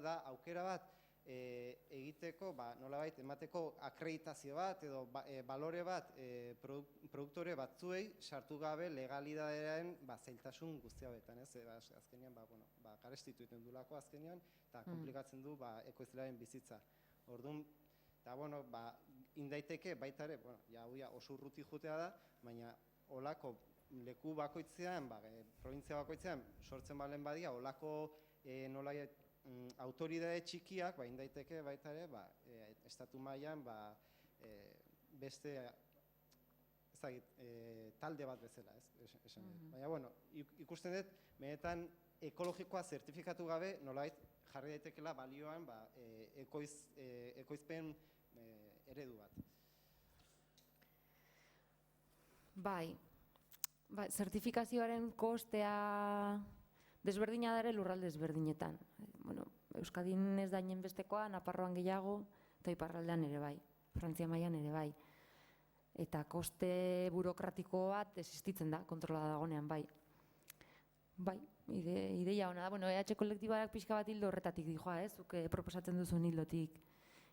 da aukera bat egiteko, nolabait, emateko akreditazio bat edo balore bat produktore batzuei sartu gabe legalidadearen zailtasun guztia betan, ez? Azkenean, garestitu egiten dulako azkenean, eta komplikatzen du ekoizlearen bizitza. Orduan, eta, indaiteke baita ere, oso urruti jutea da, baina olako leku bakoitzean, provintzia bakoitzean, sortzen balen badia, olako nolaiet autoridade txikiak, indaiteke baita ere, estatu mailan beste talde bat bezala, esan dut. Baina, ikusten dut, benetan ekologikoa zertifikatu gabe, nolait jarri daitekela balioan ekoizpen eredu bat. Bai, zertifikazioaren kostea desberdina dare lurralde desberdinetan. Bueno, Euskadin ez dainen bestekoa, Nafarroan gehiago, eta iparraldean ere bai, Frantzia mailan ere bai. Eta koste burokratiko bat existitzen da, kontrola dagonean bai. Bai, ideia hona da. Bueno, EH kolektiboak pixka bat hildo horretatik dijoa, ez? Zuke proposatzen duzun hildotik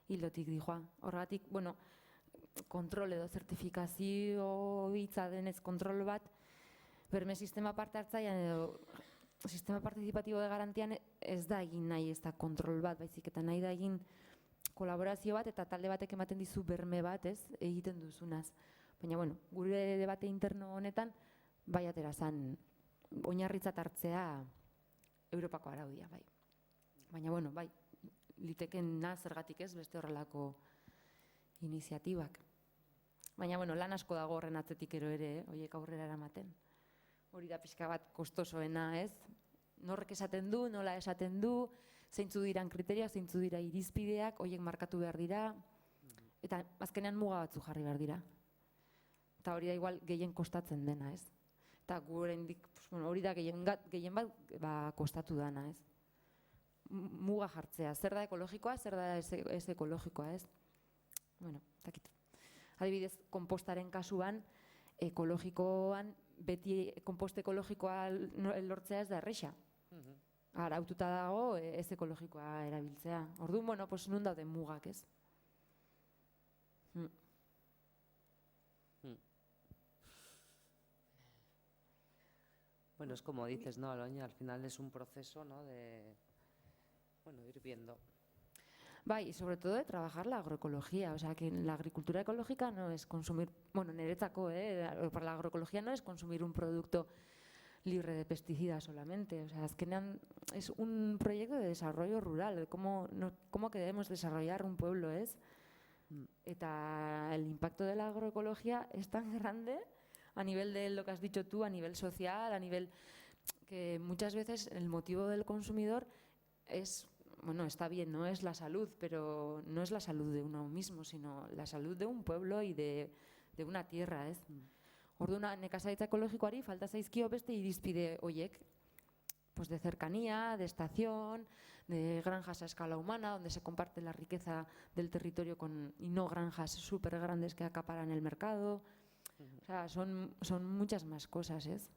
dijoa. Horregatik, bueno, kontrol edo zertifikazio hitza denez kontrol bat, berme sistema parte hartzaian edo sistema partizipatibo de garantian ez da egin nahi ez da kontrol bat, baizik eta nahi da egin kolaborazio bat eta talde batek ematen dizu berme bat, ez, egiten duzunaz. Baina, bueno, gure debate interno honetan, bai atera zan oinarritzat hartzea Europako araudia, bai. Baina, bueno, bai, litekena zergatik ez, beste horrelako iniziatibak. Baina, bueno, lan asko dago horren atzetik ero ere, horiek aurrera eramaten. Hori da pixka bat kostosoena, ez? Norrek esaten du, nola esaten du, zeintzu diran kriterioak, zeintzu dira irizpideak, horiek markatu behar dira, eta azkenean muga batzu jarri behar dira. Eta hori da igual gehien kostatzen dena, ez? Eta hori da gehien bat kostatu dana, ez? Muga jartzea, zer da ekologikoa, zer da ez ekologikoa, ez? Bueno, takit. Adibidez, kompostaren kasuan, ekologikoan, beti kompost ekologikoa lortzea ez da erresa. Araututa dago ez ekologikoa erabiltzea. Orduan, bueno, pues nun dauden mugak, ez? Bueno, es como dices, ¿no, Aloña? Al final es un proceso, ¿no? De, bueno, ir viendo. Bai, y sobre todo de trabajar la agroecología, o sea, que la agricultura ecológica no es consumir, bueno, niretzako, para la agroecología no es consumir un producto libre de pesticidas solamente, o sea, azkenean es un proyecto de desarrollo rural, de cómo queremos desarrollar un pueblo, ¿es? Eta el impacto de la agroecología es tan grande a nivel de lo que has dicho tú, a nivel social, a nivel que muchas veces el motivo del consumidor es, bueno, está bien, no es la salud, pero no es la salud de uno mismo, sino la salud de un pueblo y de una tierra, ez? Orduan, nekazaritza ekologikoari falta zaizkio beste irizpide hoiek, pues de cercanía, de estación, de granjas a escala humana, donde se comparte la riqueza del territorio y no granjas súper grandes que acaparan el mercado. O sea, son muchas más cosas, ¿es?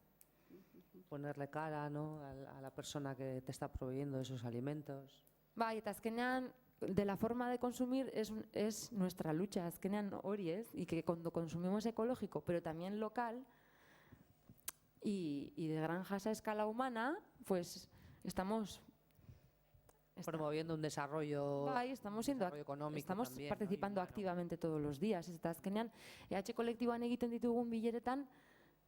Ponerle cara, ¿no?, a la persona que te está proveyendo esos alimentos. Bai, eta azkenean, de la forma de consumir es nuestra lucha, azkenean hori, ez? Y que cuando consumimos ecológico, pero también local, y de granjas a escala humana, pues estamos promoviendo un desarrollo, bai, estamos económico, estamos también, participando activamente todos los días. Eta azkenean, EH kolektiboan egiten ditugun bileretan,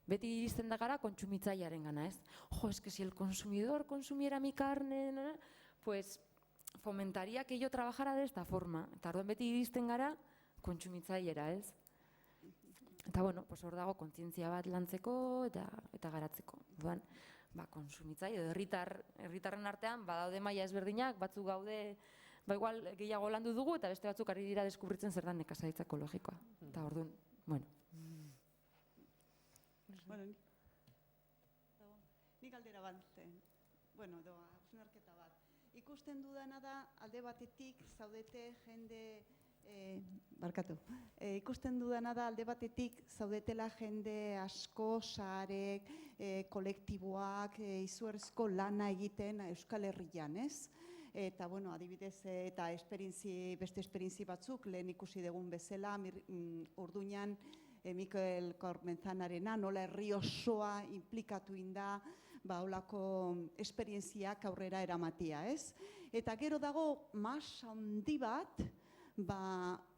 beti iristen da gara kontsumitzailearen gana, ez? Jo, es que si el consumidor consumiera mi carne, pues fomentaría que yo trabajara de esta forma. Eta orduan beti iristen gara kontsumitzailera, ez? Eta bueno, pues hor dago kontzientzia bat lantzeko eta garatzeko. Orduan, konsumitzaile, herritarren artean badaude maila ezberdinak, batzuk gaude, igual gehiago landu dugu eta beste batzuk ari dira deskubritzen zer da nekazaritza ekologikoa. Eta orduan, bueno. Bueno, nik galdera bat, bueno, hausnarketa bat. Ikusten dudana da, alde batetik zaudete jende, ikusten dudana da, alde batetik zaudetela jende asko, sarek, kolektiboak, izugarrizko lana egiten Euskal Herrian, ez? Eta, bueno, adibidez, eta beste esperientzi batzuk, lehen ikusi dugun bezala, Orduñan, Mikel Kormenzanarena, nola herri osoa implikatu inda, holako esperientziak aurrera eramatia, ez? Eta gero dago mas handi bat,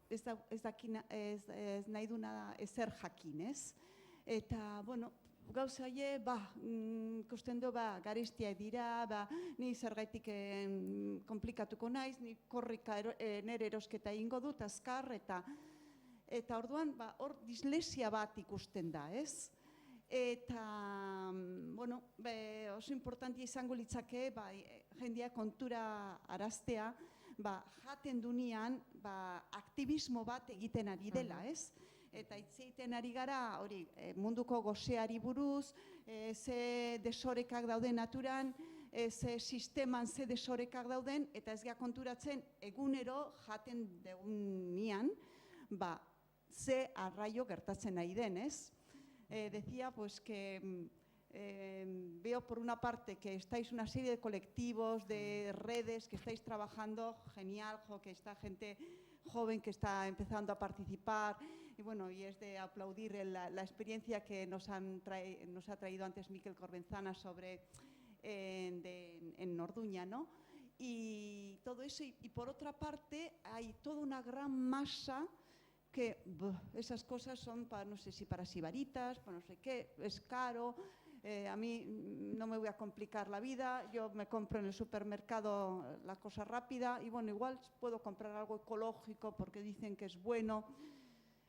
ez nahi duna ezer jakin, ez? Eta, bueno, gauzaie, ikusten du, garestia dira, ni zergaitik komplikatuko naiz, ni korrika nere erosketa ingo dut, azkar, eta orduan, hor dislesia bat ikusten da, ez? Eta, bueno, oso importantia izango litzake, jendea kontura araztea, jaten dunean, aktivismo bat egiten ari dela, ez? eta hitz egiten ari gara hori munduko goseari buruz, ze desorekak dauden naturan, ze sisteman ze desorekak dauden, eta ez gara konturatzen egunero jaten degunean, ze arraio gertatzen nahi den, ez? Decía pues que veo por una parte que estáis una serie de colectivos, de redes, que estáis trabajando, genial, que está gente joven que está empezando a participar, y bueno, y es de aplaudir la experiencia que nos ha traído antes Miquel Corbenzana sobre en Orduña, ¿no? Y todo eso, y por otra parte hay toda una gran masa que esas cosas son para, no sé si para sibaritas, para no sé qué, es caro. A mí no me voy a complicar la vida, yo me compro en el supermercado la cosa rápida y bueno, igual puedo comprar algo ecológico porque dicen que es bueno.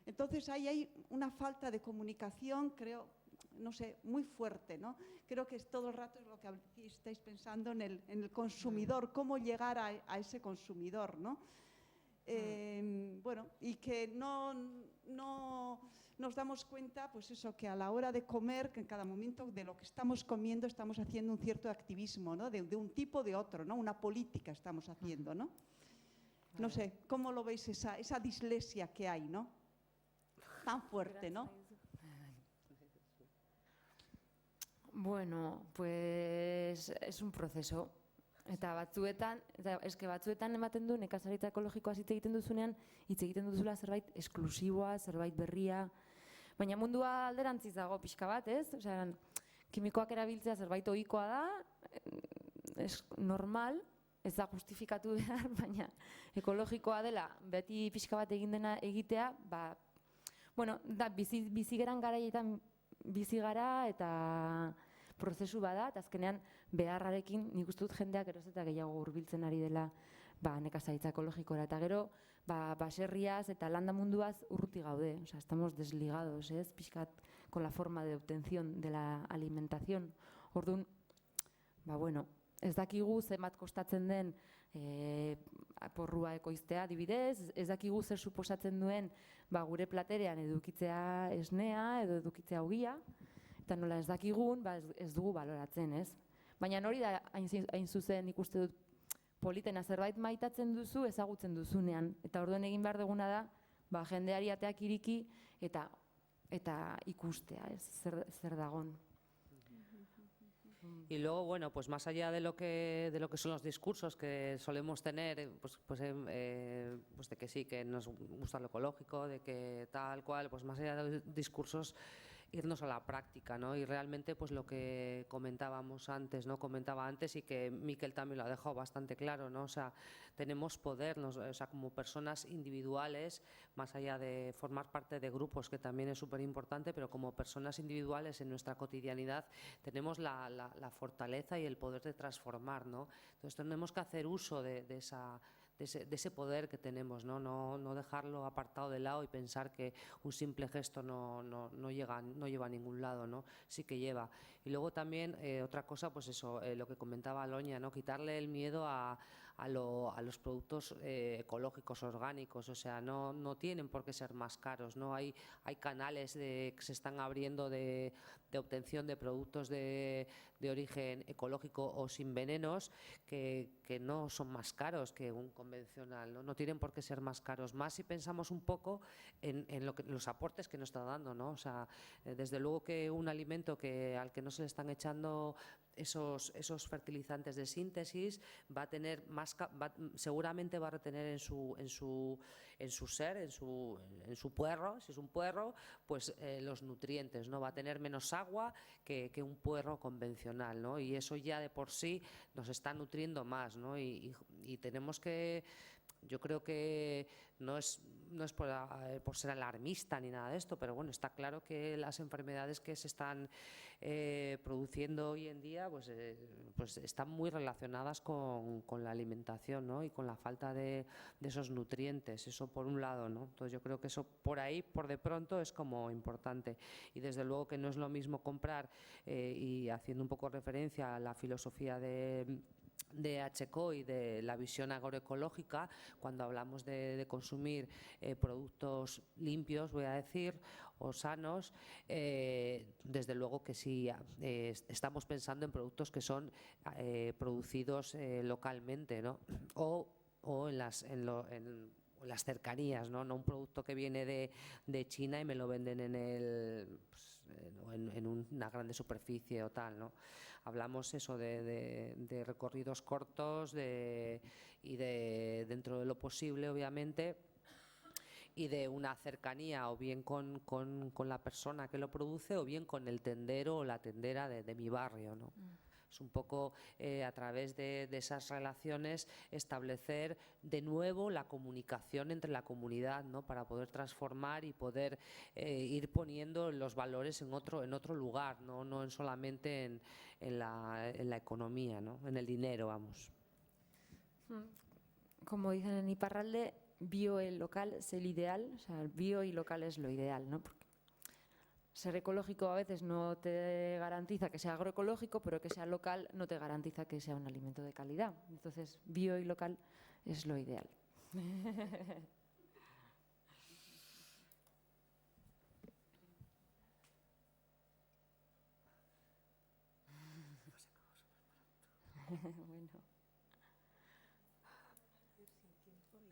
Entonces ahí hay una falta de comunicación, creo, no sé, muy fuerte, ¿no? Creo que es todo el rato lo que estáis pensando en el consumidor, cómo llegar a ese consumidor, ¿no? Bueno, y que no nos damos cuenta, pues eso, que a la hora de comer, que en cada momento de lo que estamos comiendo estamos haciendo un cierto activismo, ¿no? De un tipo o de otro, ¿no? Una política estamos haciendo, ¿no? No sé, ¿cómo lo veis esa dislexia que hay, ¿no? Tan fuerte, ¿no? Bueno, pues es un proceso. Eta batzuetan ematen du nekazaritza ekologikoa hitz egiten duzunean, hitz egiten duzula zerbait esklusiboa, zerbait berria, baina mundua alderantziz dago pixka bat, ez? Osea, kimikoak erabiltzea zerbait ohikoa da, normal, ez da justifikatu behar, baina ekologikoa dela, beti pixka bat egin dena egitea, bueno, da bizi geran garaietan bizi gara eta prozesu bada, eta azkenean beharrarekin nik uste dut jendeak geroz eta gehiago hurbiltzen ari dela nekazaritza ekologikora. Eta gero, baserriaz eta landa munduaz urruti gaude. O sea, estamos desligados, ez? Pixkat con la forma de obtención de la alimentación. Orduan, bueno, ez dakigu zenbat kostatzen den porrua ekoiztea adibidez, ez dakigu zer suposatzen duen gure platerean edukitzea esnea edo edukitzea ogia, eta nola ez dakigun, ez dugu baloratzen, ez? Baina hori da hain zuzen ikuste dut politena zerbait maitatzen duzu ezagutzen duzunean, eta orduan egin behar duguna da jendeari ateak iriki eta ikustea, ez? Zer dagon. Y luego, bueno, pues más allá de lo que son los discursos que solemos tener, pues de que sí, que nos gusta lo ecológico, de que tal cual, pues más allá de los discursos, irnos a la práctica, ¿no? Y realmente, pues lo que comentábamos antes, ¿no? Comentaba antes y que Miquel también lo ha dejado bastante claro, ¿no? O sea, tenemos poder, o sea, como personas individuales, más allá de formar parte de grupos, que también es súper importante, pero como personas individuales en nuestra cotidianidad tenemos la fortaleza y el poder de transformar, ¿no? Entonces tenemos que hacer uso de ese poder que tenemos, ¿no? No dejarlo apartado de lado y pensar que un simple gesto no lleva a ningún lado, ¿no? Sí que lleva. Y luego también otra cosa, pues eso, lo que comentaba Aloña, ¿no? Quitarle el miedo a los productos ecológicos, orgánicos, o sea, no tienen por qué ser más caros, ¿no? Hay canales que se están abriendo de obtención de productos de origen ecológico o sin venenos que no son más caros que un convencional, ¿no? No tienen por qué ser más caros, más si pensamos un poco en los aportes que nos está dando, ¿no? O sea, desde luego que un alimento al que no se le están echando esos fertilizantes de síntesis va a tener seguramente va a retener en su puerro, si es un puerro, pues los nutrientes, ¿no? Va a tener menos agua que un puerro convencional, ¿no? Y eso ya de por sí nos está nutriendo más, ¿no? Y tenemos que, yo creo que no es por ser alarmista ni nada de esto, pero bueno, está claro que las enfermedades que se están produciendo hoy en día pues están muy relacionadas con la alimentación, ¿no? Y con la falta de esos nutrientes, eso por un lado, ¿no? Entonces yo creo que eso por ahí, por de pronto, es como importante. Y desde luego que no es lo mismo comprar, y haciendo un poco referencia a la filosofía de de EHECO y de la visión agroecológica, cuando hablamos de consumir productos limpios, voy a decir, o sanos, desde luego que sí, estamos pensando en productos que son producidos localmente, ¿no? o en las cercanías, ¿no? No un producto que viene de China y me lo venden en una grande superficie o tal, ¿no? Hablamos eso de recorridos cortos y dentro de lo posible, obviamente, y de una cercanía o bien con la persona que lo produce o bien con el tendero o la tendera de mi barrio, ¿no? Es un poco a través de esas relaciones establecer de nuevo la comunicación entre la comunidad, ¿no? Para poder transformar y poder ir poniendo los valores en otro lugar, no solamente en la economía, ¿no? En el dinero, vamos. Como dicen en Iparralde, bio y local es el ideal, o sea, el bio y local es lo ideal, ¿no? Porque ser ecológico a veces no te garantiza que sea agroecológico, pero que sea local no te garantiza que sea un alimento de calidad. Entonces, bio y local es lo ideal. Bueno.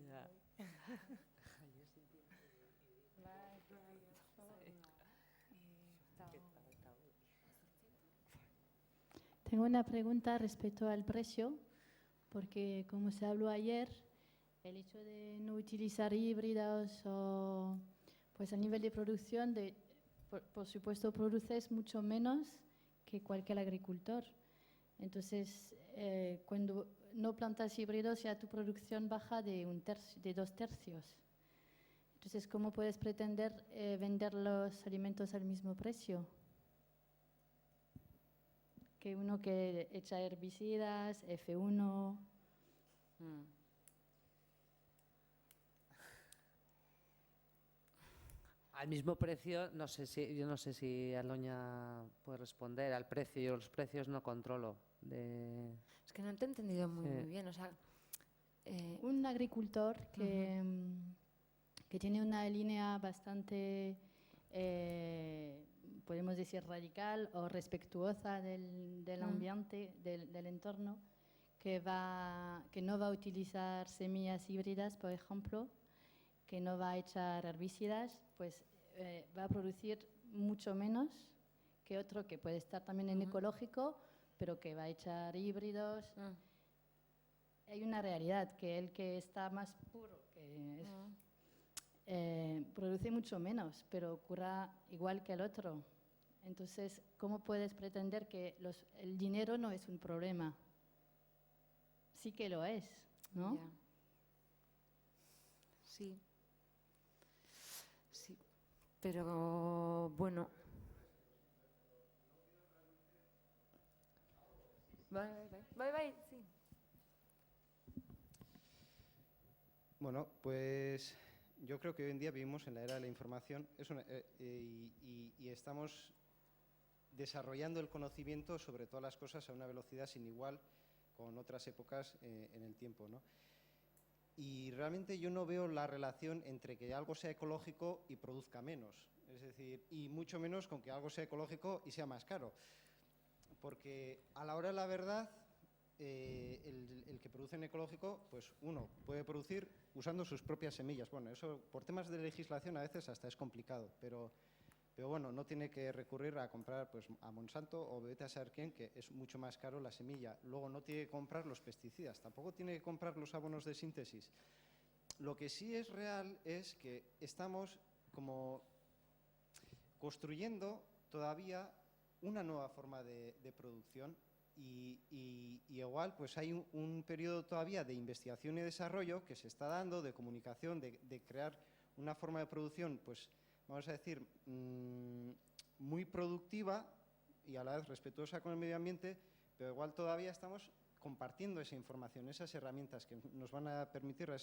Ya. Tengo una pregunta respecto al precio, porque como se habló ayer, el hecho de no utilizar híbridos o pues a nivel de producción, por supuesto produces mucho menos que cualquier agricultor. Entonces, cuando no plantas híbridos ya tu producción baja de 2 tercios. Entonces, ¿cómo puedes pretender vender los alimentos al mismo precio que uno que echa herbicidas, F1? Al mismo precio, yo no sé si Aloña puede responder al precio. Yo los precios no controlo. Es que no te he entendido muy bien. O sea, un agricultor que tiene una línea bastante, podemos decir, radical o respetuosa del ambiente, del entorno, que no va a utilizar semillas híbridas, por ejemplo, que no va a echar herbicidas, pues va a producir mucho menos que otro que puede estar también en ecológico, pero que va a echar híbridos. Hay una realidad, que el que está más puro, produce mucho menos, pero cura igual que el otro. Entonces, ¿cómo puedes pretender que el dinero no es un problema? Sí que lo es, ¿no? Yeah. Sí. Sí, pero bueno. Bye, sí. Bueno, pues yo creo que hoy en día vivimos en la era de la información y estamos desarrollando el conocimiento sobre todas las cosas a una velocidad sin igual con otras épocas en el tiempo, ¿no? Y realmente yo no veo la relación entre que algo sea ecológico y produzca menos, es decir, y mucho menos con que algo sea ecológico y sea más caro, porque a la hora de la verdad el que produce en ecológico, pues uno puede producir usando sus propias semillas. Bueno, eso por temas de legislación a veces hasta es complicado, pero bueno, no tiene que recurrir a comprar pues, a Monsanto o vete a saber quién, que es mucho más caro la semilla. Luego no tiene que comprar los pesticidas, tampoco tiene que comprar los abonos de síntesis. Lo que sí es real es que estamos como construyendo todavía una nueva forma de producción y igual pues hay un periodo todavía de investigación y desarrollo que se está dando, de comunicación, de crear una forma de producción, pues vamos a decir, muy productiva y a la vez respetuosa con el medio ambiente, pero igual todavía estamos compartiendo esa información, esas herramientas que nos van a permitir a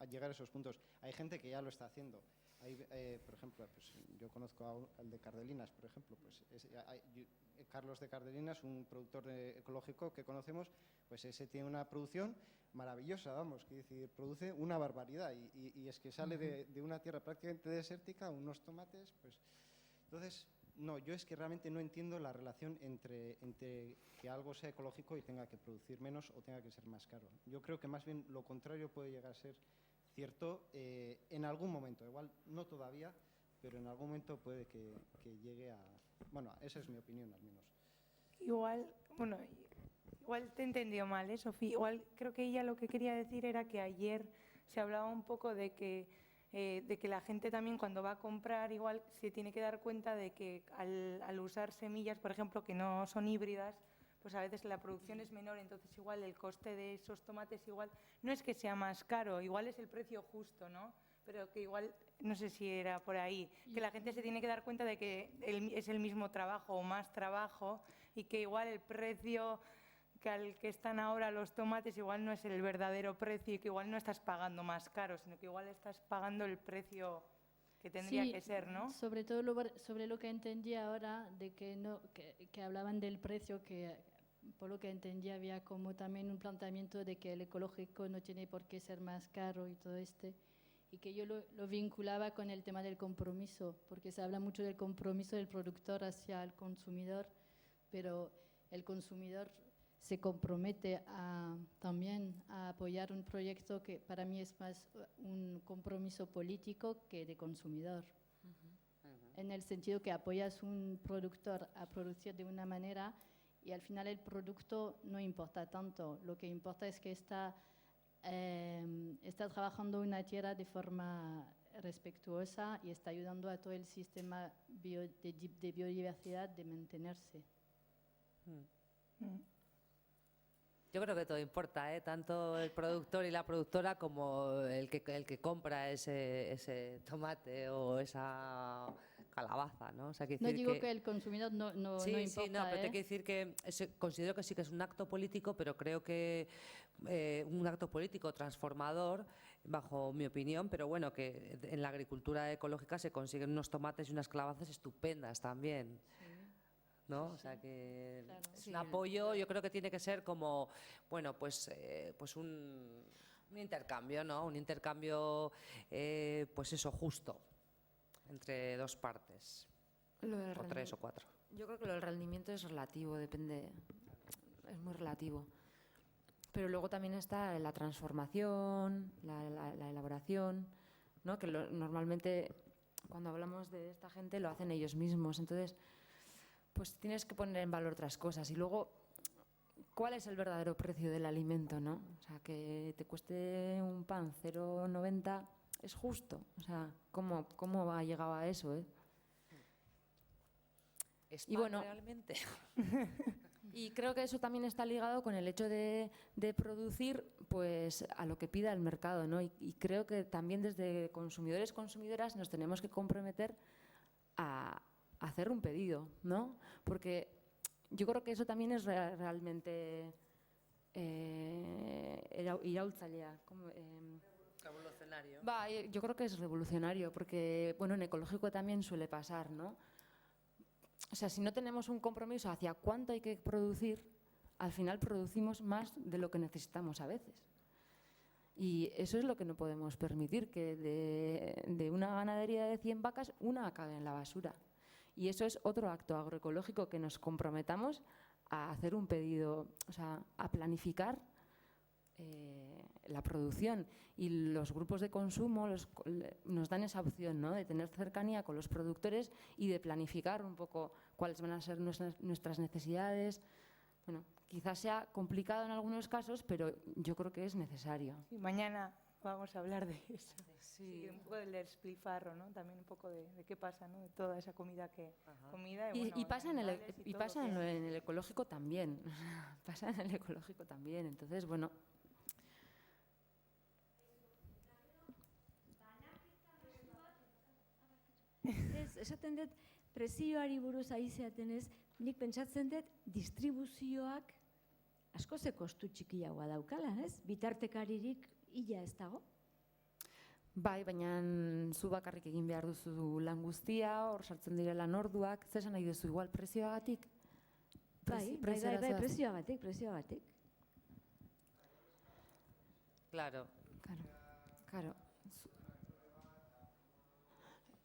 llegar a esos puntos. Hay gente que ya lo está haciendo. Por ejemplo, pues, yo conozco al de Cardelinas, por ejemplo. Pues Carlos de Cardelinas, un productor ecológico que conocemos, pues ese tiene una producción maravillosa, vamos, que decir, produce una barbaridad y es que sale de una tierra prácticamente desértica, unos tomates, pues... Entonces, no, yo es que realmente no entiendo la relación entre que algo sea ecológico y tenga que producir menos o tenga que ser más caro. Yo creo que más bien lo contrario puede llegar a ser cierto en algún momento, igual no todavía, pero en algún momento puede que llegue a... Bueno, esa es mi opinión al menos. Igual te he entendido mal, Sofía. Igual creo que ella lo que quería decir era que ayer se hablaba un poco de que la gente también cuando va a comprar igual se tiene que dar cuenta de que al usar semillas, por ejemplo, que no son híbridas, pues a veces la producción es menor, entonces igual el coste de esos tomates igual no es que sea más caro, igual es el precio justo, ¿no? Pero que igual, no sé si era por ahí, que la gente se tiene que dar cuenta de que es el mismo trabajo o más trabajo y que igual el precio que al que están ahora los tomates igual no es el verdadero precio y que igual no estás pagando más caro, sino que igual estás pagando el precio que tendría que ser, ¿no? Sobre todo sobre lo que entendí ahora, de que hablaban del precio, que por lo que entendí había como también un planteamiento de que el ecológico no tiene por qué ser más caro y todo y que yo lo vinculaba con el tema del compromiso, porque se habla mucho del compromiso del productor hacia el consumidor, pero el consumidor se compromete también a apoyar un proyecto que para mí es más un compromiso político que de consumidor. En el sentido que apoyas un productor a producir de una manera y al final el producto no importa tanto. Lo que importa es que está trabajando una tierra de forma respetuosa y está ayudando a todo el sistema de biodiversidad de mantenerse. Yo creo que todo importa, tanto el productor y la productora como el que compra ese tomate o esa calabaza, ¿no? O sea, no digo que el consumidor no importa. Sí, no, pero te quiero decir que considero que sí que es un acto político, pero creo que un acto político transformador, bajo mi opinión, pero bueno, que en la agricultura ecológica se consiguen unos tomates y unas calabazas estupendas también. ¿No? O sea que claro, es un apoyo, yo creo que tiene que ser como, bueno, pues un intercambio, ¿no? Un intercambio, pues eso, justo, entre dos partes, o tres o cuatro. Yo creo que lo del rendimiento es relativo, depende, es muy relativo. Pero luego también está la transformación, la elaboración, ¿no? Que normalmente cuando hablamos de esta gente lo hacen ellos mismos, entonces pues tienes que poner en valor otras cosas. Y luego, ¿cuál es el verdadero precio del alimento, no? O sea, que te cueste un pan 0,90 es justo. O sea, ¿cómo ha llegado a eso, ¿Es pan bueno, realmente? Y creo que eso también está ligado con el hecho de producir pues a lo que pida el mercado, ¿no? Y creo que también desde consumidores, consumidoras nos tenemos que comprometer a hacer un pedido, ¿no? Porque yo creo que eso también es realmente iraultzailea. Revolucionario. Yo creo que es revolucionario, porque bueno, en ecológico también suele pasar, ¿no? O sea, si no tenemos un compromiso hacia cuánto hay que producir, al final producimos más de lo que necesitamos a veces. Y eso es lo que no podemos permitir, que de una ganadería de 100 vacas, una acabe en la basura. Y eso es otro acto agroecológico, que nos comprometamos a hacer un pedido, o sea, a planificar la producción. Y los grupos de consumo nos dan esa opción, ¿no? De tener cercanía con los productores y de planificar un poco cuáles van a ser nuestras necesidades. Bueno, quizás sea complicado en algunos casos, pero yo creo que es necesario. Y mañana vamos a hablar de eso. Sí, un poco del despilfarro, ¿no? También un poco de qué pasa, ¿no? De toda esa comida y pasa en el ecológico también. Pasa en el ecológico también. Entonces, bueno. Esaten dut, presioari buruz ari zeaten ez, nik pentsatzen dut distribuzioak asko ze kostu txikiagoa daukala, ez? Bitartekaririk illa ez dago? Bai, baina zu bakarrik egin behar duzu lan guztia, hor sartzen direla orduak, zer esan nahi duzu, igual prezioagatik? Bai, prezioagatik. Claro.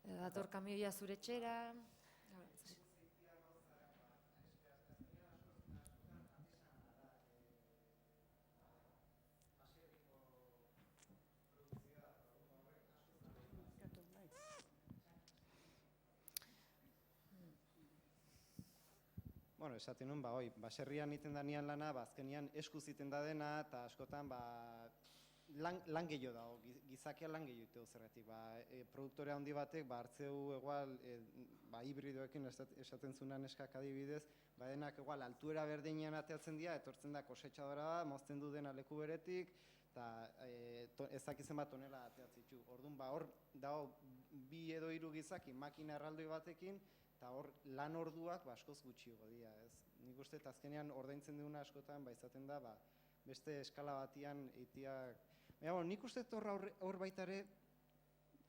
Dator kamioia zure etxera. Bueno, esaten nuen, baserrian iten danean lana, azkenian eskuz iten da dena, eta askotan lan gehiago dago, gizakia lan gehiago ite zerretik. Produktore handi batek, hartzeu egual, hibridoekin esaten zunan eskak adibidez, denak egual altuera berdinean ateatzen dira, etortzen da kosetxadora da, mozten du dena leku beretik, eta ezakizen bat tonela ateatzitzu. Orduan, hor dago 2 edo 3 gizaki makina erraldoi batekin, eta hor lan orduak askoz gutxiago dira, ez? Nik uste, azkenean ordaintzen duguna askotan, izaten da, beste eskala batian eitiak... Nik uste hor baita ere,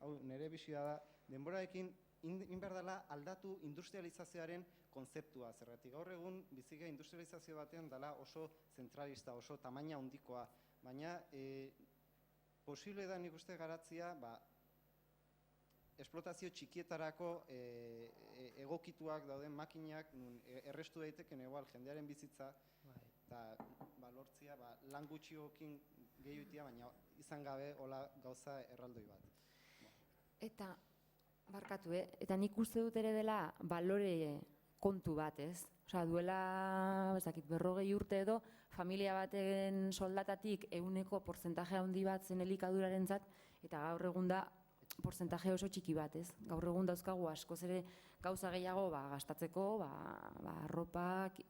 hau nire bizia da, denborarekin inber dela aldatu industrializazioaren konzeptua zergatik. Gaur egun bizike industrializazio batean dela oso zentralista, oso tamaina handikoa, baina posible da nik uste garatzia, esplotazio txikietarako egokituak dauden makinak errestu daiteken egual jendearen bizitza eta lortzia lan gutxiokin gehiutia, baina izan gabe hola gauza erraldoi bat. Eta, barkatu, eta nik uste dut ere dela balore kontu bat, ez? Osa, duela, 40 urte edo, familia baten soldatatik 100% portzentaje handi bat zen elikadurarentzat, eta gaur egun da portzentaje oso txiki bat, ez? Gaur egun dauzkagu askoz ere gauza gehiago gastatzeko, arropak,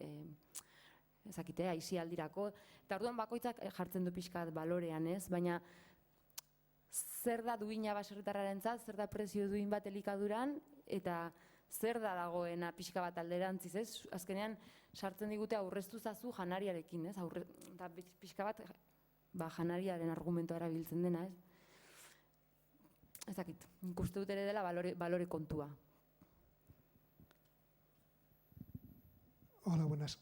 aisialdirako, eta orduan bakoitzak jartzen du pixkat balorean, ez? Baina zer da duina baserritarrarentzat, zer da prezio duin bat elikaduran, eta zer da dagoena pixka bat alderantziz, ez? Azkenean sartzen digute aurreztu zazu janariarekin, ez? Eta pixka bat janariaren argumentoa erabiltzen dena, ez? Ez dakit, nik uste dut ere dela balore kontua. Hola, buenas.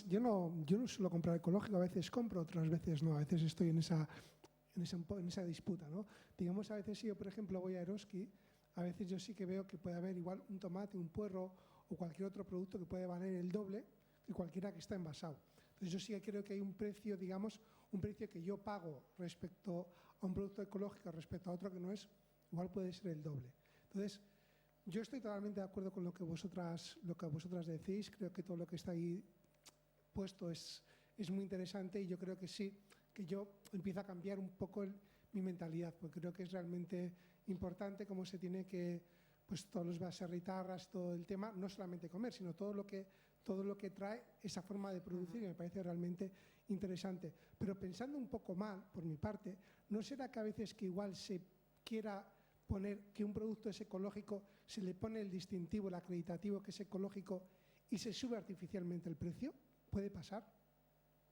Yo no suelo comprar ecológico, a veces compro, otras veces no, a veces estoy en esa disputa, ¿no? Digamos, a veces si yo, por ejemplo, voy a Eroski, a veces yo sí que veo que puede haber igual un tomate, un puerro o cualquier otro producto que puede valer el doble que cualquiera que está envasado. Entonces yo sí que creo que hay un precio, digamos, un precio que yo pago respecto a un producto ecológico respecto a otro que no es, igual puede ser el doble. Entonces, yo estoy totalmente de acuerdo con lo que vosotras decís, creo que todo lo que está ahí puesto es muy interesante y yo creo que sí, que yo empiezo a cambiar un poco mi mentalidad, porque creo que es realmente importante cómo se tiene que, pues todos los baserritarras, todo el tema, no solamente comer, sino todo lo que trae esa forma de producir, y me parece realmente interesante. Pero pensando un poco mal, por mi parte, ¿no será que a veces que igual se quiera poner que un producto es ecológico, se le pone el distintivo, el acreditativo que es ecológico y se sube artificialmente el precio? ¿Puede pasar?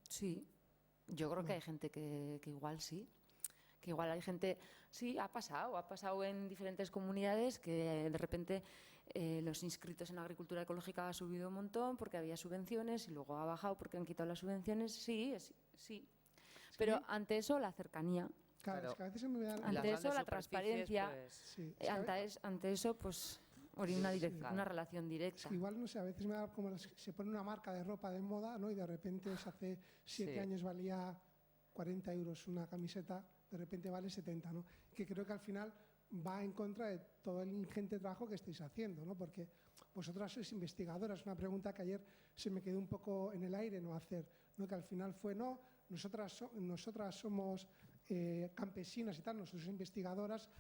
Sí, yo creo que hay gente que igual sí. Que igual hay gente, sí, ha pasado en diferentes comunidades que de repente los inscritos en agricultura ecológica ha subido un montón porque había subvenciones y luego ha bajado porque han quitado las subvenciones, sí. Pero ante eso la cercanía, Claro, es que a veces se me da ante eso la transparencia, ante eso pues una relación directa. Es que igual, no sé, a veces me da como se pone una marca de ropa de moda, ¿no? Y de repente hace 7 años valía 40 euros una camiseta, de repente vale 70, ¿no? Que creo que al final va en contra de todo el ingente trabajo que estáis haciendo, ¿no? Porque vosotras sois investigadoras, una pregunta que ayer se me quedó un poco en el aire no hacer, ¿no? Que al final fue, no, nosotras somos campesinas y tal, nosotros sois investigadoras,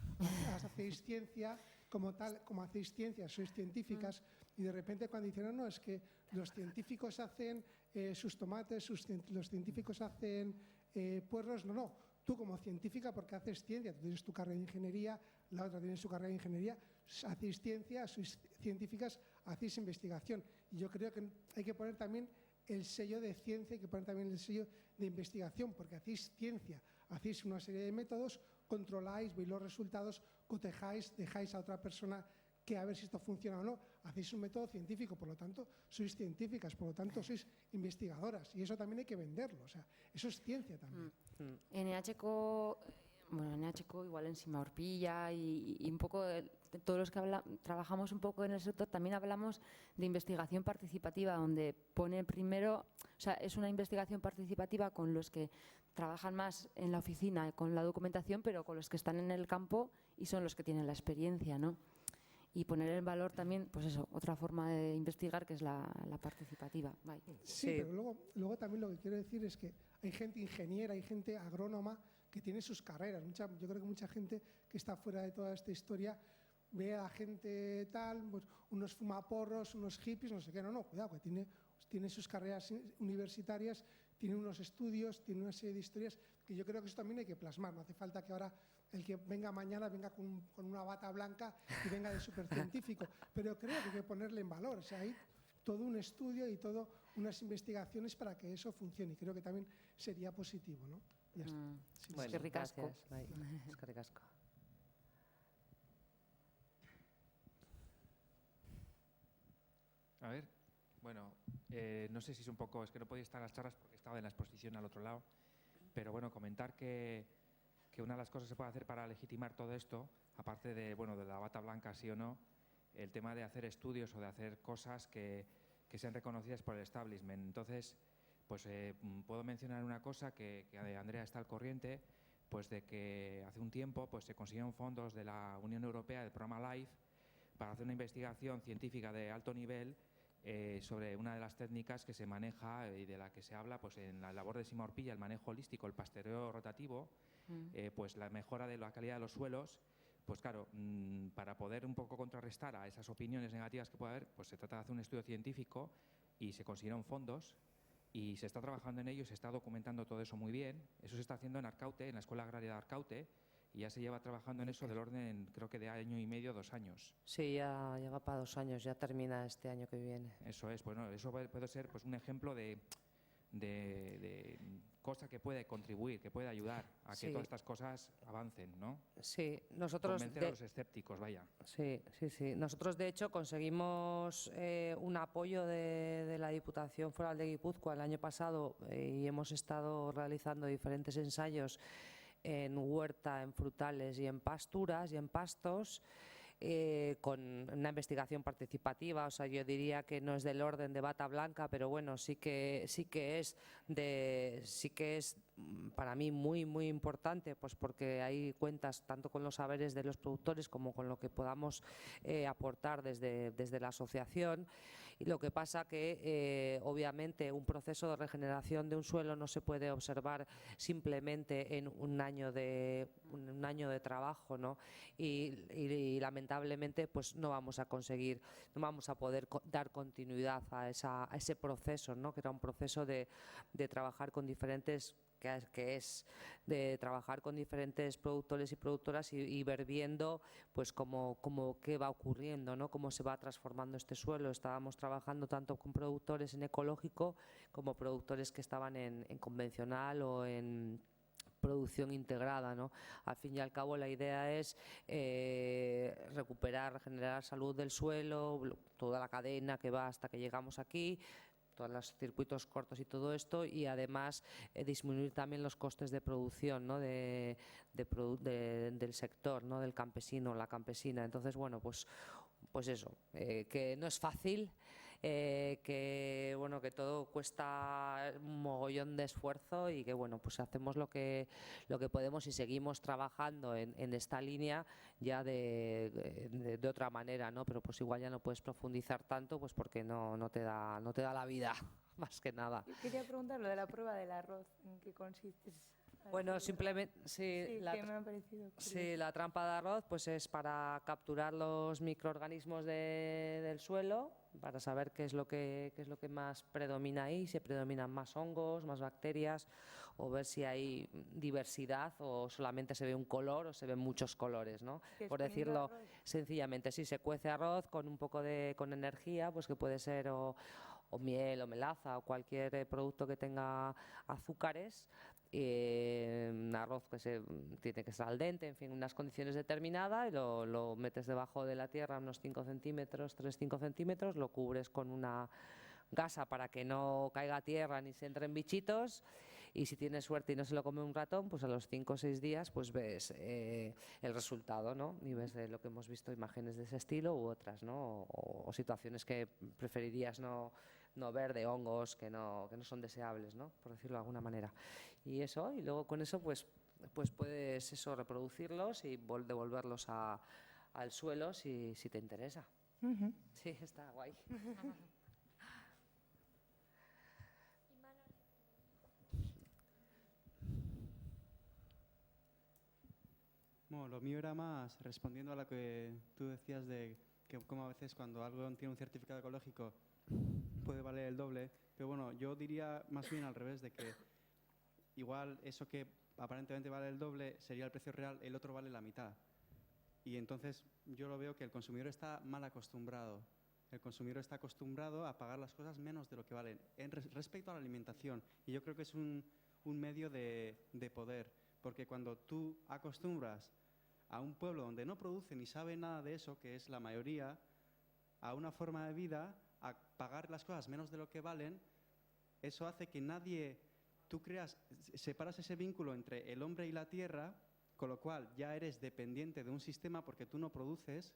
hacéis ciencia como tal, como hacéis ciencia, sois científicas, y de repente cuando dicen, no, es que los científicos hacen sus tomates, los científicos hacen puerros, no, tú como científica, porque haces ciencia, tú tienes tu carrera de ingeniería, la otra tiene su carrera de ingeniería, hacéis ciencia, sois científicas, hacéis investigación. Y yo creo que hay que poner también el sello de ciencia, hay que poner también el sello de investigación, porque hacéis ciencia, hacéis una serie de métodos, controláis, veis los resultados, cotejáis, dejáis a otra persona que a ver si esto funciona o no. Hacéis un método científico, por lo tanto, sois científicas, por lo tanto, sois investigadoras, y eso también hay que venderlo, o sea, eso es ciencia también. NHko, bueno, NHko igual en Sima Horpilla y un poco todos los que trabajamos un poco en el sector también hablamos de investigación participativa, donde pone primero, o sea, es una investigación participativa con los que trabajan más en la oficina, con la documentación, pero con los que están en el campo y son los que tienen la experiencia, ¿no? Y poner en valor también, pues eso, otra forma de investigar que es la participativa. Sí, pero luego también lo que quiero decir es que hay gente ingeniera, hay gente agrónoma que tiene sus carreras. Yo creo que mucha gente que está fuera de toda esta historia ve a la gente tal, pues unos fumaporros, unos hippies, no sé qué. No, cuidado, que tiene sus carreras universitarias, tiene unos estudios, tiene una serie de historias que yo creo que eso también hay que plasmar. No hace falta que ahora el que venga mañana venga con una bata blanca y venga de supercientífico, pero creo que hay que ponerle en valor. O sea, hay todo un estudio y todo unas investigaciones para que eso funcione, y creo que también sería positivo, ¿no? Ya está. Sí, bueno, gracias. Es que ricasco. A ver, bueno, no sé si es un poco, es que no podía estar en las charlas porque estaba en la exposición al otro lado, pero bueno, comentar que una de las cosas que se puede hacer para legitimar todo esto, aparte de, bueno, de la bata blanca sí o no, el tema de hacer estudios o de hacer cosas que sean reconocidas por el establishment. Entonces, pues puedo mencionar una cosa que Andrea está al corriente, pues de que hace un tiempo pues se consiguieron fondos de la Unión Europea, del programa LIFE, para hacer una investigación científica de alto nivel sobre una de las técnicas que se maneja y de la que se habla pues en la labor de Sima Horpilla, el manejo holístico, el pastoreo rotativo, pues la mejora de la calidad de los suelos. Pues claro, para poder un poco contrarrestar a esas opiniones negativas que puede haber, pues se trata de hacer un estudio científico y se consiguieron fondos y se está trabajando en ello y se está documentando todo eso muy bien. Eso se está haciendo en Arcaute, en la Escuela Agraria de Arcaute, y ya se lleva trabajando en eso del orden, creo que de año y medio, 2 años. Sí, ya va para 2 años, ya termina este año que viene. Eso es, bueno, eso puede ser pues un ejemplo de cosa que puede contribuir, que puede ayudar a que todas estas cosas avancen, ¿no? Sí, nosotros... Convencer a los escépticos, vaya. Sí. Nosotros, de hecho, conseguimos un apoyo de la Diputación Foral de Guipúzcoa el año pasado y hemos estado realizando diferentes ensayos en huerta, en frutales y en pasturas y en pastos, con una investigación participativa. O sea, yo diría que no es del orden de bata blanca, pero bueno, sí que es para mí muy importante, pues porque ahí cuentas tanto con los saberes de los productores como con lo que podamos aportar desde la asociación. Y lo que pasa que obviamente un proceso de regeneración de un suelo no se puede observar simplemente en un año de trabajo, ¿no? Y lamentablemente pues no vamos a poder dar continuidad a ese proceso, ¿no? Que era un proceso de trabajar con diferentes de trabajar con diferentes productores y productoras y ver viendo pues cómo qué va ocurriendo, ¿no? Cómo se va transformando este suelo. Estábamos trabajando tanto con productores en ecológico como productores que estaban en convencional o en producción integrada, ¿no? Al fin y al cabo la idea es regenerar salud del suelo, toda la cadena que va hasta que llegamos aquí, todos los circuitos cortos y todo esto, y además disminuir también los costes de producción, ¿no? del sector, ¿no? Del campesino, la campesina. Entonces, bueno, pues eso, que no es fácil, que todo cuesta un mogollón de esfuerzo y que bueno, pues hacemos lo que podemos y seguimos trabajando en esta línea ya de otra manera, ¿no? Pero pues igual ya no puedes profundizar tanto pues porque no te da la vida, más que nada. Quería preguntar lo de la prueba del arroz, ¿en qué consiste? Bueno, simplemente que me ha parecido curioso. la trampa de arroz pues es para capturar los microorganismos del suelo, para saber qué es lo que más predomina ahí, si predominan más hongos, más bacterias, o ver si hay diversidad o solamente se ve un color o se ven muchos colores, ¿no? Por decirlo sencillamente, si se cuece arroz con un poco con energía, pues que puede ser o o miel o melaza o cualquier producto que tenga azúcares, arroz que tiene que estar al dente, en fin, unas condiciones determinadas, y lo metes debajo de la tierra unos 5 centímetros, 3-5 centímetros, lo cubres con una gasa para que no caiga a tierra ni se entren bichitos, y si tienes suerte y no se lo come un ratón, pues a los 5 o 6 días pues ves el resultado, ¿no? Y ves de lo que hemos visto, imágenes de ese estilo u otras, ¿no? O situaciones que preferirías no ver, de hongos que no son deseables, ¿no? Por decirlo de alguna manera. Y eso, y luego con eso pues puedes reproducirlos y devolverlos al suelo si te interesa. Sí, está guay. Bueno, lo mío era más respondiendo a lo que tú decías de que como a veces cuando algo tiene un certificado ecológico puede valer el doble, pero bueno, yo diría más bien al revés, de que igual eso que aparentemente vale el doble sería el precio real, el otro vale la mitad. Y entonces yo lo veo que el consumidor está mal acostumbrado. El consumidor está acostumbrado a pagar las cosas menos de lo que valen respecto a la alimentación. Y yo creo que es un medio de poder, porque cuando tú acostumbras a un pueblo donde no produce ni sabe nada de eso, que es la mayoría, a una forma de vida, a pagar las cosas menos de lo que valen, eso hace que tú separas ese vínculo entre el hombre y la tierra, con lo cual ya eres dependiente de un sistema porque tú no produces,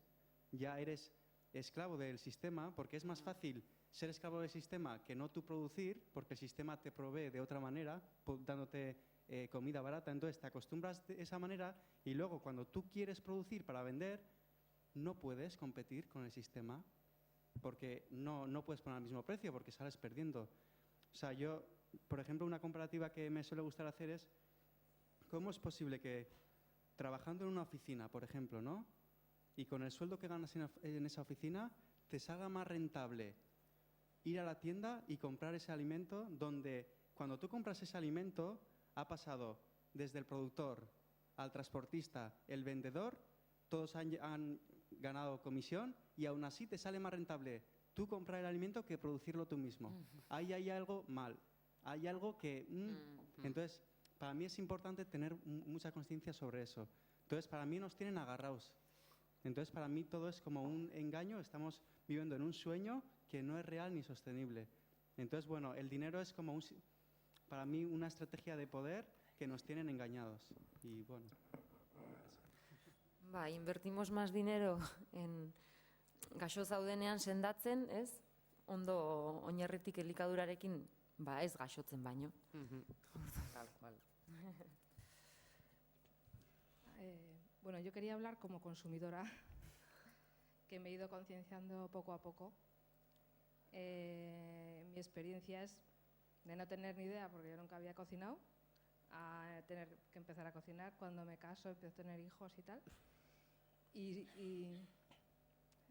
ya eres esclavo del sistema, porque es más fácil ser esclavo del sistema que no tú producir, porque el sistema te provee de otra manera, dándote comida barata. Entonces te acostumbras de esa manera, y luego cuando tú quieres producir para vender, no puedes competir con el sistema, porque no puedes poner el mismo precio, porque sales perdiendo. O sea, yo, por ejemplo, una comparativa que me suele gustar hacer es, ¿cómo es posible que trabajando en una oficina, por ejemplo, ¿no?, y con el sueldo que ganas en esa oficina, te salga más rentable ir a la tienda y comprar ese alimento, donde cuando tú compras ese alimento ha pasado desde el productor al transportista, el vendedor, todos han ganado comisión, y aún así te sale más rentable tú comprar el alimento que producirlo tú mismo. Ahí hay algo mal, hay algo que... Entonces, para mí es importante tener mucha conciencia sobre eso. Entonces, para mí nos tienen agarrados. Entonces, para mí todo es como un engaño, estamos viviendo en un sueño que no es real ni sostenible. Entonces, bueno, el dinero es como para mí una estrategia de poder que nos tienen engañados. Y bueno... Invertimos más dinero en gaixo zaudenean sendatzen, ez? Ondo oinarritik elikadurarekin, ez gaixotzen baino. Tal cual. Bueno, yo quería hablar como consumidora, que me he ido concienciando poco a poco. Mi experiencia es de no tener ni idea, porque yo nunca había cocinado, a tener que empezar a cocinar cuando me caso, empiezo a tener hijos y tal. Y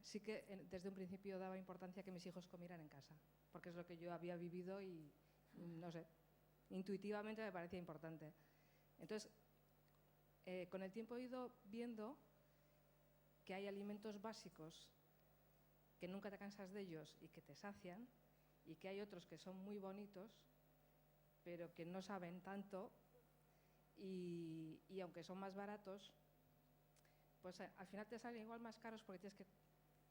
sí que desde un principio daba importancia que mis hijos comieran en casa, porque es lo que yo había vivido y, no sé, intuitivamente me parecía importante. Entonces, con el tiempo he ido viendo que hay alimentos básicos que nunca te cansas de ellos y que te sacian, y que hay otros que son muy bonitos, pero que no saben tanto, y aunque son más baratos, pues al final te salen igual más caros porque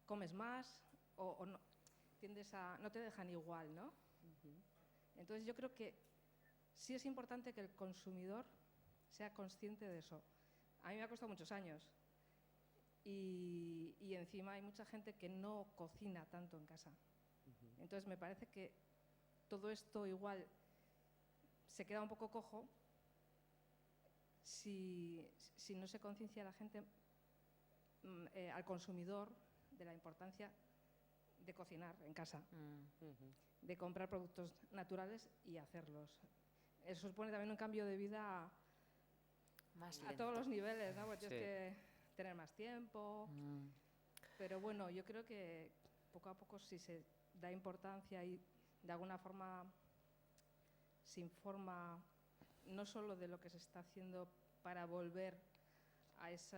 comes más o no, no te dejan igual, ¿no? Entonces yo creo que sí es importante que el consumidor sea consciente de eso. A mí me ha costado muchos años, y encima hay mucha gente que no cocina tanto en casa. Entonces me parece que todo esto igual se queda un poco cojo si no se conciencia a la gente, al consumidor, de la importancia de cocinar en casa, de comprar productos naturales y hacerlos. Eso supone también un cambio de vida a todos los niveles, ¿no? Porque tienes que tener más tiempo, pero bueno, yo creo que poco a poco, si se da importancia y de alguna forma se informa no solo de lo que se está haciendo para volver a ese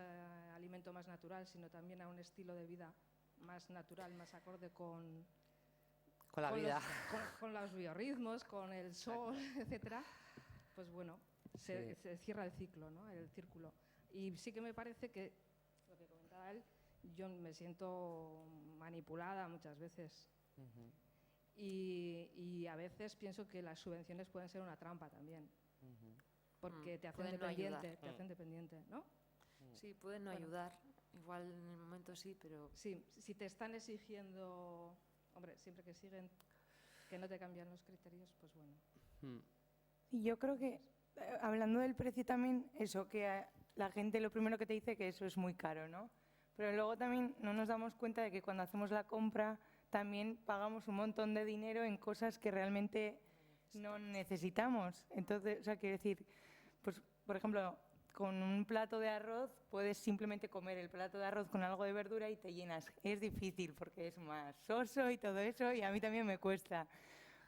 alimento más natural, sino también a un estilo de vida más natural, más acorde con Con la vida. Con los biorritmos, con el sol, etcétera, pues bueno, se cierra el ciclo, ¿no? El círculo. Y sí que me parece que, lo que comentaba él, yo me siento manipulada muchas veces. Y a veces pienso que las subvenciones pueden ser una trampa también. Porque te hacen dependiente, ¿no? Sí, pueden no ayudar. Igual en el momento sí, pero... Sí, si te están exigiendo, hombre, siempre que siguen, que no te cambian los criterios, pues bueno. Y yo creo que, hablando del precio también, eso, que la gente lo primero que te dice que eso es muy caro, ¿no? Pero luego también no nos damos cuenta de que cuando hacemos la compra también pagamos un montón de dinero en cosas que realmente no necesitamos. Entonces, o sea, quiero decir, pues, por ejemplo, con un plato de arroz puedes simplemente comer el plato de arroz con algo de verdura y te llenas. Es difícil porque es más soso y todo eso, y a mí también me cuesta.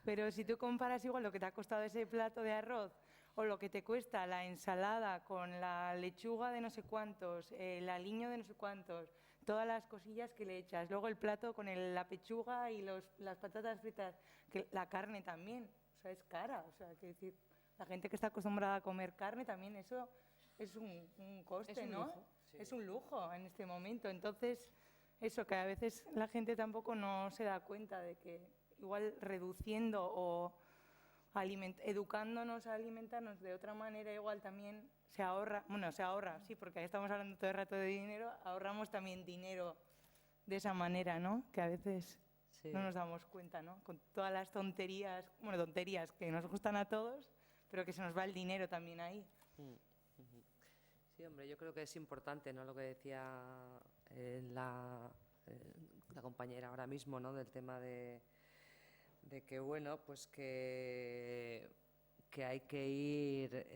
Pero si tú comparas igual lo que te ha costado ese plato de arroz o lo que te cuesta la ensalada con la lechuga de no sé cuántos, el aliño de no sé cuántos, todas las cosillas que le echas, luego el plato con la pechuga y las patatas fritas, que la carne también, o sea, es cara. O sea, quiero decir, la gente que está acostumbrada a comer carne también, eso es un coste, Es un ¿no? lujo, sí. Es un lujo en este momento. Entonces, eso, que a veces la gente tampoco no se da cuenta de que igual reduciendo o educándonos a alimentarnos de otra manera, igual también se ahorra, sí, porque estamos hablando todo el rato de dinero, ahorramos también dinero de esa manera, ¿no? Que a veces no nos damos cuenta, ¿no? Con todas las tonterías que nos gustan a todos, pero que se nos va el dinero también ahí. Sí, hombre, yo creo que es importante, ¿no? Lo que decía la compañera ahora mismo, ¿no? Del tema de que, bueno, pues que hay que ir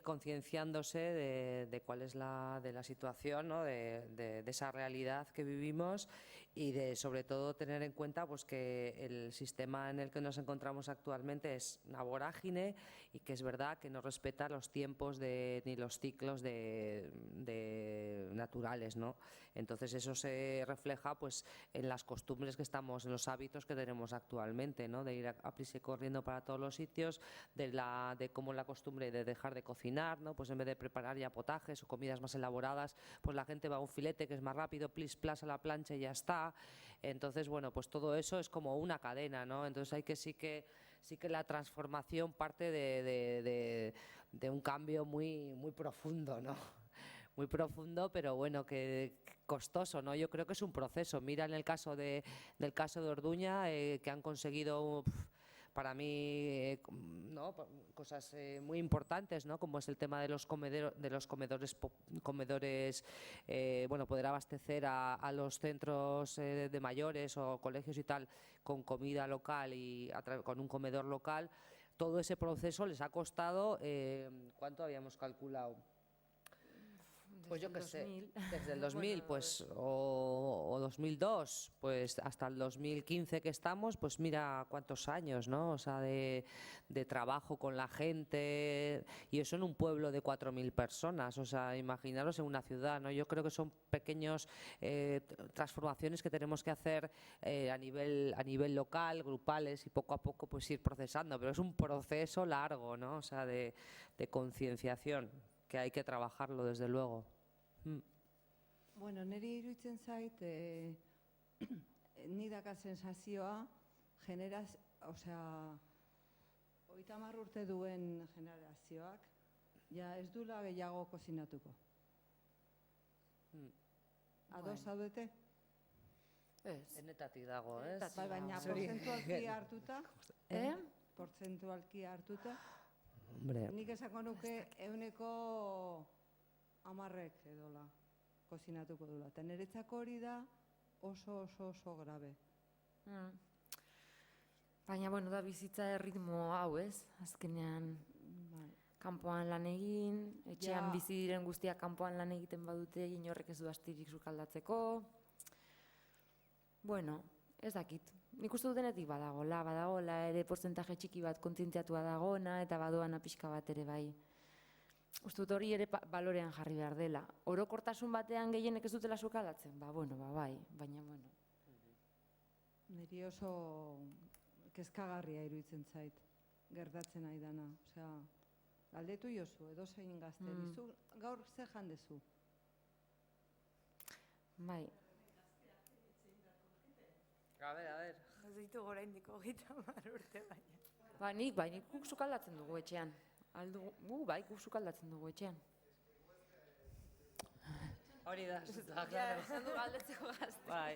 concienciándose de cuál es la situación, ¿no? de esa realidad que vivimos y de, sobre todo, tener en cuenta pues que el sistema en el que nos encontramos actualmente es una vorágine y que es verdad que no respeta los tiempos ni los ciclos naturales, ¿no? Entonces eso se refleja pues en las costumbres que estamos, en los hábitos que tenemos actualmente, ¿no? De ir a prisa y corriendo para todos los sitios, de cómo la costumbre de dejar de cocinar, ¿no? Pues en vez de preparar ya potajes o comidas más elaboradas, pues la gente va a un filete que es más rápido, plis plas a la plancha y ya está. Entonces, bueno, pues todo eso es como una cadena, ¿no? Entonces sí que la transformación parte de un cambio muy, muy profundo, ¿no? Muy profundo, pero bueno, que costoso, ¿no? Yo creo que es un proceso. Mira en el caso del caso de Orduña, que han conseguido, para mí, ¿no? Cosas muy importantes, ¿no? Como es el tema de los comedores, bueno, poder abastecer a los centros de mayores o colegios y tal con comida local y con un comedor local. Todo ese proceso les ha costado, ¿cuánto habíamos calculado? Pues yo qué sé, desde el 2000 pues, o 2002, pues hasta el 2015 que estamos, pues mira cuántos años, ¿no? O sea, de trabajo con la gente, y eso en un pueblo de 4.000 personas, o sea, imaginaros en una ciudad, ¿no? Yo creo que son pequeños transformaciones que tenemos que hacer a nivel local, grupales, y poco a poco pues ir procesando, pero es un proceso largo, ¿no? O sea, de concienciación, que hay que trabajarlo desde luego. Bueno, niri iruditzen zait, ni daka sensazioa, osea, 30 urte duen generazioak, ja ez dula gehiago kozinatuko. Ados zaudete? Ez. Enetatik dago, ez? Baina portzentualki hartuta, portzentualki hartuta, nik esako nuke 10% edola kozinatuko dula. Eta niretzako hori da oso grabe. Baina, bueno, da bizitza erritmo hau, ez? Azkenean, kanpoan lan egin, etxean bizi diren guztiak kanpoan lan egiten badute, inorrek ez du astirik sukaldatzeko. Bueno, ez dakit. Nik uste dutenetik badagola ere portzentaje txiki bat kontzientziatua dagona eta badoana pixka bat ere bai. Uste dut hori ere balorean jarri behar dela. Orokortasun batean gehienek ez dutela sukaldatzen? Ba, bueno, bai, baina, bueno. Niri oso kezkagarria iruditzen zait, gertatzen ari dana. Osea, galdetu jozu, edo zein gazte dizu, gaur zer jandezu? Bai. A ber. Ez ditu gora indiko 30 urte baina. Nik guk sukaldatzen dugu etxean. Guk sukaldatzen dugu etxean. Hori da. Esan du galdetzeko gazte. Bai.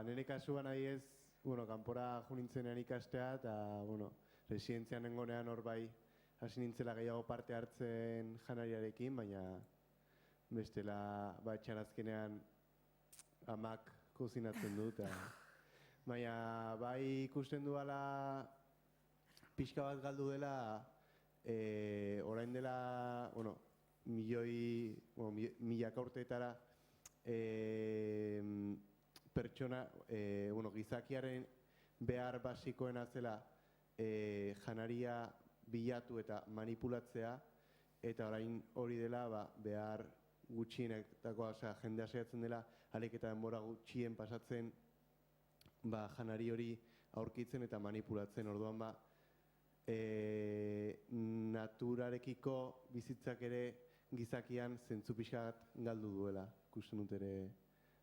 Nire kasuan adiez, kanpora jo nintzenean ikastea, eta, residentzian nengonean hor bai, hasi nintzela gehiago parte hartzen janariarekin, baina bestela batxan azkenean amak kozinatzen dut. Baina bai ikusten duela pixka bat galdu dela, orain dela, milaka urteetara pertsona, gizakiaren behar basikoena zela janaria bilatu eta manipulatzea, eta orain hori dela behar gutxienetakoa, jendea saiatzen dela ahalik eta denbora gutxien pasatzen janari hori aurkitzen eta manipulatzen. Orduan naturarekiko bizitzak ere gizakian zentzu pixkat galdu duela, ikusten dut ere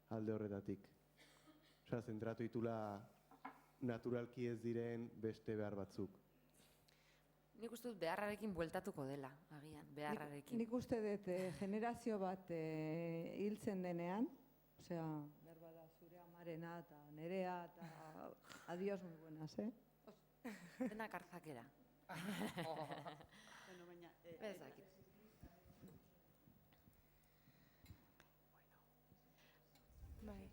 alde horretatik. Osea, zentratu ditula naturalki ez diren beste behar batzuk. Nik uste dut beharrarekin bueltatuko dela, agian, beharrarekin. Nik uste dut generazio bat hiltzen denean, osea, berbada zure amarena eta nerea eta adios muy buenas, Denak hartzakera. Bueno, baina... Bezakit. Bai.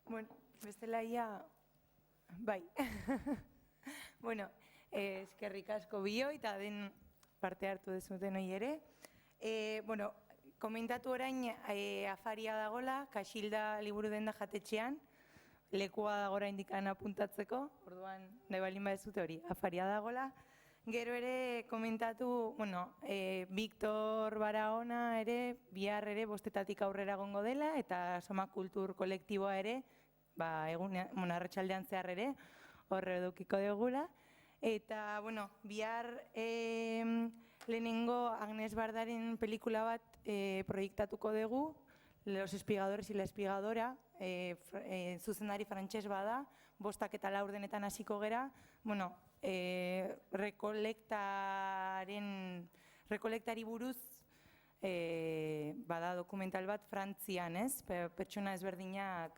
Bueno, bestela ia... Bai. Bueno, eskerrik asko bioi eta den parte hartu dezuten hori ere. Bueno, komentatu orain afaria dagola, Kaxilda liburu denda jatetxean, lekua dago oraindik apuntatzeko, orduan nahi balin badezute hori, afaria dagola. Gero ere komentatu, Victor Barahona ere, bihar ere 5:00 aurrera egongo dela, eta Soma Kultur kolektiboa ere, arratsaldean zehar ere, horre edukiko dugula. Eta, bihar lehenengo Agnes Bardaren pelikula bat proiektatuko dugu, Los espigadores y la espigadora, zuzendari frantses bada, 5:04 hasiko gera, rekolektari buruz bada dokumental bat Frantzian, pertsona ezberdinak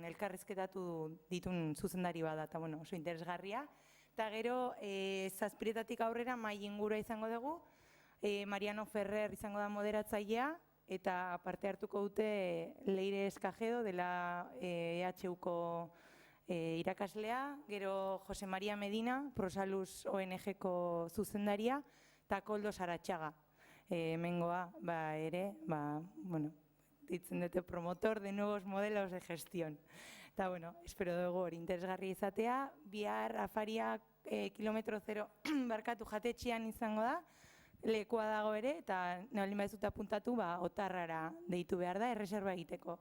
elkarrizketatu ditun zuzendari bada, eta oso interesgarria. Eta gero, 7:00 aurrera mai ingurua izango dugu, Mariano Ferrer izango da moderatzailea, eta parte hartuko dute Leire Escajedo, dela EHUko irakaslea, gero Jose Maria Medina, Prosalus ONG-ko zuzendaria, eta Koldo Saratxaga, hemengoa ere, ditzen dute promotor de nuevos modelos de gestión. Eta, espero dugu hori interesgarri izatea. Bihar afaria kilometro 0 barkatu jatetxean izango da, lekua dago ere, eta nahi badezute apuntatu, Otarrara deitu behar da, erreserba egiteko.